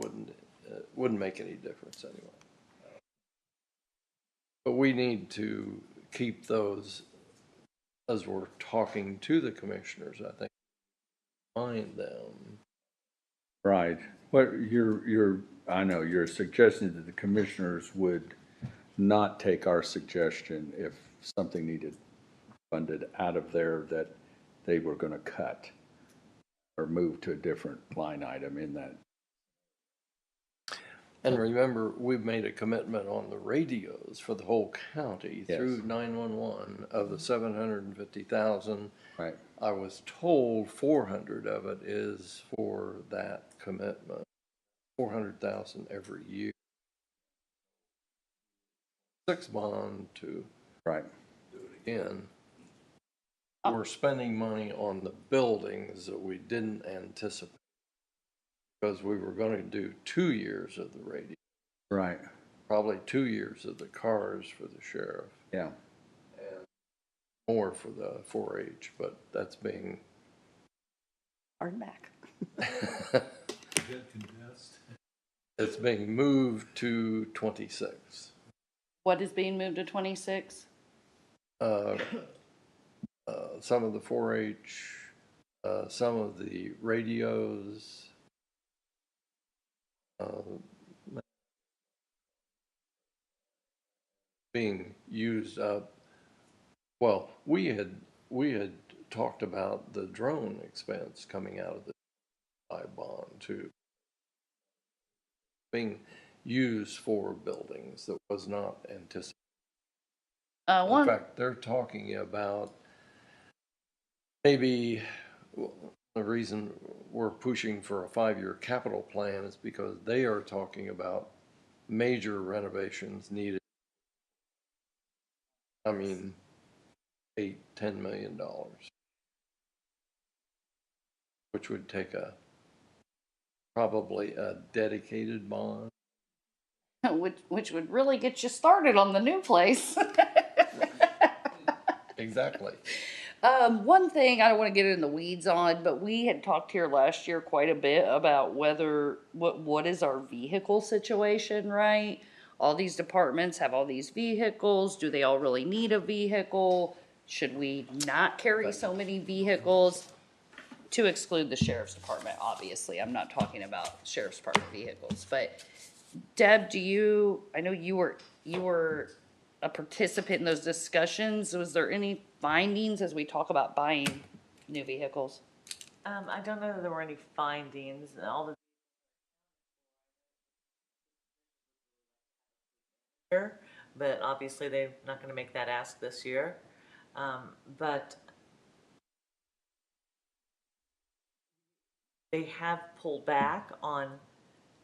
wouldn't make any difference anyway. But we need to keep those, as we're talking to the commissioners, I think, mind them. Right. What I know you're suggesting that the commissioners would not take our suggestion if something needed funded out of there that they were going to cut or move to a different line item in that. And remember, we've made a commitment on the radios for the whole county Yes. through 911 of the 750,000. Right. I was told 400 of it is for that commitment, 400,000 every year. 6 bond to Right. do it again. We're spending money on the buildings that we didn't anticipate because we were going to do 2 years of the radio, Right. probably 2 years of the cars for the sheriff. Yeah. And more for the 4-H, but that's being Hard back. it's being moved to 26. What is being moved to 26? Some of the 4-H, some of the radios, being used up. Well, we had talked about the drone expense coming out of the bond too, being used for buildings that was not anticipated. In fact, they're talking about maybe the reason we're pushing for a 5-year capital plan is because they are talking about major renovations needed. I mean, $8-10 million, which would take probably a dedicated bond. which would really get you started on the new place. Exactly. One thing I don't want to get in the weeds on, but we had talked here last year quite a bit about what is our vehicle situation, right? All these departments have all these vehicles. Do they all really need a vehicle? Should we not carry so many vehicles? To exclude the sheriff's department, obviously. I'm not talking about sheriff's department vehicles, but Deb, I know you were a participant in those discussions. Was there any findings as we talk about buying new vehicles? I don't know that there were any findings. All the but obviously they're not going to make that ask this year. But they have pulled back on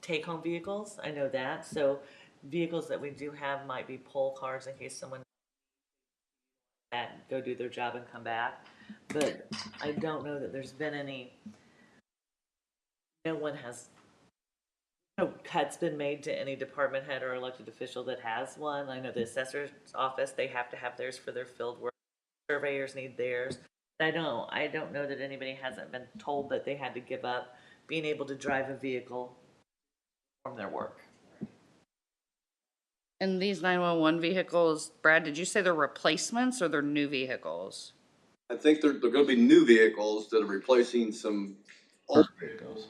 take-home vehicles. I know that. So vehicles that we do have might be poll cars in case someone that go do their job and come back. But I don't know that there's been any. No cut's been made to any department head or elected official that has one. I know the assessor's office, they have to have theirs for their field work. Surveyors need theirs. I don't know that anybody hasn't been told that they had to give up being able to drive a vehicle from their work. And these 911 vehicles, Brad, did you say they're replacements or they're new vehicles? I think they're going to be new vehicles that are replacing some old vehicles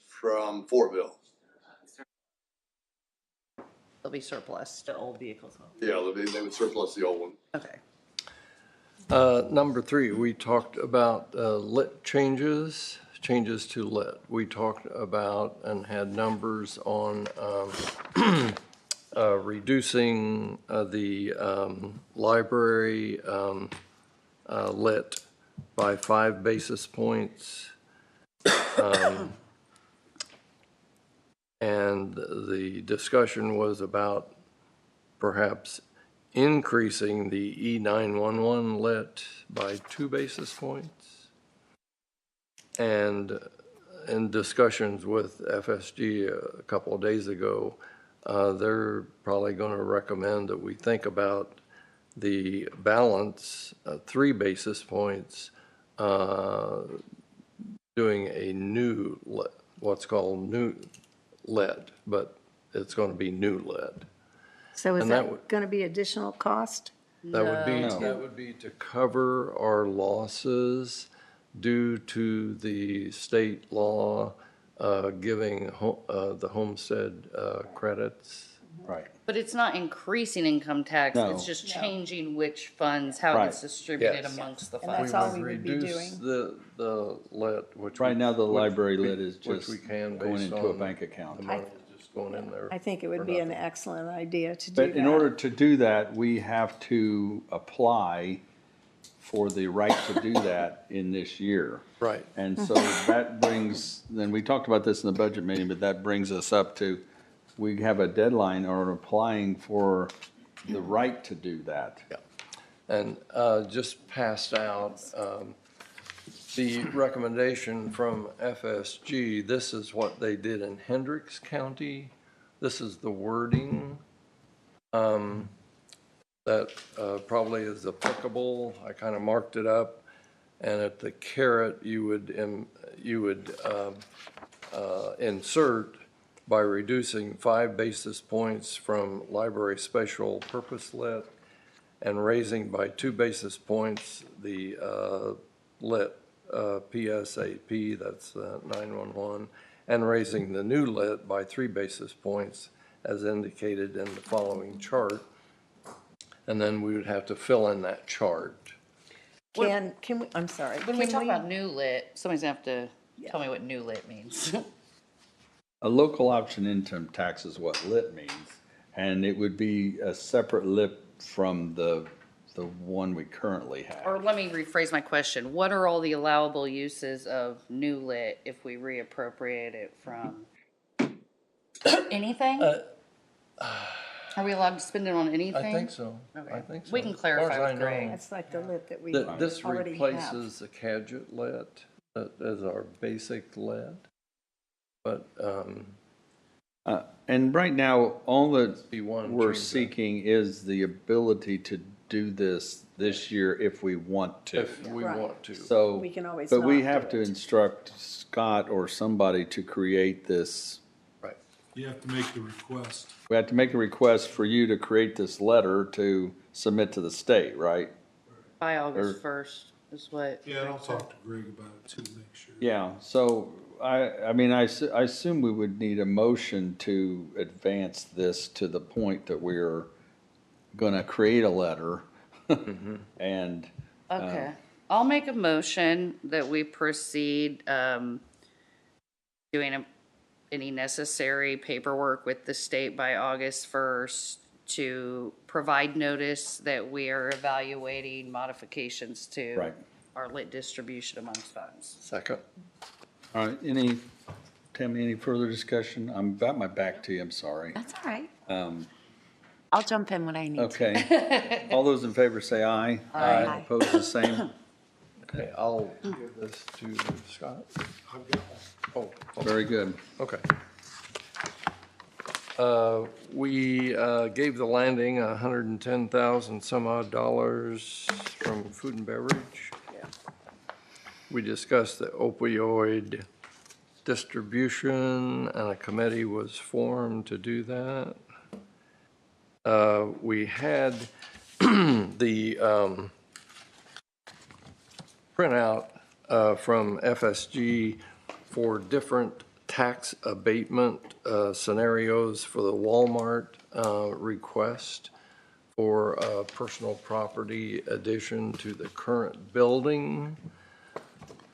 from Fortville. They'll be surplus. The old vehicles. Yeah, they would surplus the old one. Okay. Number 3, we talked about lit changes to lit. We talked about and had numbers on reducing the library lit by 5 basis points. And the discussion was about perhaps increasing the E911 lit by 2 basis points. And in discussions with FSG a couple of days ago, they're probably going to recommend that we think about the balance, 3 basis points, doing a new lit, what's called new lead, but it's going to be new lead. So is And that going to be additional cost? That would be to cover our losses due to the state law giving the homestead credits. Right. But it's not increasing income tax, No. it's just changing which funds, how it gets distributed Yes. amongst the And funds. that's all we would be Reduce doing. the lit, which. Right now, the library we- lit is which just we can going based into a on bank account. The money is just going in there. I think it for would be an nothing. excellent idea to do But that. in order to do that, we have to apply for the right to do that in this year. Right. And so that brings, then we talked about this in the budget meeting, but that brings us up to, we have a deadline on applying for the right to do that. Yeah. And just passed out the recommendation from FSG. This is what they did in Hendricks County. This is the wording that probably is applicable. I kind of marked it up. And at the caret, you would insert by reducing 5 basis points from library special purpose lit and raising by 2 basis points the lit PSAP, that's 911, and raising the new lit by 3 basis points as indicated in the following chart. And then we would have to fill in that chart. Can we, I'm sorry. When we can talk about new lit, somebody's gonna have to tell me what new lit means. A local option income tax is what lit means, and it would be a separate lit from the one we currently have. Or let me rephrase my question. What are all the allowable uses of new lit if we reappropriate it from anything? Are we allowed to spend it on anything? I think so. Okay. I think so. We can As far clarify as I with Greg. know. That's like the lit that we This already have. replaces the Cadget lit as our basic lit. But And right now, all that B1 we're change that. seeking is the ability to do this year if we want to. If we Right. want to. So, We can always but we not have do to it. instruct Scott or somebody to create this. Right. You have to make the request. We have to make a request for you to create this letter to submit to the state, right? By August 1st is what. Yeah, and I'll talk to Greg about it too, make sure. Yeah, so I mean, I assume we would need a motion to advance this to the point that we're gonna create a letter. And, Okay, I'll make a motion that we proceed, doing any necessary paperwork with the state by August 1st to provide notice that we are evaluating modifications to Right. our lit distribution amongst funds. Second. all right, Tammy, any further discussion? I'm got my back to you, I'm sorry. That's all right. Um, I'll jump in when I need to. Okay. All those in favor say aye. Aye. Opposed, the same. Okay, I'll give this to Scott. Oh, Very good. okay. We gave the landing $110,000 some odd dollars from food and beverage. We discussed the opioid distribution, and a committee was formed to do that. We had the printout from FSG for different tax abatement scenarios for the Walmart request for personal property addition to the current building.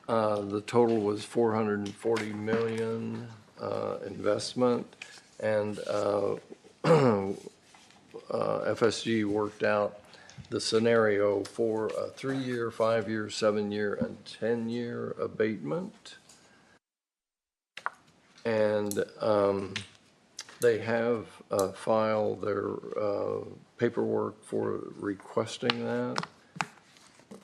The total was 440 million investment, and FSG worked out the scenario for a 3-year, 5-year, 7-year, and 10-year abatement. And they have filed their paperwork for requesting that.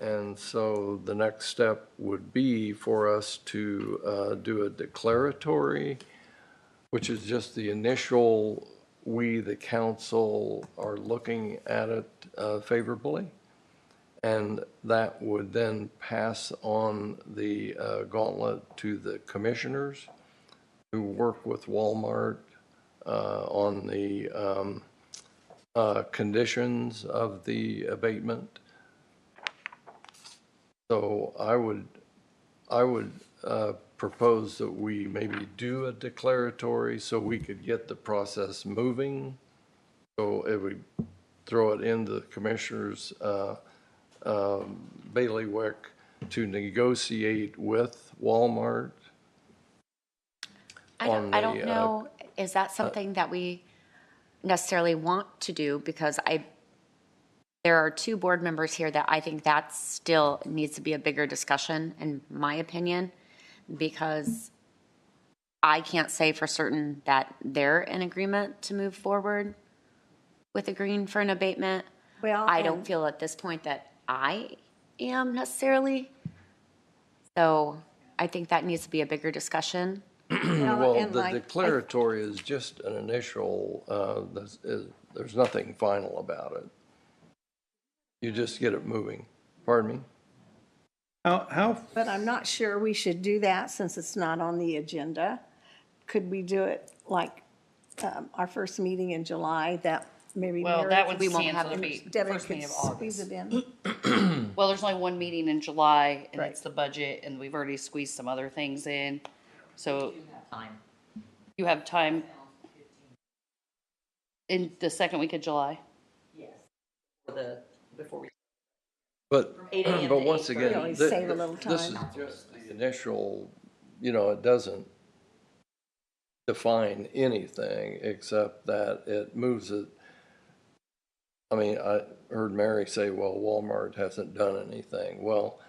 And so the next step would be for us to do a declaratory, which is just the initial, we, the council, are looking at it favorably. And that would then pass on the gauntlet to the commissioners who work with Walmart on the conditions of the abatement. So I would propose that we maybe do a declaratory so we could get the process moving. So it would throw it into the commissioner's bailiwick to negotiate with Walmart. I don't know, is that something that we necessarily want to do? Because there are 2 board members here that I think that still needs to be a bigger discussion, in my opinion, because I can't say for certain that they're in agreement to move forward with agreeing for an abatement. Well, I don't and- feel at this point that I am necessarily. So I think that needs to be a bigger discussion. Well, and the like- declaratory is just an initial, there's nothing final about it. You just get it moving. Pardon me? How? But I'm not sure we should do that since it's not on the agenda. Could we do it like our first meeting in July, that maybe Well, Mary that could- would cancel to be Debbie first could meeting of squeeze August. it in? Well, there's only one meeting in July, and Right. it's the budget, and we've already squeezed some other things in. So you have time in the second week of July? Before we. But, 8 a.m. but to once 8:30. again, Always save a little this is time. just the initial, it doesn't define anything except that it moves it. I mean, I heard Mary say, well, Walmart hasn't done anything. Well,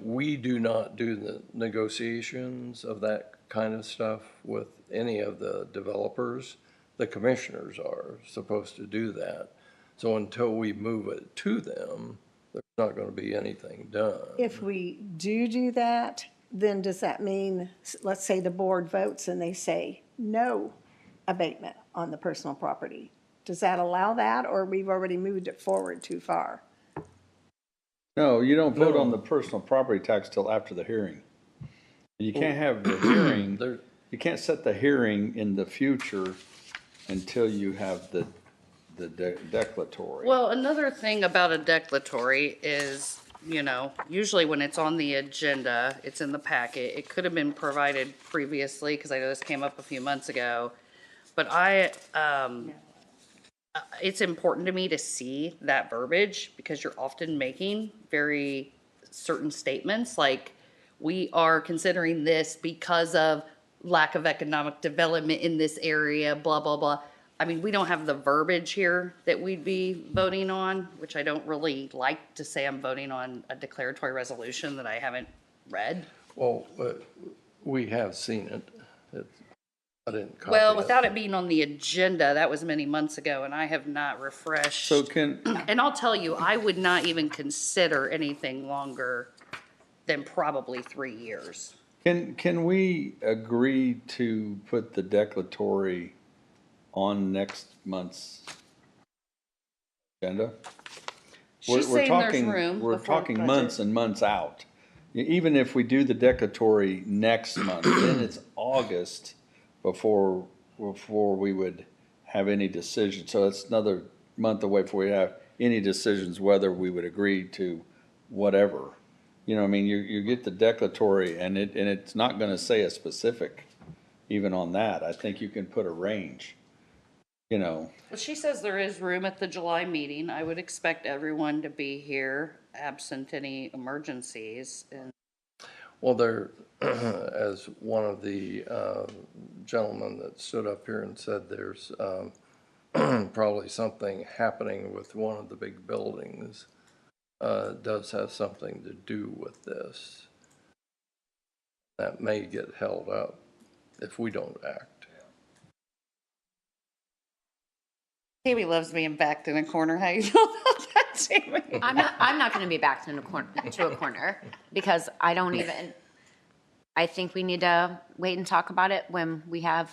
we do not do the negotiations of that kind of stuff with any of the developers. The commissioners are supposed to do that. So until we move it to them, there's not going to be anything done. If we do that, then does that mean, let's say the board votes and they say, no, abatement on the personal property. Does that allow that, or we've already moved it forward too far? No, you don't vote on the personal property tax till after the hearing. You can't have the hearing, you can't set the hearing in the future until you have the declaratory. Well, another thing about a declaratory is, you know, usually when it's on the agenda, it's in the packet. It could have been provided previously, because I know this came up a few months ago. But it's important to me to see that verbiage, because you're often making very certain statements, like, we are considering this because of lack of economic development in this area, blah, blah, blah. I mean, we don't have the verbiage here that we'd be voting on, which I don't really like to say I'm voting on a declaratory resolution that I haven't read. Well, we have seen it. I didn't copy Well, it. without it being on the agenda, that was many months ago, and I have not refreshed. So can, And I'll tell you, I would not even consider anything longer than probably 3 years. can we agree to put the declaratory on next month's agenda? She's saying there's room We're before talking budget. months and months out. Even if we do the declaratory next month, then it's August before we would have any decision. So it's another month away before we have any decisions whether we would agree to whatever. You know, I mean, you get the declaratory, and it's not gonna say a specific even on that. I think you can put a range, you know. Well, she says there is room at the July meeting. I would expect everyone to be here, absent any emergencies. And Well, there, as one of the gentlemen that stood up here and said, there's probably something happening with one of the big buildings, does have something to do with this. That may get held up if we don't act. Tammy loves being backed in a corner. How you feel about that, Tammy? I'm not going to be backed in a corner because I think we need to wait and talk about it when we have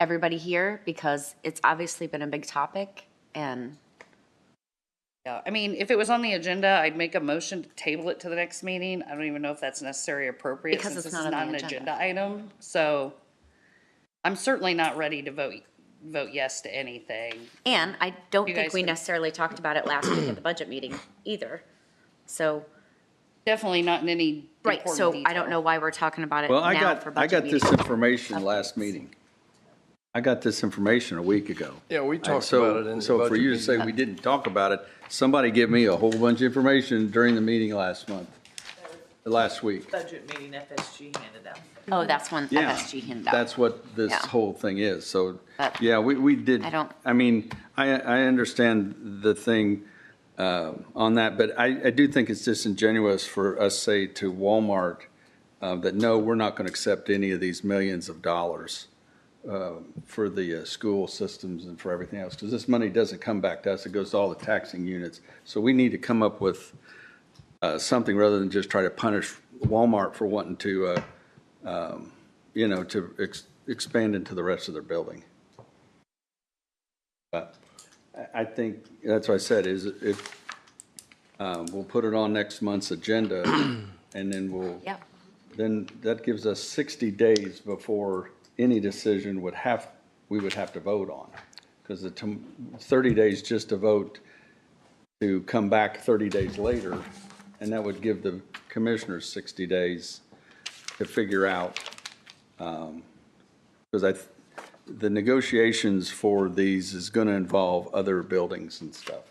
everybody here, because it's obviously been a big topic. And Yeah, I mean, if it was on the agenda, I'd make a motion to table it to the next meeting. I don't even know if that's necessarily appropriate, Because since it's this not is on not the an agenda. agenda item. So I'm certainly not ready to vote yes to anything. And I don't You think guys we can- necessarily talked about it last week at the budget meeting either. So, Definitely not in any right, important so I detail. don't know why we're talking about it Well, now for I budget got this meeting. information last meeting. I got this information a week ago. Yeah, we talked So- about it in the So for budget you to say meeting. we didn't talk about it, somebody give me a whole bunch of information during the meeting last week. Budget meeting FSG handed out. Oh, that's one Yeah, FSG handed out. that's what this Yeah. whole thing is. So, But yeah, we did. I don't- I mean, I understand the thing on that, but I do think it's disingenuous for us say to Walmart that, no, we're not going to accept any of these millions of dollars for the school systems and for everything else, because this money doesn't come back to us. It goes to all the taxing units. So we need to come up with something rather than just try to punish Walmart for wanting to, expand into the rest of their building. But I think, that's what I said, is if, we'll put it on next month's agenda, and then Yeah. then that gives us 60 days before any decision we would have to vote on. Because 30 days just to vote to come back 30 days later, and that would give the commissioners 60 days to figure out, because the negotiations for these is going to involve other buildings and stuff.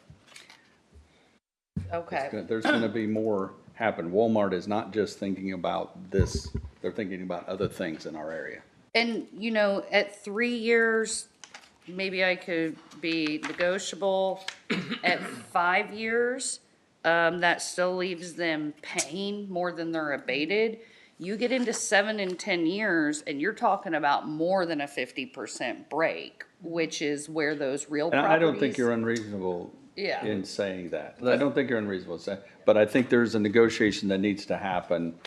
Okay. There's going to be more happen. Walmart is not just thinking about this, they're thinking about other things in our area. And, you know, at 3 years, maybe I could be negotiable. At 5 years, that still leaves them paying more than they're abated. You get into 7 and 10 years, and you're talking about more than a 50% break, which is where those real And properties. I don't think you're unreasonable Yeah. in saying that. I don't think you're unreasonable in saying, but I think there's a negotiation that needs to happen,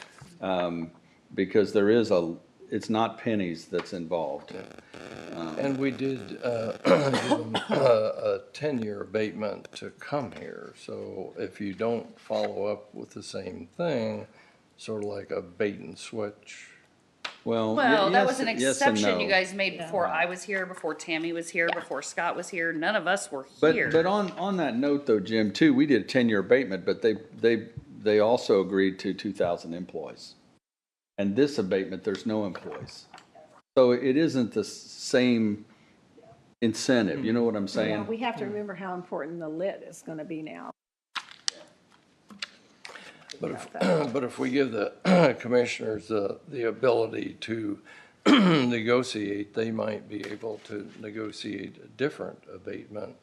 because there is it's not pennies that's involved. And we did give them a 10-year abatement to come here. So if you don't follow up with the same thing, sort of like a bait and switch. Well, Well, that was an yes and exception you no. guys made before I was here, before Tammy was here, before Scott was here. None of us were But here. on that note though, Jim, too, we did a 10-year abatement, but they also agreed to 2,000 employees. And this abatement, there's no employees. So it isn't the same incentive, you know what I'm Yeah, saying? we have to remember how important the lit is gonna be now. But if we give the commissioners the ability to negotiate, they might be able to negotiate a different abatement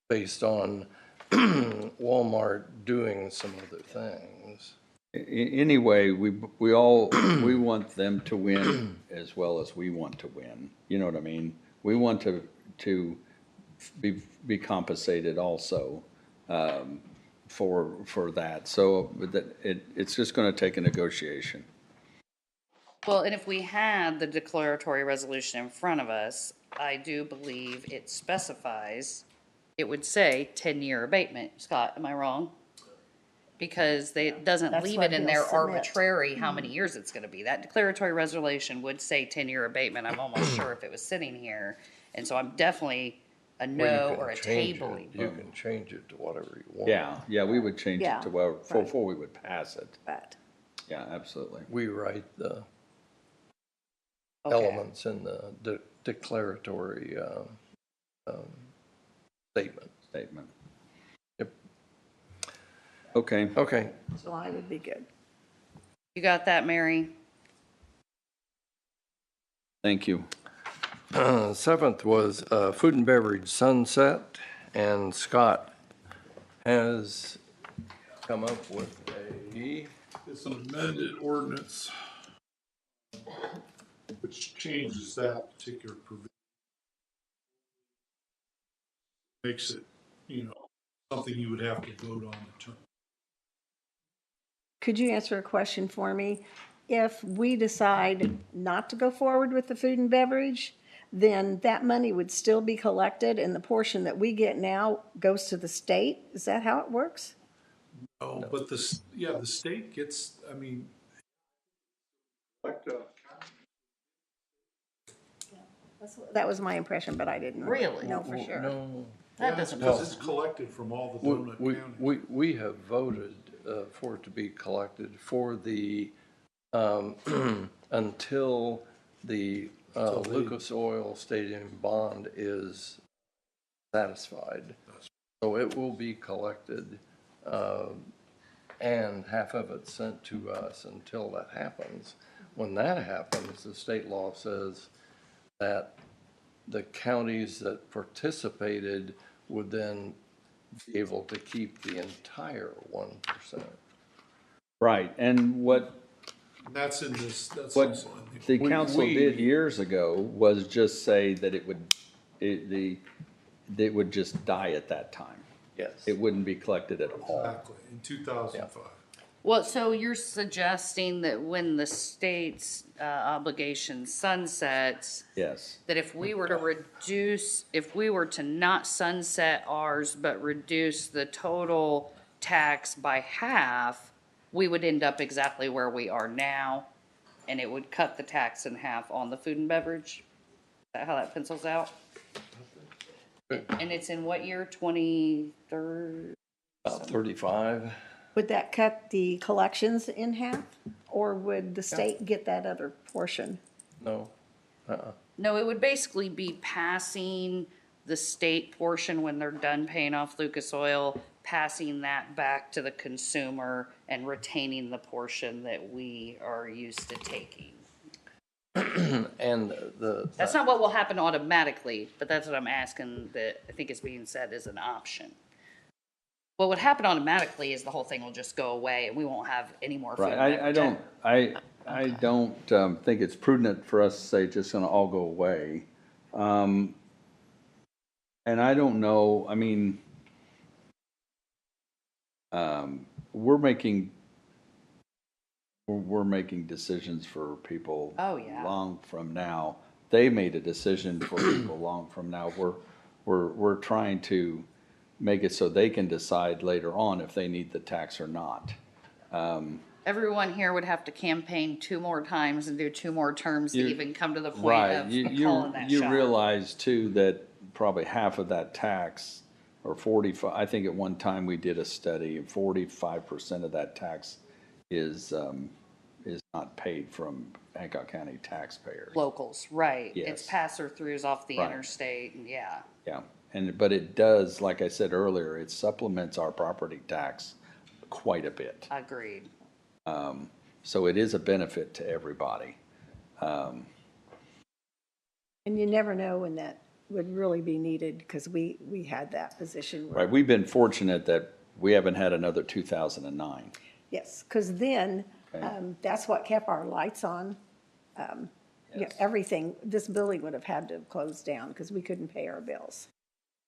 based on Walmart doing some other things. Anyway, we all, we want them to win as well as we want to win. You know what I mean? We want to be compensated also, for that. So that it's just gonna take a negotiation. Well, and if we had the declaratory resolution in front of us, I do believe it specifies, it would say 10-year abatement. Scott, am I wrong? Because it doesn't That's leave what it in he'll there submit. arbitrary how many years it's gonna be. That declaratory resolution would say 10-year abatement. I'm almost sure if it was sitting here. And so I'm definitely a Well, no you can or a change it. tabling. You can change it to whatever you want. Yeah, we would change Yeah, it to where, right. before we would pass it. But Yeah, absolutely. We write the Okay. elements in the declaratory statement. Yep. Okay. Okay. July would be good. You got that, Mary? Thank you. Seventh was food and beverage sunset, and Scott has come up with a. It's an amended ordinance which changes that particular provision. Makes it, something you would have to vote on the term. Could you answer a question for me? If we decide not to go forward with the food and beverage, then that money would still be collected and the portion that we get now goes to the state? Is that how it works? No, but the state gets, That was my impression, but I didn't Really? know for sure. No. That doesn't. because it's collected from all the donut counties. We have voted for it to be collected for the, until the Lucas Oil Stadium bond is satisfied. So it will be collected, and half of it sent to us until that happens. When that happens, the state law says that the counties that participated would then be able to keep the entire 1%. Right, and what That's in this, that's what also in the the. council did years ago was just say that it would just die at that time. Yes. It wouldn't be collected at all. Exactly, in 2005. Well, so you're suggesting that when the state's obligation sunsets, Yes. that if we were to not sunset ours, but reduce the total tax by half, we would end up exactly where we are now, and it would cut the tax in half on the food and beverage? Is that how that pencils out? And it's in what year, 23rd? About 35. Would that cut the collections in half? Or would the state get that other portion? No. No, it would basically be passing the state portion when they're done paying off Lucas Oil, passing that back to the consumer and retaining the portion that we are used to taking. And That's not what will happen automatically, but that's what I'm asking that I think is being said as an option. What would happen automatically is the whole thing will just go away and we won't have any more food. Right, I don't think it's prudent for us to say it's just gonna all go away. And I don't know, we're we're making decisions for people. Oh, yeah. Long from now. They made a decision for people long from now. We're trying to make it so they can decide later on if they need the tax or not. Everyone here would have to campaign 2 more times and do 2 more terms to You- even come to the point Right, of you calling that you shot. realize too that probably half of that tax, or 45, I think at one time we did a study, 45% of that tax is not paid from Hancock County taxpayers. Locals, right. Yes. It's passer-throughs off the Right. interstate, and yeah. Yeah, but it does, like I said earlier, it supplements our property tax quite a bit. Agreed. So it is a benefit to everybody. And you never know when that would really be needed, because we had that position. Right, we've been fortunate that we haven't had another 2009. Yes, because then, Okay. that's what kept our lights on. You know, everything, this building would have had to have closed down because we couldn't pay our bills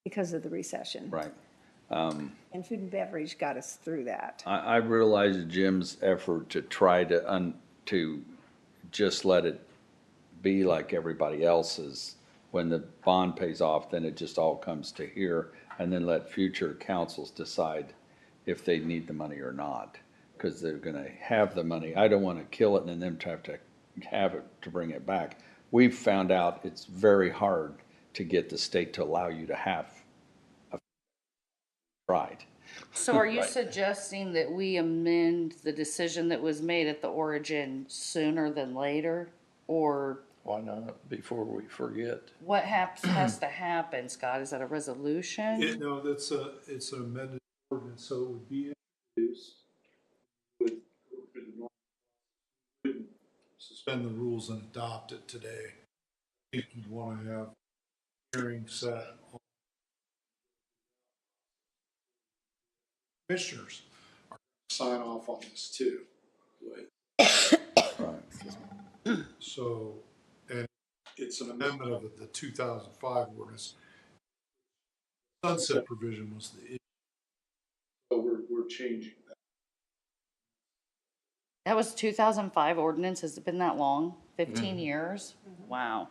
because of the recession. Right. And food and beverage got us through that. I realize Jim's effort to try to just let it be like everybody else's. When the bond pays off, then it just all comes to here, and then let future councils decide if they need the money or not, because they're gonna have the money. I don't wanna kill it and then them have to have it to bring it back. We've found out it's very hard to get the state to allow you to have a ride. So are you Right. suggesting that we amend the decision that was made at the origin sooner than later? Or Why not, before we forget? what has to happen, Scott? Is that a resolution? No, it's an amended ordinance, so it would be introduced with, wouldn't suspend the rules and adopt it today. I think you'd want to have hearing set on commissioners are going to sign off on this too. So, and it's an amendment of the 2005 ordinance. Sunset provision was the issue. So we're changing that. That was 2005 ordinance. Has it been that long? 15 years? Wow.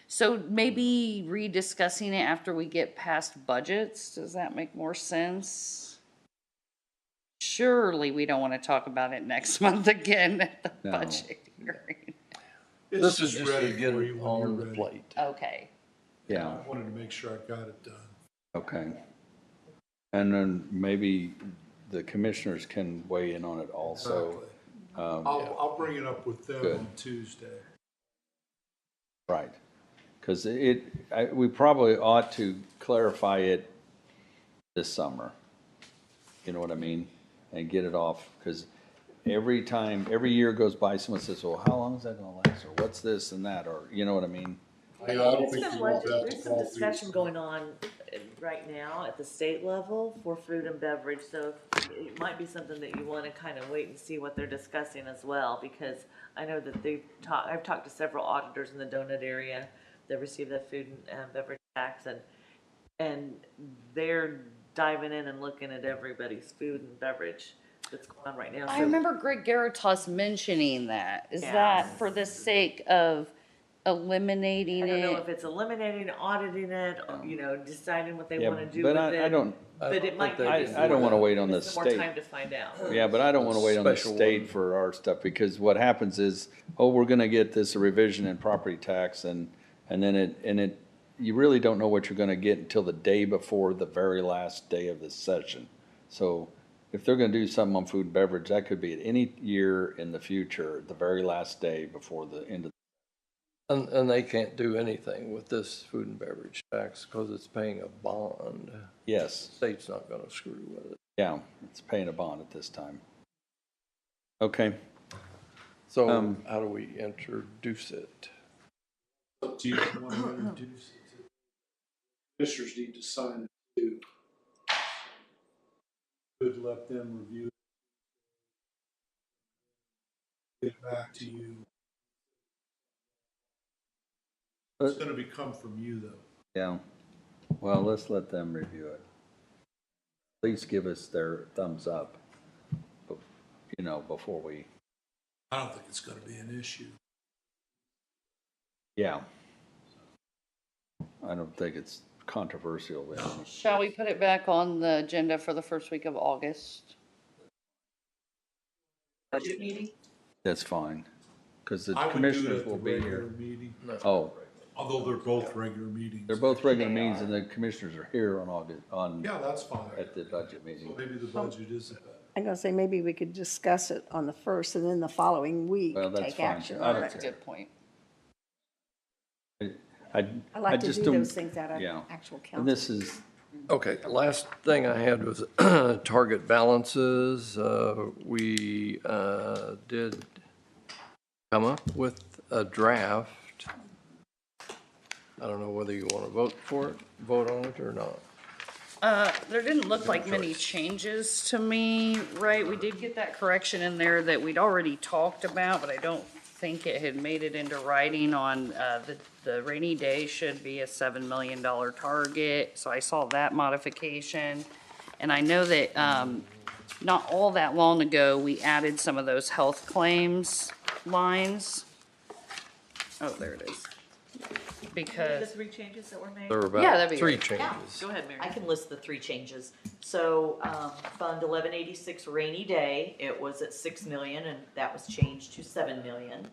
So maybe rediscussing it after we get past budgets, does that make more sense? Surely we don't want to talk about it next month again at the No. budget hearing. This is just ready to get for it you when on you're the ready. plate. Okay. Yeah, I wanted to make sure I got it done. okay. And then maybe the commissioners can weigh in on it also. Exactly. I'll bring it up with them Good. on Tuesday. Right, because we probably ought to clarify it this summer. You know what I mean? And get it off, because every year goes by, someone says, well, how long is that gonna last, or what's this and that, or, you know what I mean? I don't There's think some you want that to there's some fall through. discussion going on right now at the state level for food and beverage, so it might be something that you wanna kind of wait and see what they're discussing as well, because I know that I've talked to several auditors in the donut area that receive that food and beverage tax, and they're diving in and looking at everybody's food and beverage that's going on right now. I So- remember Greg Garatos mentioning that. Is Yeah. that for the sake of eliminating I don't know it? if it's eliminating, auditing it, you know, deciding what they Yeah, wanna do but with it. I don't, But it might give us I don't wanna wait on the some more state. time to find out. Yeah, but I don't wanna wait on the Special state one. for our stuff, because what happens is, we're gonna get this revision in property tax, and then you really don't know what you're gonna get until the day before the very last day of the session. So if they're gonna do something on food and beverage, that could be at any year in the future, the very last day before the end of. And they can't do anything with this food and beverage tax because it's paying a bond. Yes. State's not gonna screw with it. Yeah, it's paying a bond at this time. Okay. So how do we introduce it? Up to you if you want to introduce it. Commissioners need to sign it too. Could let them review it. Get back to you. It's gonna come from you though. Yeah, well, let's let them review it. Please give us their thumbs up, before we. I don't think it's gonna be an issue. Yeah. I don't think it's controversial then. Shall we put it back on the agenda for the first week of August? Budget meeting? That's fine, because the I would do it commissioners at the will be regular here. meeting, Oh, although they're both regular meetings. they're both regular meetings and the commissioners are here on August, Yeah, that's fine. at the budget meeting. Maybe the budget isn't better. I'm gonna say maybe we could discuss it on the first and then the following week, Well, that's take fine. action I on don't That's a it. good point. I like to just do don't- those things out of yeah. actual And council. this is, Okay, last thing I had was target balances. We did come up with a draft. I don't know whether you want to vote on it or not. There didn't look like many changes to me, right? We did get that correction in there that we'd already talked about, but I don't think it had made it into writing on, the rainy day should be a $7 million target. So I saw that modification. And I know that, not all that long ago, we added some of those health claims lines. Oh, there it is. The Because, 3 changes that were made? There were Yeah, about that'd be three great. changes. Go ahead, Mary. I can list the 3 changes. So, Fund 1186 rainy day, it was at 6 million and that was changed to 7 million.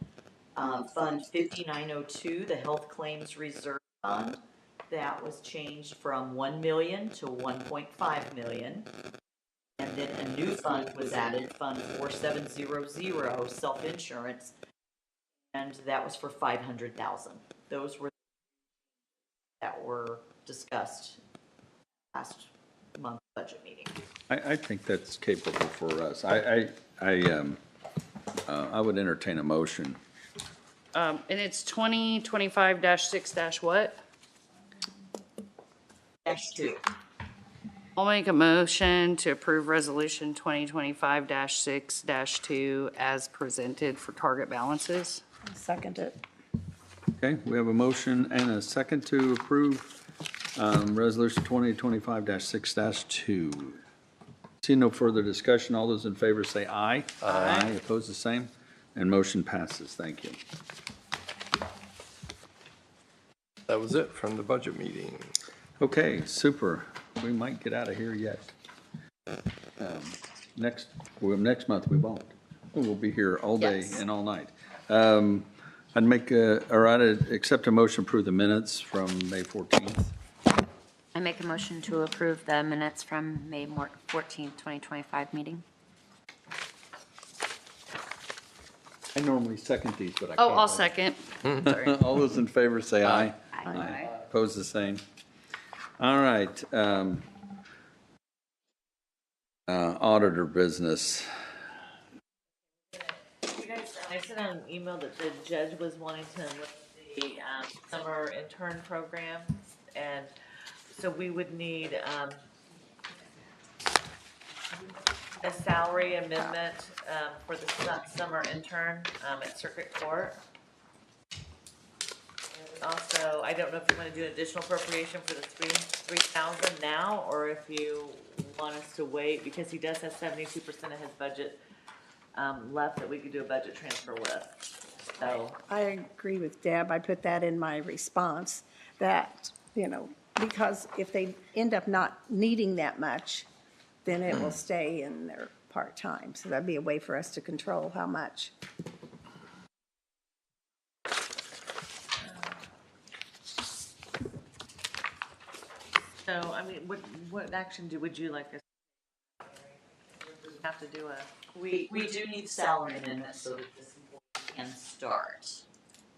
Fund 5902, the health claims reserve fund, that was changed from 1 million to 1.5 million. And then a new fund was added, Fund 4700, self-insurance, and that was for 500,000. Those were that were discussed last month's budget meeting. I think that's capable for us. I would entertain a motion. and it's 2025-6- what? -2. I'll make a motion to approve resolution 2025-6-2 as presented for target balances. Second it. Okay, we have a motion and a second to approve Resolution 2025-6-2. See no further discussion. All those in favor say aye. Aye. Opposed, the same. And motion passes. Thank you. That was it from the budget meeting. Okay, super. We might get out of here yet. Next month we won't. We'll be here all day Yes. and all night. I'd accept a motion to approve the minutes from May 14th. I make a motion to approve the minutes from May 14th, 2025 meeting. I normally second these, but I can't. Oh, I'll second. Sorry. All those in favor say aye. Aye. Opposed, the same. All right. Auditor business. You guys, I sent out an email that the judge was wanting to look at the summer intern programs, and so we would need a salary amendment for the summer intern at Circuit Court. And also, I don't know if you want to do an additional appropriation for the 3,000 now, or if you want us to wait, because he does have 72% of his budget left that we could do a budget transfer with. So, I agree with Deb. I put that in my response, that, because if they end up not needing that much, then it will stay in their part-time. So that'd be a way for us to control how much. so I mean, what action would you like us? We have to do a. We do need salary amendments so that this can start.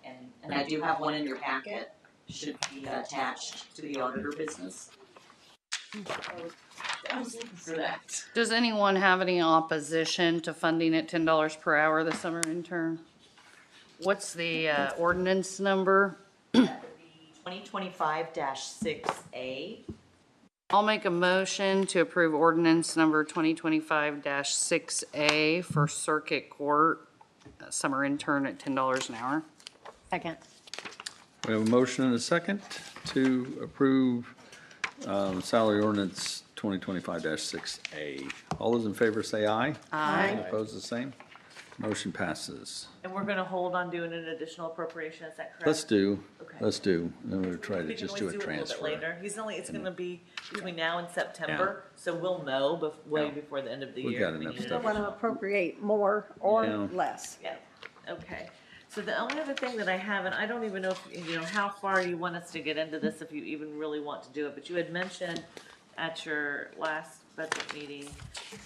And I do have one in your packet, should be attached to the auditor business. I was looking for that. Does anyone have any opposition to funding at $10 per hour the summer intern? What's the ordinance number? 2025-6A. I'll make a motion to approve ordinance number 2025-6A for Circuit Court, summer intern at $10 an hour. Second. We have a motion and a second to approve salary ordinance 2025-6A. All those in favor say aye. Aye. Opposed, the same. Motion passes. And we're gonna hold on doing an additional appropriation, is that correct? Let's do. Okay. Let's do. Then we'll try to We can just always do a it little bit transfer. later. It's gonna be between now and September, so we'll know way Yeah. before the end of the We've year. got if we enough need You it. don't want to appropriate more or Yeah. less. Yeah, okay. So the only other thing that I have, and I don't even know if, how far you want us to get into this, if you even really want to do it, but you had mentioned at your last budget meeting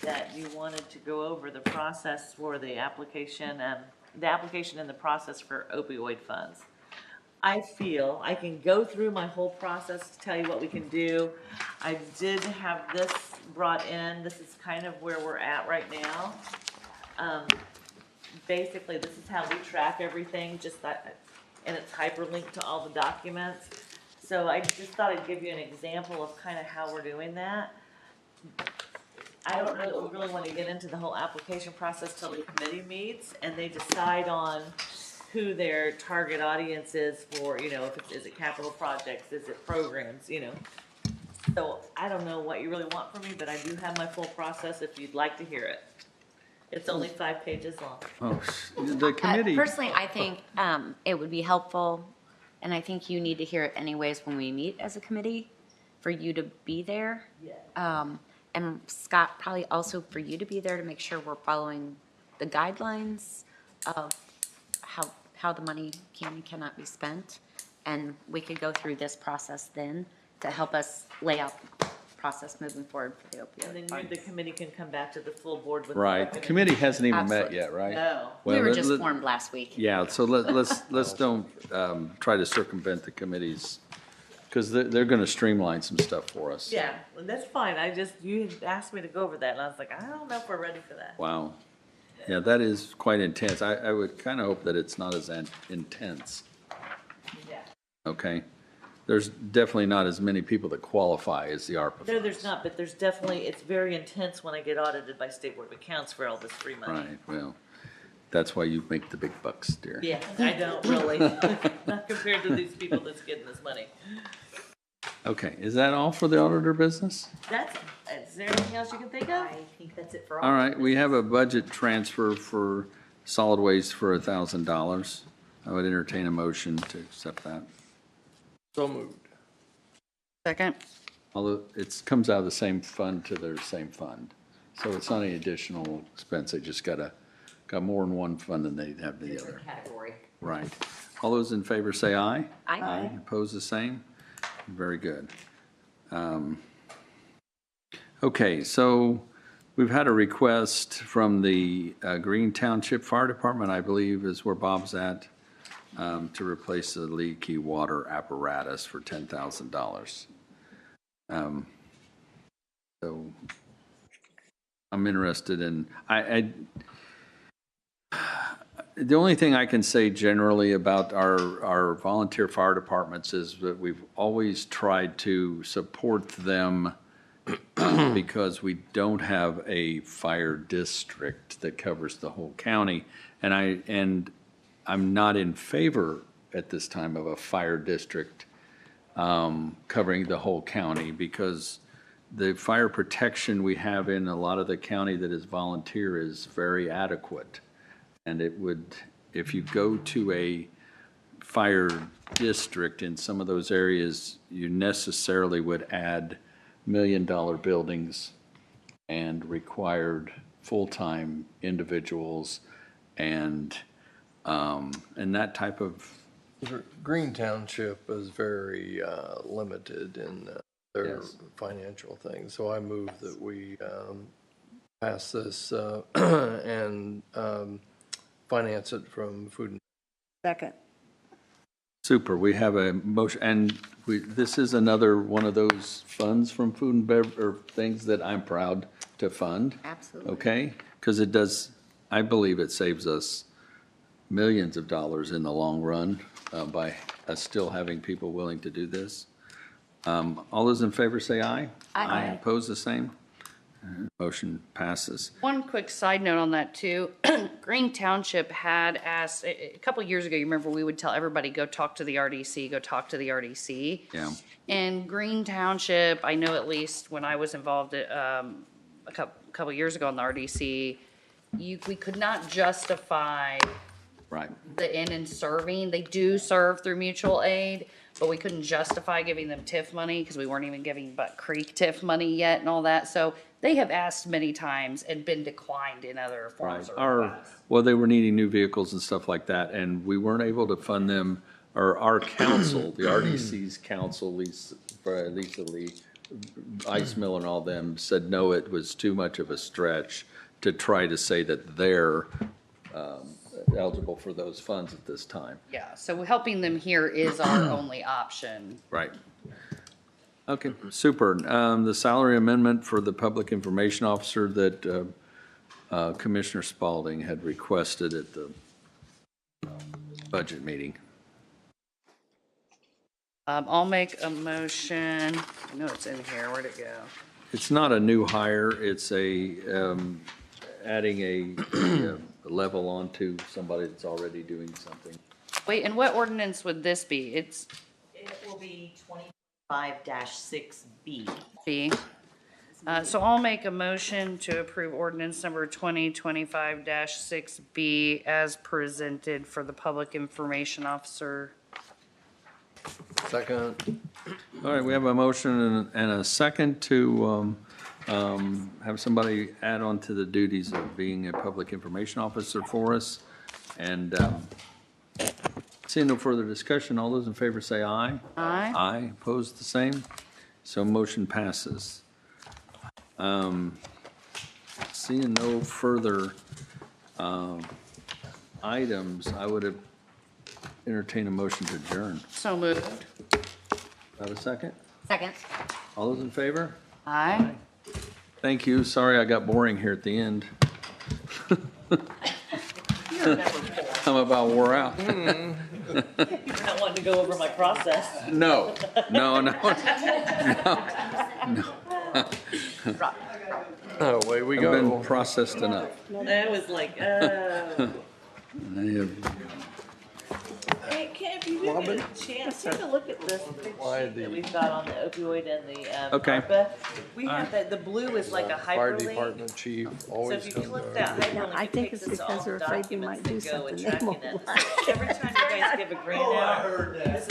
that you wanted to go over the process for the application and the process for opioid funds. I feel I can go through my whole process to tell you what we can do. I did have this brought in. This is kind of where we're at right now. Basically, this is how we track everything, just that, and it's hyperlinked to all the documents. So I just thought I'd give you an example of kind of how we're doing that. I don't know that we really want to get into the whole application process till the committee meets and they decide on who their target audience is for, is it capital projects, is it programs, So I don't know what you really want from me, but I do have my full process if you'd like to hear it. It's only 5 pages long. Oh, the committee. Personally, I think it would be helpful, and I think you need to hear it anyways when we meet as a committee, for you to be there. And Scott, probably also for you to be there to make sure we're following the guidelines of how the money can and cannot be spent. And we could go through this process then to help us lay out the process moving forward for the opioid And then funds. the committee can come back to the full board with. Right. The committee hasn't even met Absolutely. yet, right? No. We Well, were let- just let- formed last week. Yeah, so let's don't try to circumvent the committees, because they're going to streamline some stuff for us. Yeah, well, that's fine. You had asked me to go over that and I was like, I don't know if we're ready for that. Wow. Yeah, that is quite intense. I would kind of hope that it's not as intense, Yeah. okay? There's definitely not as many people that qualify as the ARPA. There's not, but there's definitely, it's very intense when I get audited by State Board of Accounts for all this free money. Right, well, that's why you make the big bucks, dear. Yeah, I don't really, not compared to these people that's getting this money. Okay, is that all for the auditor business? Is there anything else you can think of? I think that's it for all. All right, we have a budget transfer for solid waste for $1,000. I would entertain a motion to accept that. So moved. Second. Although it comes out of the same fund to their same fund. So it's not any additional expense. They just got more in one fund than they have the other. Category. Right. All those in favor say aye. Aye. Opposed, the same? Very good. Okay, so we've had a request from the Green Township Fire Department, I believe is where Bob's at, to replace the leaky water apparatus for $10,000. So I'm interested in, the only thing I can say generally about our volunteer fire departments is that we've always tried to support them because we don't have a fire district that covers the whole county. And I'm not in favor at this time of a fire district covering the whole county, because the fire protection we have in a lot of the county that is volunteer is very adequate. And it would, if you go to a fire district in some of those areas, you necessarily would add million-dollar buildings and required full-time individuals and that type of. Green Township is very limited in their Yes. financial things, so I move that we pass this and finance it from food and. Second. Super, we have a motion, and this is another one of those funds from food and or things that I'm proud to fund. Absolutely. Okay? Because it does, I believe it saves us millions of dollars in the long run by us still having people willing to do this. All those in favor say aye. Aye. Opposed, the same? Motion passes. One quick side note on that too. Green Township had asked, a couple of years ago, you remember we would tell everybody, go talk to the RDC, go talk to the RDC. Yeah. And Green Township, I know at least when I was involved a couple years ago in the RDC, we could not justify Right. the in and serving. They do serve through mutual aid, but we couldn't justify giving them TIF money because we weren't even giving Buck Creek TIF money yet and all that. So they have asked many times and been declined in other forms Right. or Our, requests. well, they were needing new vehicles and stuff like that, and we weren't able to fund them, or our council, the RDC's council, Lisa Lee, Ice Mill and all them said, no, it was too much of a stretch to try to say that they're eligible for those funds at this time. Yeah, so helping them here is our only option. Right. Okay, super. The salary amendment for the public information officer that Commissioner Spalding had requested at the budget meeting. I'll make a motion. I know it's in here. Where'd it go? It's not a new hire, it's adding a level onto somebody that's already doing something. Wait, and what ordinance would this be? It's It will be 25-6B. B. So I'll make a motion to approve ordinance number 2025-6B as presented for the public information officer. Second. All right, we have a motion and a second to have somebody add on to the duties of being a public information officer for us. And seeing no further discussion, all those in favor say aye. Aye. Aye, opposed the same. So motion passes. Seeing no further items, I would entertain a motion to adjourn. So moved. Have a second? Second. All those in favor? Aye. Thank you. Sorry I got boring here at the end. I'm about wore out. You're not wanting to go over my process. No. Away we I've go. been processed enough. That was like, Hey, Kev, if you didn't get a chance, take a look at this big sheet that we've got on the opioid and the Okay. ARPA. We have that, the blue is like a Fire hyperlink. department chief So always if you comes click to that our. hyperlink, I it think takes it's us to all because the they're afraid you documents might do that go with something they tracking won't it. like. So every time you guys give a grant out, this